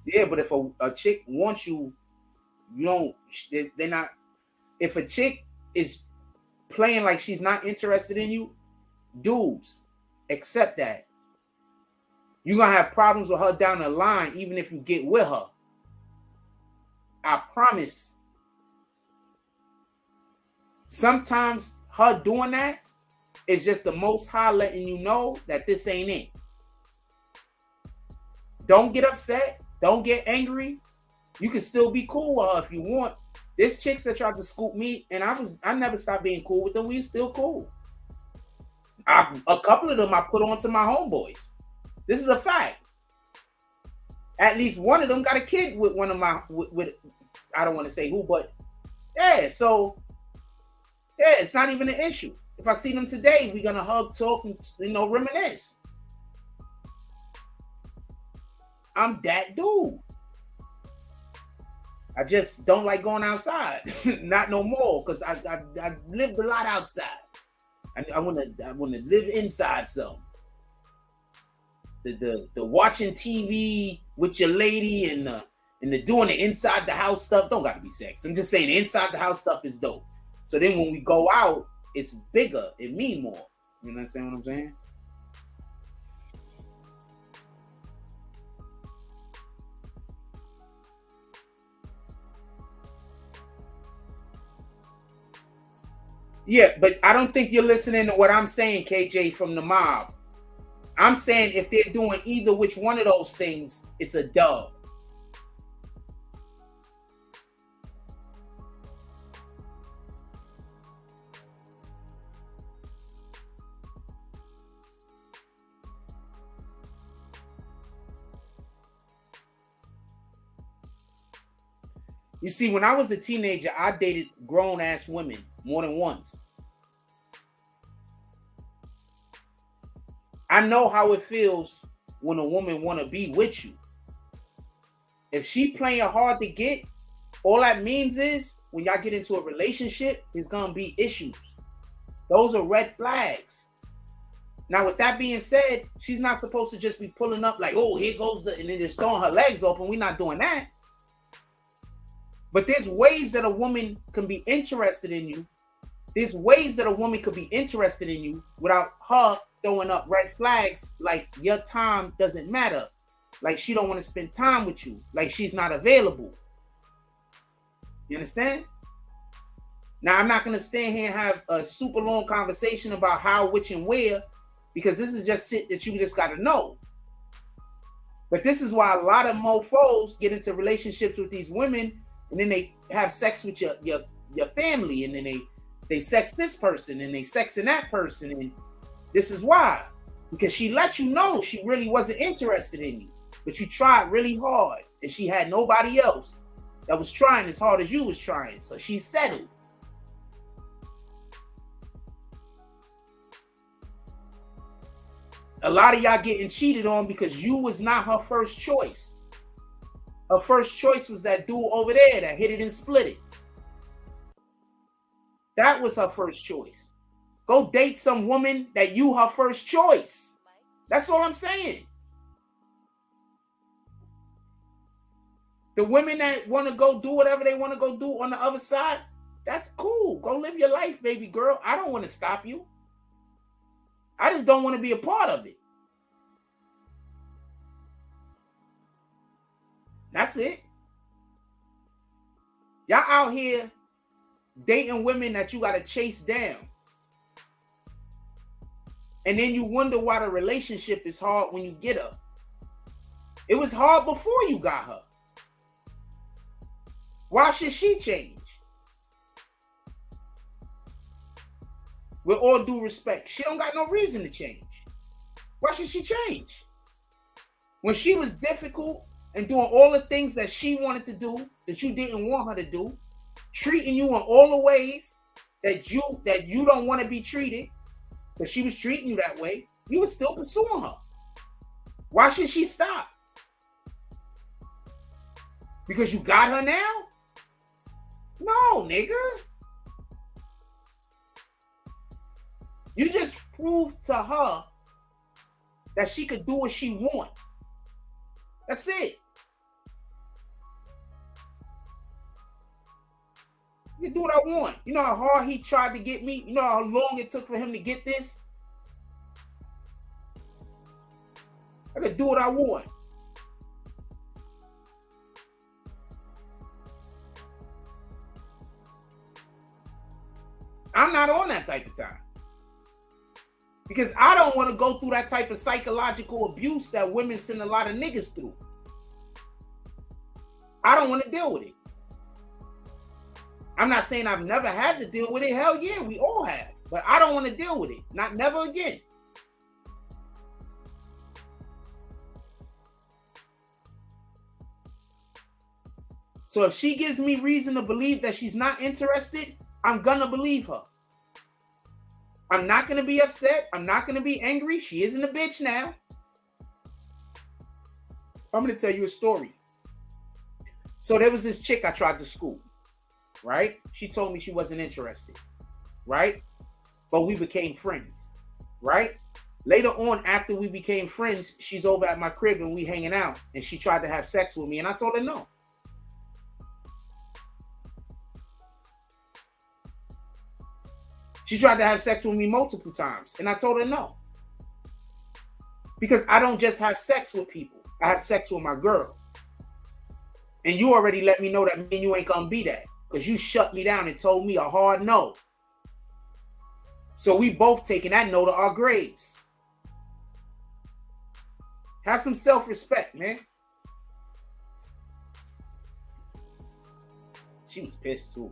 Yeah, but if a chick wants you, you don't, they're not, if a chick is playing like she's not interested in you, dudes, accept that. You're going to have problems with her down the line, even if you get with her. I promise. Sometimes her doing that is just the Most High letting you know that this ain't it. Don't get upset. Don't get angry. You can still be cool with her if you want. There's chicks that tried to scoop me, and I never stopped being cool with them. We still cool. A couple of them I put on to my homeboys. This is a fact. At least one of them got a kid with one of my, with I don't want to say who, but yeah, so yeah, it's not even an issue. If I see them today, we're gonna hug, talk, and reminisce. I'm that dude. I just don't like going outside. Not no more, because I lived a lot outside. I wanna live inside some. The watching TV with your lady and the doing the inside the house stuff don't gotta be sex. I'm just saying the inside the house stuff is dope. So then when we go out, it's bigger. It mean more. You understand what I'm saying? Yeah, but I don't think you're listening to what I'm saying, KJ, from the mob. I'm saying if they're doing either which one of those things, it's a dub. You see, when I was a teenager, I dated grown-ass women more than once. I know how it feels when a woman want to be with you. If she playing hard to get, all that means is when y'all get into a relationship, there's going to be issues. Those are red flags. Now, with that being said, she's not supposed to just be pulling up like, oh, here goes and then just throwing her legs open. We're not doing that. But there's ways that a woman can be interested in you. There's ways that a woman could be interested in you without her throwing up red flags like your time doesn't matter. Like she don't want to spend time with you. Like she's not available. You understand? Now, I'm not going to stand here and have a super long conversation about how, which, and where, because this is just shit that you just got to know. But this is why a lot of mofos get into relationships with these women, and then they have sex with your family, and then they sex this person, and they sexing that person, and this is why. Because she let you know she really wasn't interested in you, but you tried really hard, and she had nobody else that was trying as hard as you was trying, so she settled. A lot of y'all getting cheated on because you was not her first choice. Her first choice was that dude over there that hit it and split it. That was her first choice. Go date some woman that you her first choice. That's all I'm saying. The women that want to go do whatever they want to go do on the other side, that's cool. Go live your life, baby girl. I don't want to stop you. I just don't want to be a part of it. That's it. Y'all out here dating women that you got to chase down. And then you wonder why the relationship is hard when you get her. It was hard before you got her. Why should she change? With all due respect, she don't got no reason to change. Why should she change? When she was difficult and doing all the things that she wanted to do, that you didn't want her to do, treating you in all the ways that you don't want to be treated, but she was treating you that way, you were still pursuing her. Why should she stop? Because you got her now? No, nigga. You just proved to her that she could do what she want. That's it. You do what I want. You know how hard he tried to get me? You know how long it took for him to get this? I could do what I want. I'm not on that type of time. Because I don't want to go through that type of psychological abuse that women send a lot of niggas through. I don't want to deal with it. I'm not saying I've never had to deal with it. Hell yeah, we all have. But I don't want to deal with it. Not never again. So if she gives me reason to believe that she's not interested, I'm gonna believe her. I'm not gonna be upset. I'm not gonna be angry. She isn't a bitch now. I'm gonna tell you a story. So there was this chick I tried to school, right? She told me she wasn't interested, right? But we became friends, right? Later on, after we became friends, she's over at my crib and we hanging out, and she tried to have sex with me, and I told her no. She tried to have sex with me multiple times, and I told her no. Because I don't just have sex with people. I have sex with my girl. And you already let me know that me and you ain't gonna be that. Because you shut me down and told me a hard no. So we both taking that no to our graves. Have some self-respect, man. She was pissed too.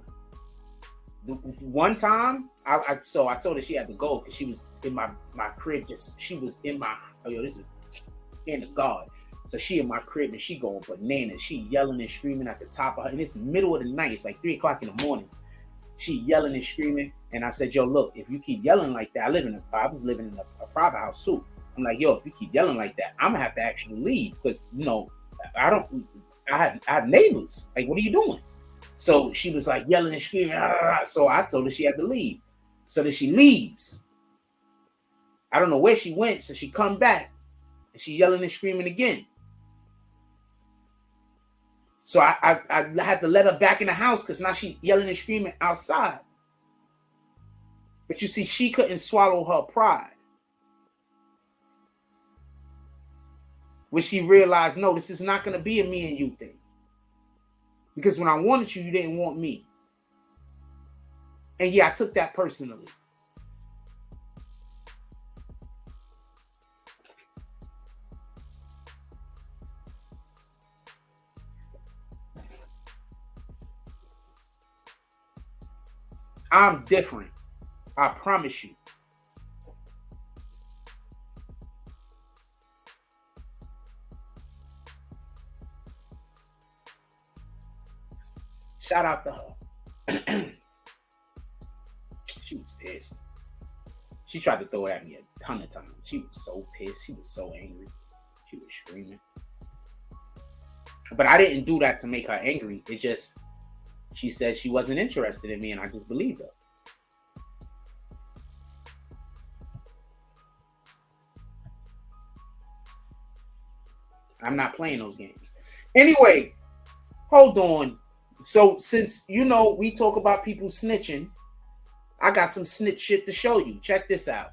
One time, I told her she had to go because she was in my crib. She was in my, this is in the God. So she in my crib and she going bananas. She yelling and screaming at the top of her. And it's middle of the night. It's like 3 o'clock in the morning. She yelling and screaming. And I said, yo, look, if you keep yelling like that, I was living in a private house too. I'm like, yo, if you keep yelling like that, I'm gonna have to actually leave because, I have neighbors. Like, what are you doing? So she was like yelling and screaming. So I told her she had to leave. So then she leaves. I don't know where she went. So she come back and she yelling and screaming again. So I had to let her back in the house because now she yelling and screaming outside. But you see, she couldn't swallow her pride. When she realized, no, this is not going to be a me and you thing. Because when I wanted you, you didn't want me. And yeah, I took that personally. I'm different. I promise you. Shout out to her. She was pissed. She tried to throw it at me a ton of times. She was so pissed. She was so angry. She was screaming. But I didn't do that to make her angry. It just, she said she wasn't interested in me, and I just believed her. I'm not playing those games. Anyway, hold on. So since, you know, we talk about people snitching, I got some snitch shit to show you. Check this out.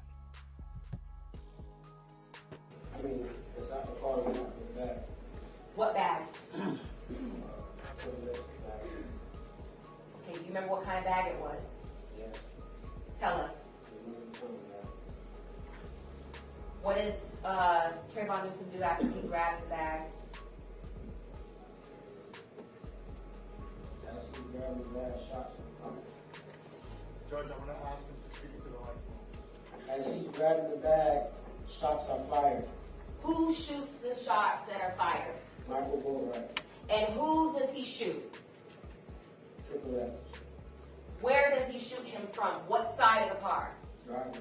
What bag? Okay, do you remember what kind of bag it was? Yeah. Tell us. What does Trayvon Newsom do after he grabs the bag? George, I'm going to ask him to speak to the microphone. As he's grabbing the bag, shots are fired. Who shoots the shots that are fired? Michael Bullrun. And who does he shoot? Triple X. Where does he shoot him from? What side of the car? Driver.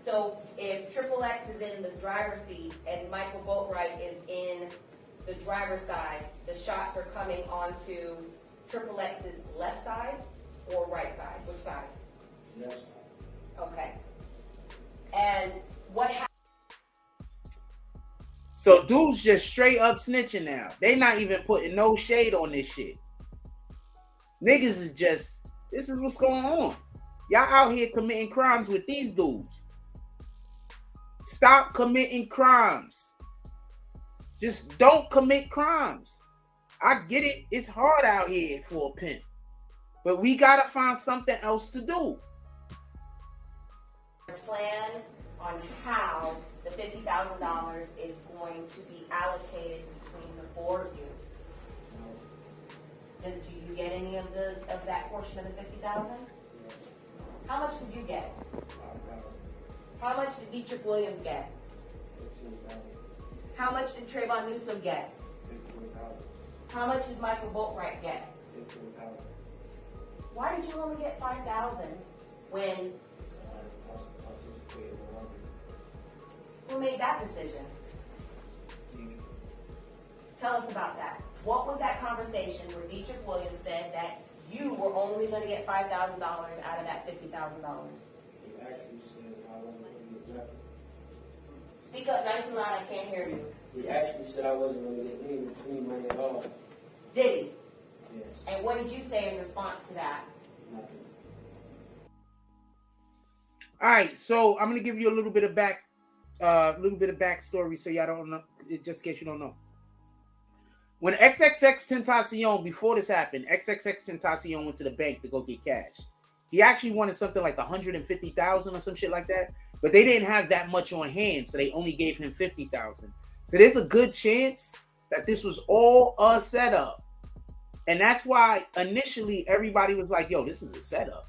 So if Triple X is in the driver's seat and Michael Boatwright is in the driver's side, the shots are coming onto Triple X's left side or right side? Which side? Left side. Okay. And what happened? So dudes just straight up snitching now. They not even putting no shade on this shit. Niggas is just, this is what's going on. Y'all out here committing crimes with these dudes. Stop committing crimes. Just don't commit crimes. I get it. It's hard out here for a pimp. But we got to find something else to do. Plan on how the $50,000 is going to be allocated between the four of you. Do you get any of that portion of the $50,000? How much did you get? How much did Dietrich Williams get? How much did Trayvon Newsom get? How much did Michael Boatwright get? Why did you only get $5,000 when? Who made that decision? Tell us about that. What was that conversation where Dietrich Williams said that you were only going to get $5,000 out of that $50,000? He actually said I wasn't going to get nothing. Speak up nice and loud, I can't hear you. He actually said I wasn't going to get any money at all. Did he? Yes. And what did you say in response to that? Nothing. All right, so I'm gonna give you a little bit of backstory so y'all don't know, just in case you don't know. When XXXTentacion, before this happened, XXXTentacion went to the bank to go get cash. He actually wanted something like $150,000 or some shit like that, but they didn't have that much on hand, so they only gave him $50,000. So there's a good chance that this was all a setup. And that's why initially everybody was like, yo, this is a setup.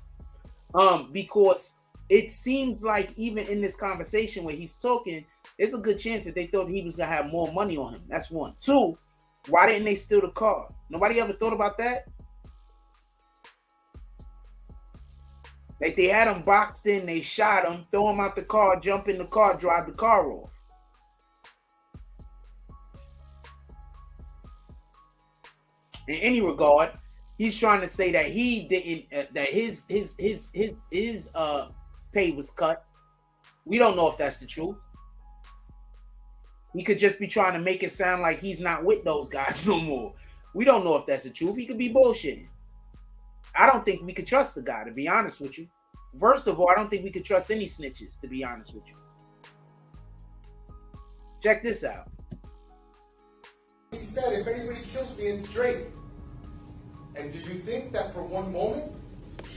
Because it seems like even in this conversation where he's talking, there's a good chance that they thought he was going to have more money on him. That's one. Two, why didn't they steal the car? Nobody ever thought about that? Like they had him boxed in, they shot him, throw him out the car, jump in the car, drive the car off. In any regard, he's trying to say that he didn't, that his pay was cut. We don't know if that's the truth. He could just be trying to make it sound like he's not with those guys no more. We don't know if that's the truth. He could be bullshitting. I don't think we could trust the guy, to be honest with you. First of all, I don't think we could trust any snitches, to be honest with you. Check this out. He said, if anybody kills me, it's Drake. And do you think that for one moment,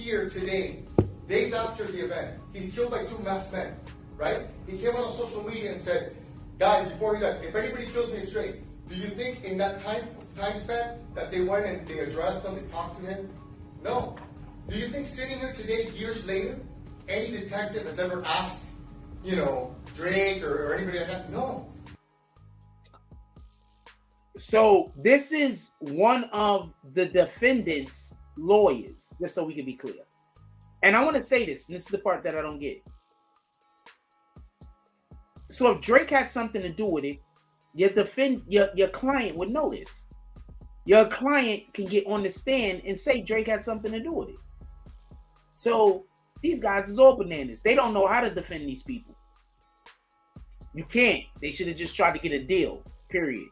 here today, days after the event, he's killed by 2 masked men, right? He came out on social media and said, guys, before he dies, if anybody kills me straight, do you think in that time span that they went and they addressed him, they talked to him? No. Do you think sitting here today, years later, any detective has ever asked, you know, Drake or anybody like that? No. So this is one of the defendant's lawyers, just so we can be clear. And I want to say this, and this is the part that I don't get. So if Drake had something to do with it, your client would know this. Your client can get on the stand and say Drake had something to do with it. So these guys is all bananas. They don't know how to defend these people. You can't. They should have just tried to get a deal, period.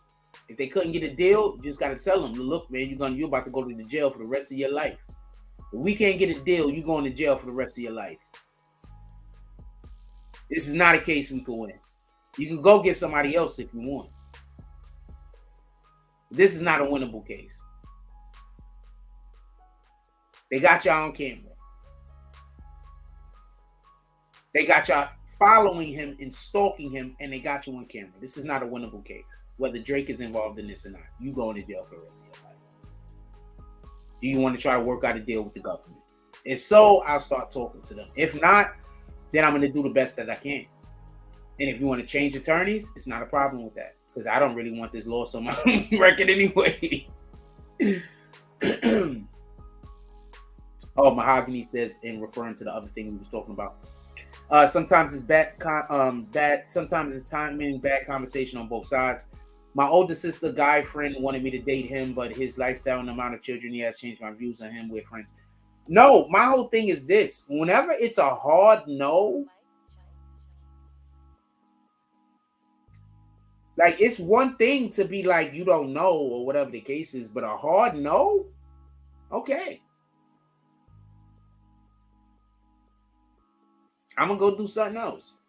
If they couldn't get a deal, you just got to tell them, look, man, you're about to go to the jail for the rest of your life. If we can't get a deal, you're going to jail for the rest of your life. This is not a case we can win. You can go get somebody else if you want. This is not a winnable case. They got y'all on camera. They got y'all following him and stalking him, and they got you on camera. This is not a winnable case. Whether Drake is involved in this or not, you going to jail for the rest of your life. Do you want to try to work out a deal with the government? If so, I'll start talking to them. If not, then I'm going to do the best that I can. And if you want to change attorneys, it's not a problem with that, because I don't really want this loss on my record anyway. Oh, Mahogany says, in referring to the other thing we was talking about, sometimes it's bad. Sometimes it's timing, bad conversation on both sides. My older sister guy friend wanted me to date him, but his lifestyle and the amount of children he has changed my views on him. We're friends. No, my whole thing is this: whenever it's a hard no, like, it's one thing to be like, you don't know or whatever the case is, but a hard no, okay. I'm going to go do something else.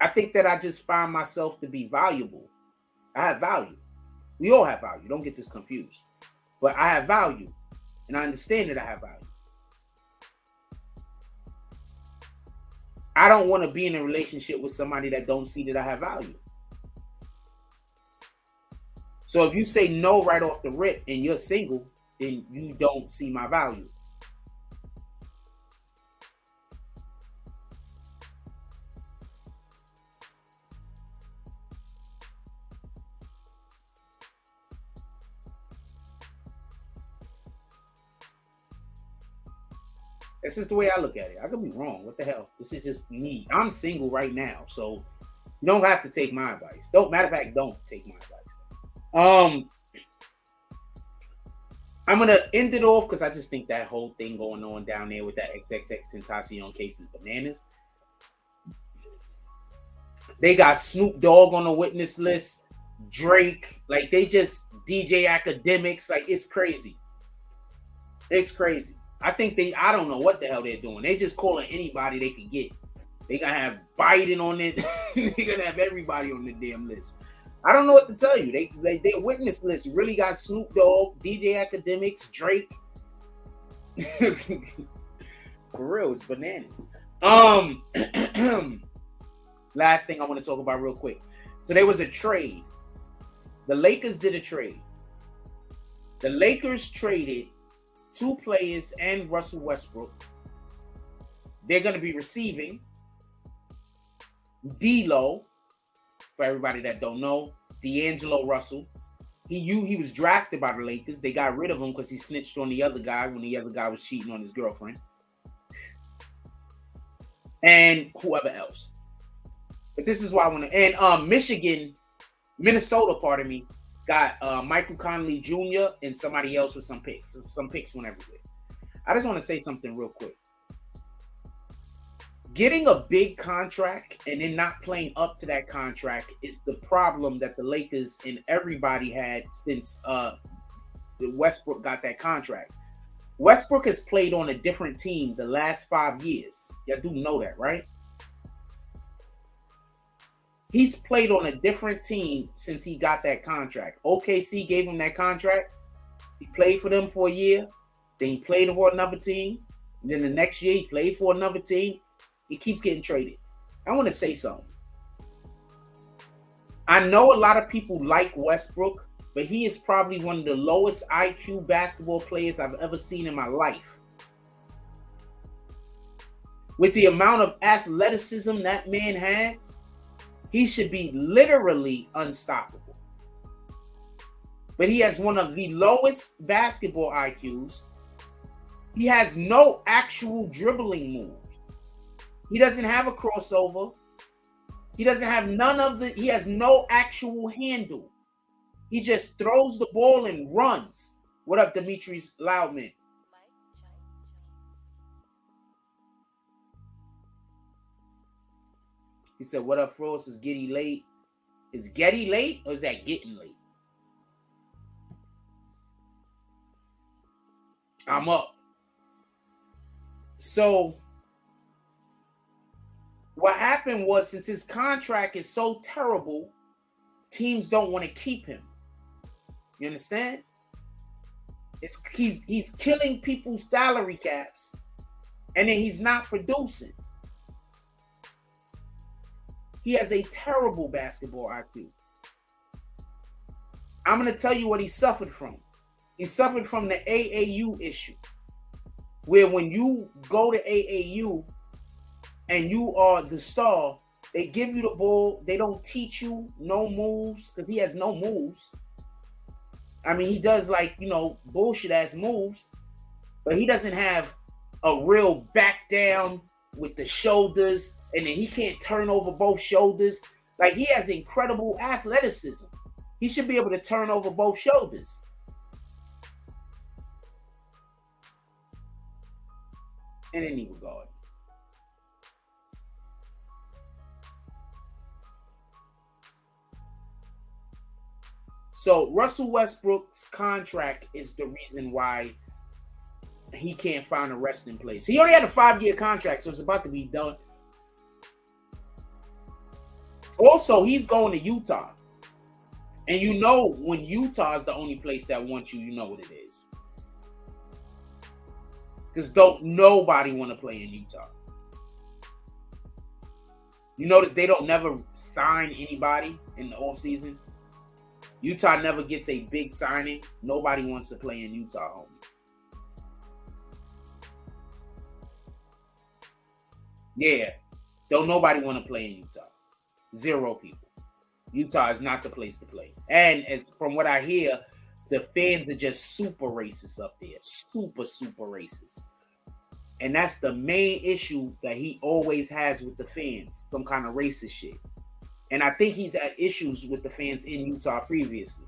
I think that I just find myself to be valuable. I have value. We all have value. Don't get this confused. But I have value. And I understand that I have value. I don't want to be in a relationship with somebody that don't see that I have value. So if you say no right off the rip and you're single, then you don't see my value. That's just the way I look at it. I could be wrong. What the hell? This is just me. I'm single right now, so you don't have to take my advice. Matter of fact, don't take my advice. I'm gonna end it off because I just think that whole thing going on down there with that XXXTentacion case is bananas. They got Snoop Dogg on the witness list, Drake, like they just DJ academics, like it's crazy. It's crazy. I think I don't know what the hell they're doing. They just calling anybody they can get. They gonna have Biden on it. They're gonna have everybody on the damn list. I don't know what to tell you. Their witness list really got Snoop Dogg, DJ Academics, Drake. For real, it's bananas. Last thing I want to talk about real quick. So there was a trade. The Lakers did a trade. The Lakers traded 2 players and Russell Westbrook. They're going to be receiving D-Lo. For everybody that don't know, D'Angelo Russell. He was drafted by the Lakers. They got rid of him because he snitched on the other guy when the other guy was cheating on his girlfriend. And whoever else. But this is why I want to... And Minnesota, pardon me, got Michael Conley Jr. and somebody else with some picks. Some picks went everywhere. I just want to say something real quick. Getting a big contract and then not playing up to that contract is the problem that the Lakers and everybody had since Westbrook got that contract. Westbrook has played on a different team the last 5 years. Y'all do know that, right? He's played on a different team since he got that contract. OKC gave him that contract. He played for them for a year. Then he played for another team. And then the next year he played for another team. He keeps getting traded. I want to say something. I know a lot of people like Westbrook, but he is probably one of the lowest IQ basketball players I've ever seen in my life. With the amount of athleticism that man has, he should be literally unstoppable. But he has one of the lowest basketball IQs. He has no actual dribbling moves. He doesn't have a crossover. He doesn't have he has no actual handle. He just throws the ball and runs. What up, Demetrius Loudman? He said, what up, Frost? Is Getty late? Is Getty late or is that getting late? I'm up. So what happened was, since his contract is so terrible, teams don't want to keep him. You understand? He's killing people's salary caps, and then he's not producing. He has a terrible basketball IQ. I'm going to tell you what he suffered from. He suffered from the AAU issue, where when you go to AAU and you are the star, they give you the ball. They don't teach you no moves, because he has no moves. I mean, he does, like, you know, bullshit ass moves, but he doesn't have a real back down with the shoulders, and then he can't turn over both shoulders. Like, he has incredible athleticism. He should be able to turn over both shoulders. In any regard. So Russell Westbrook's contract is the reason why he can't find a resting place. He only had a 5-year contract, so it's about to be done. Also, he's going to Utah. And you know, when Utah is the only place that wants you, you know what it is. Because don't nobody want to play in Utah. You notice they don't never sign anybody in the offseason. Utah never gets a big signing. Nobody wants to play in Utah, homie. Yeah, don't nobody want to play in Utah. 0 people. Utah is not the place to play. And from what I hear, the fans are just super racist up there. Super, super racist. And that's the main issue that he always has with the fans. Some kind of racist shit. And I think he's had issues with the fans in Utah previously.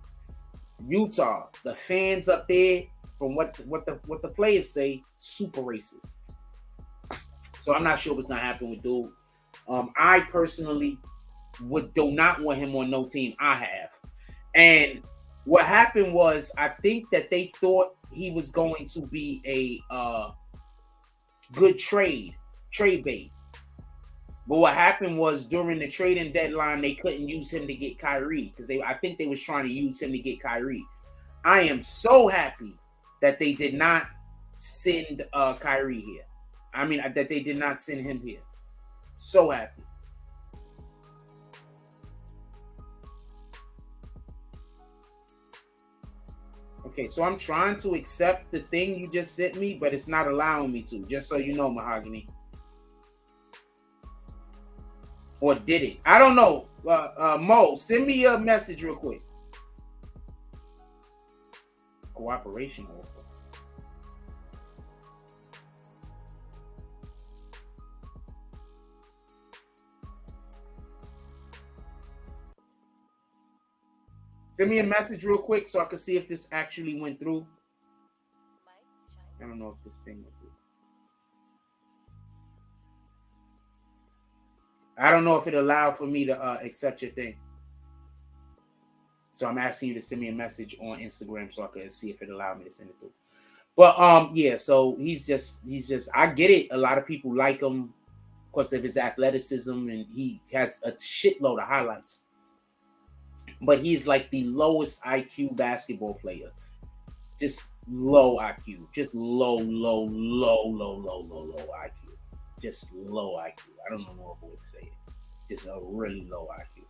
Utah, the fans up there, from what the players say, super racist. So I'm not sure what's gonna happen with dude. I personally do not want him on no team I have. And what happened was, I think that they thought he was going to be a good trade bait. But what happened was, during the trading deadline, they couldn't use him to get Kyrie, because I think they was trying to use him to get Kyrie. I am so happy that they did not send Kyrie here. I mean, that they did not send him here. So happy. Okay, so I'm trying to accept the thing you just sent me, but it's not allowing me to, just so you know, Mahogany. Or did it? I don't know. Mo, send me a message real quick. Cooperation offer. Send me a message real quick so I can see if this actually went through. I don't know if this thing went through. I don't know if it allowed for me to accept your thing. So I'm asking you to send me a message on Instagram so I can see if it allowed me to send it through. But yeah, so he's just I get it. A lot of people like him because of his athleticism, and he has a shitload of highlights. But he's like the lowest IQ basketball player. Just low IQ. Just low IQ. Just low IQ. I don't know no other way to say it. Just a really low IQ.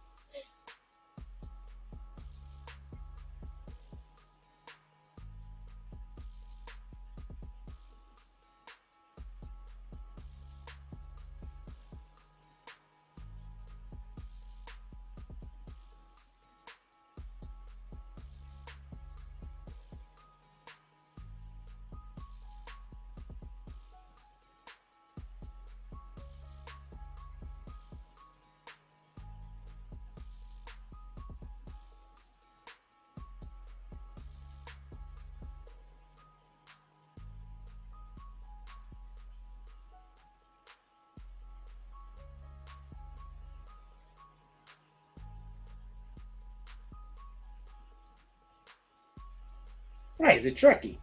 Hey, is it Trekkie?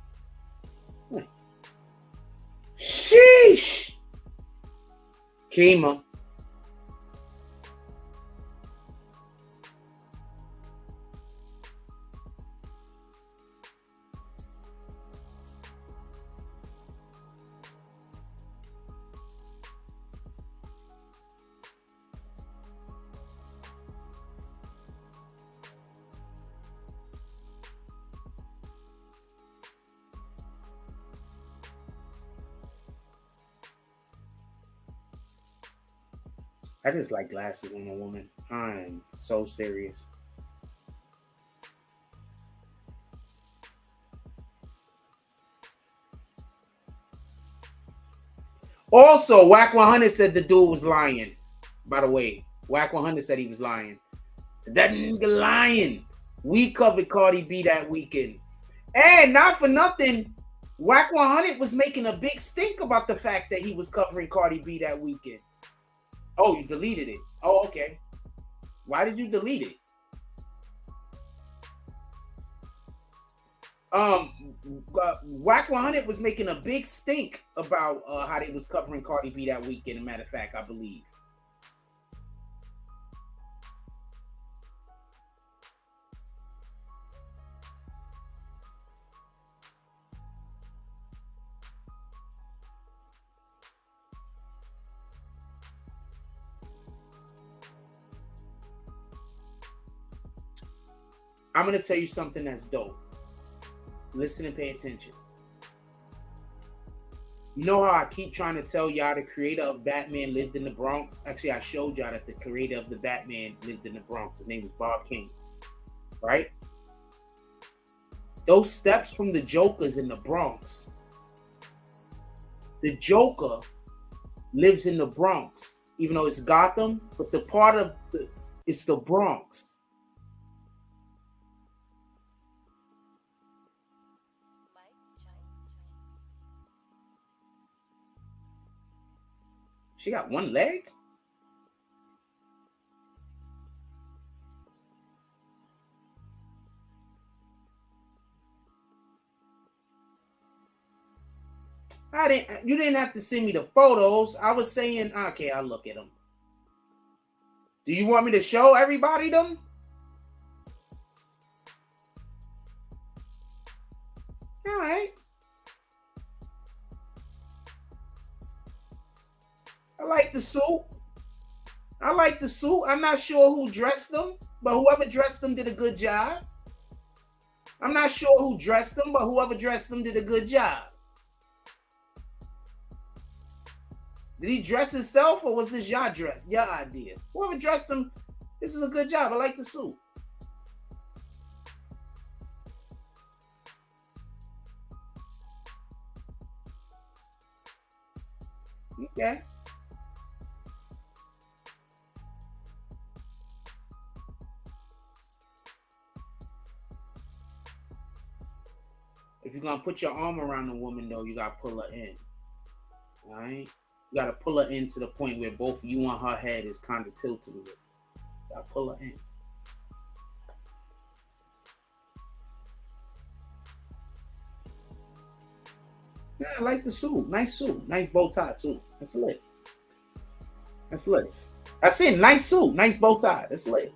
Sheesh. Kima. I just like glasses on a woman. I'm so serious. Also, Whack 100 said the dude was lying. By the way, Whack 100 said he was lying. That nigga lying. We covered Cardi B that weekend. And not for nothing, Whack 100 was making a big stink about the fact that he was covering Cardi B that weekend. Oh, you deleted it. Oh, okay. Why did you delete it? Whack 100 was making a big stink about how they was covering Cardi B that weekend. As a matter of fact, I believe. I'm going to tell you something that's dope. Listen and pay attention. You know how I keep trying to tell y'all the creator of Batman lived in the Bronx? Actually, I showed y'all that the creator of the Batman lived in the Bronx. His name was Bob Kane. Right? Those steps from the Joker's in the Bronx. The Joker lives in the Bronx. Even though it's Gotham, but the part of it's the Bronx. She got one leg? You didn't have to send me the photos. I was saying, okay, I'll look at them. Do you want me to show everybody them? All right. I like the suit. I like the suit. I'm not sure who dressed them, but whoever dressed them did a good job. I'm not sure who dressed them, but whoever dressed them did a good job. Did he dress himself, or was this your dress? Your idea? Whoever dressed him, this is a good job. I like the suit. Okay. If you're gonna put your arm around a woman, though, you gotta pull her in. All right? You gotta pull her in to the point where both you and her head is kind of tilted with it. You gotta pull her in. Yeah, I like the suit. Nice suit. Nice bow tie, too. That's lit. That's lit. I said nice suit. Nice bow tie. That's lit.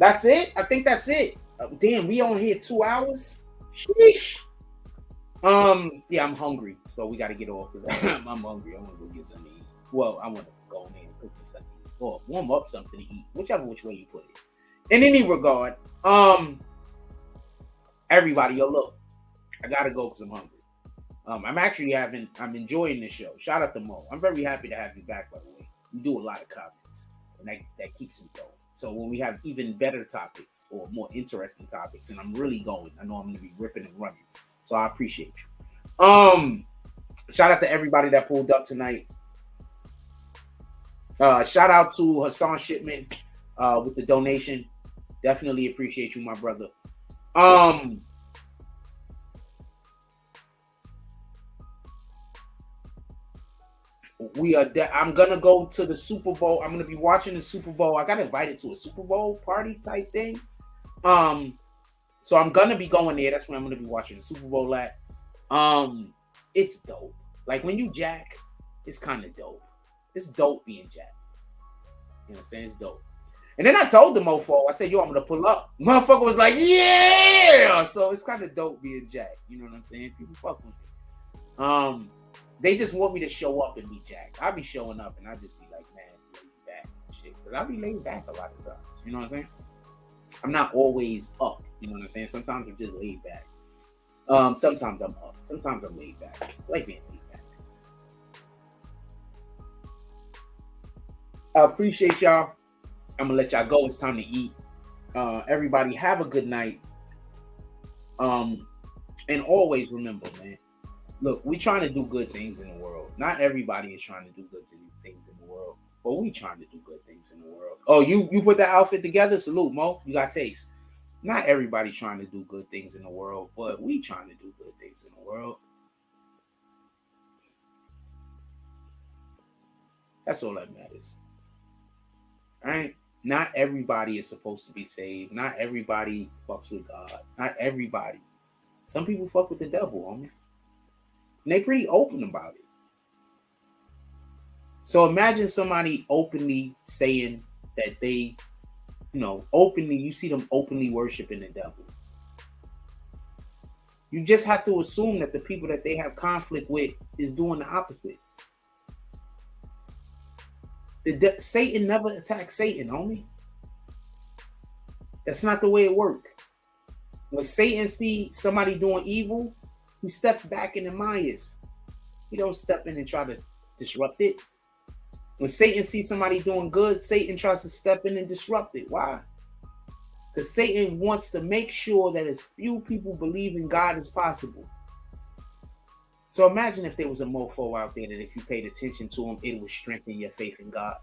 That's it. I think that's it. Damn, we on here 2 hours. Sheesh. Yeah, I'm hungry, so we got to get off because I'm hungry. I want to go get something to eat. Well, I want to go in and cook me something to eat, or warm up something to eat, whichever which way you put it. In any regard, everybody, yo, look, I gotta go because I'm hungry. I'm enjoying this show. Shout out to Mo. I'm very happy to have you back, by the way. You do a lot of comments, and that keeps me going. So when we have even better topics or more interesting topics, and I'm really going, I know I'm gonna be ripping and running. So I appreciate you. Shout out to everybody that pulled up tonight. Shout out to Hassan Shipman with the donation. Definitely appreciate you, my brother. I'm gonna go to the Super Bowl. I'm gonna be watching the Super Bowl. I got invited to a Super Bowl party type thing. So I'm gonna be going there. That's when I'm gonna be watching the Super Bowl at. It's dope. Like when you jack, it's kind of dope. It's dope being jack. You know what I'm saying? It's dope. And then I told the mofo, I said, yo, I'm gonna pull up. Motherfucker was like, yeah. So it's kind of dope being jack. You know what I'm saying? People fuck with me. They just want me to show up and be jacked. I'll be showing up and I'll just be like, man, laid back and shit. But I'll be laid back a lot of times. You know what I'm saying? I'm not always up. You know what I'm saying? Sometimes I'm just laid back. Sometimes I'm up. Sometimes I'm laid back. I like being laid back. I appreciate y'all. I'm gonna let y'all go. It's time to eat. Everybody have a good night. And always remember, man. Look, we're trying to do good things in the world. Not everybody is trying to do good things in the world, but we trying to do good things in the world. Oh, you put that outfit together? Salute, Mo. You got taste. Not everybody trying to do good things in the world, but we trying to do good things in the world. That's all that matters. All right? Not everybody is supposed to be saved. Not everybody fucks with God. Not everybody. Some people fuck with the devil, homie. And they pretty open about it. So imagine somebody openly saying that they, openly, you see them openly worshiping the devil. You just have to assume that the people that they have conflict with is doing the opposite. Satan never attacks Satan, homie. That's not the way it works. When Satan sees somebody doing evil, he steps back in the Mayas. He don't step in and try to disrupt it. When Satan sees somebody doing good, Satan tries to step in and disrupt it. Why? Because Satan wants to make sure that as few people believe in God as possible. So imagine if there was a mofo out there that if you paid attention to him, it would strengthen your faith in God.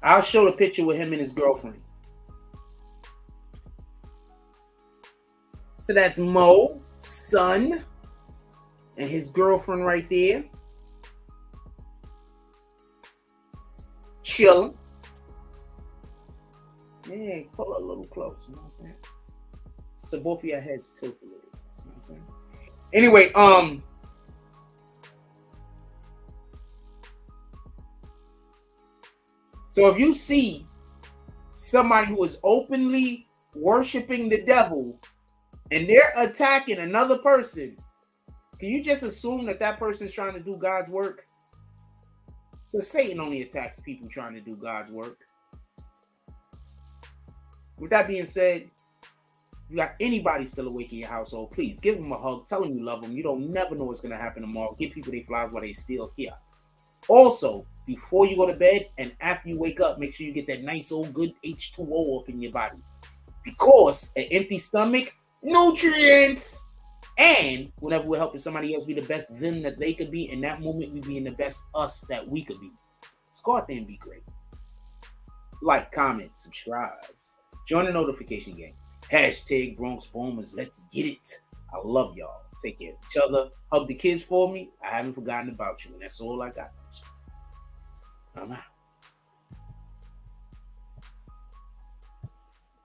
I'll show the picture with him and his girlfriend. So that's Mo, son, and his girlfriend right there. Chilling. Yeah, pull a little close. You know what I'm saying? So both of your heads tilt a little. You know what I'm saying? Anyway, so if you see somebody who is openly worshiping the devil and they're attacking another person, can you just assume that that person's trying to do God's work? Because Satan only attacks people trying to do God's work. With that being said, you got anybody still awake in your household, please give them a hug. Tell them you love them. You don't never know what's going to happen tomorrow. Give people their flowers while they're still here. Also, before you go to bed and after you wake up, make sure you get that nice old good H2O up in your body. Because an empty stomach, nutrients. And whenever we're helping somebody else be the best them that they could be, in that moment, we being the best us that we could be. Let's go out there and be great. Like, comment, subscribe. Join the notification gang. Hashtag Bronx Bombers. Let's get it. I love y'all. Take care of each other. Hug the kids for me. I haven't forgotten about you. And that's all I got. I'm out.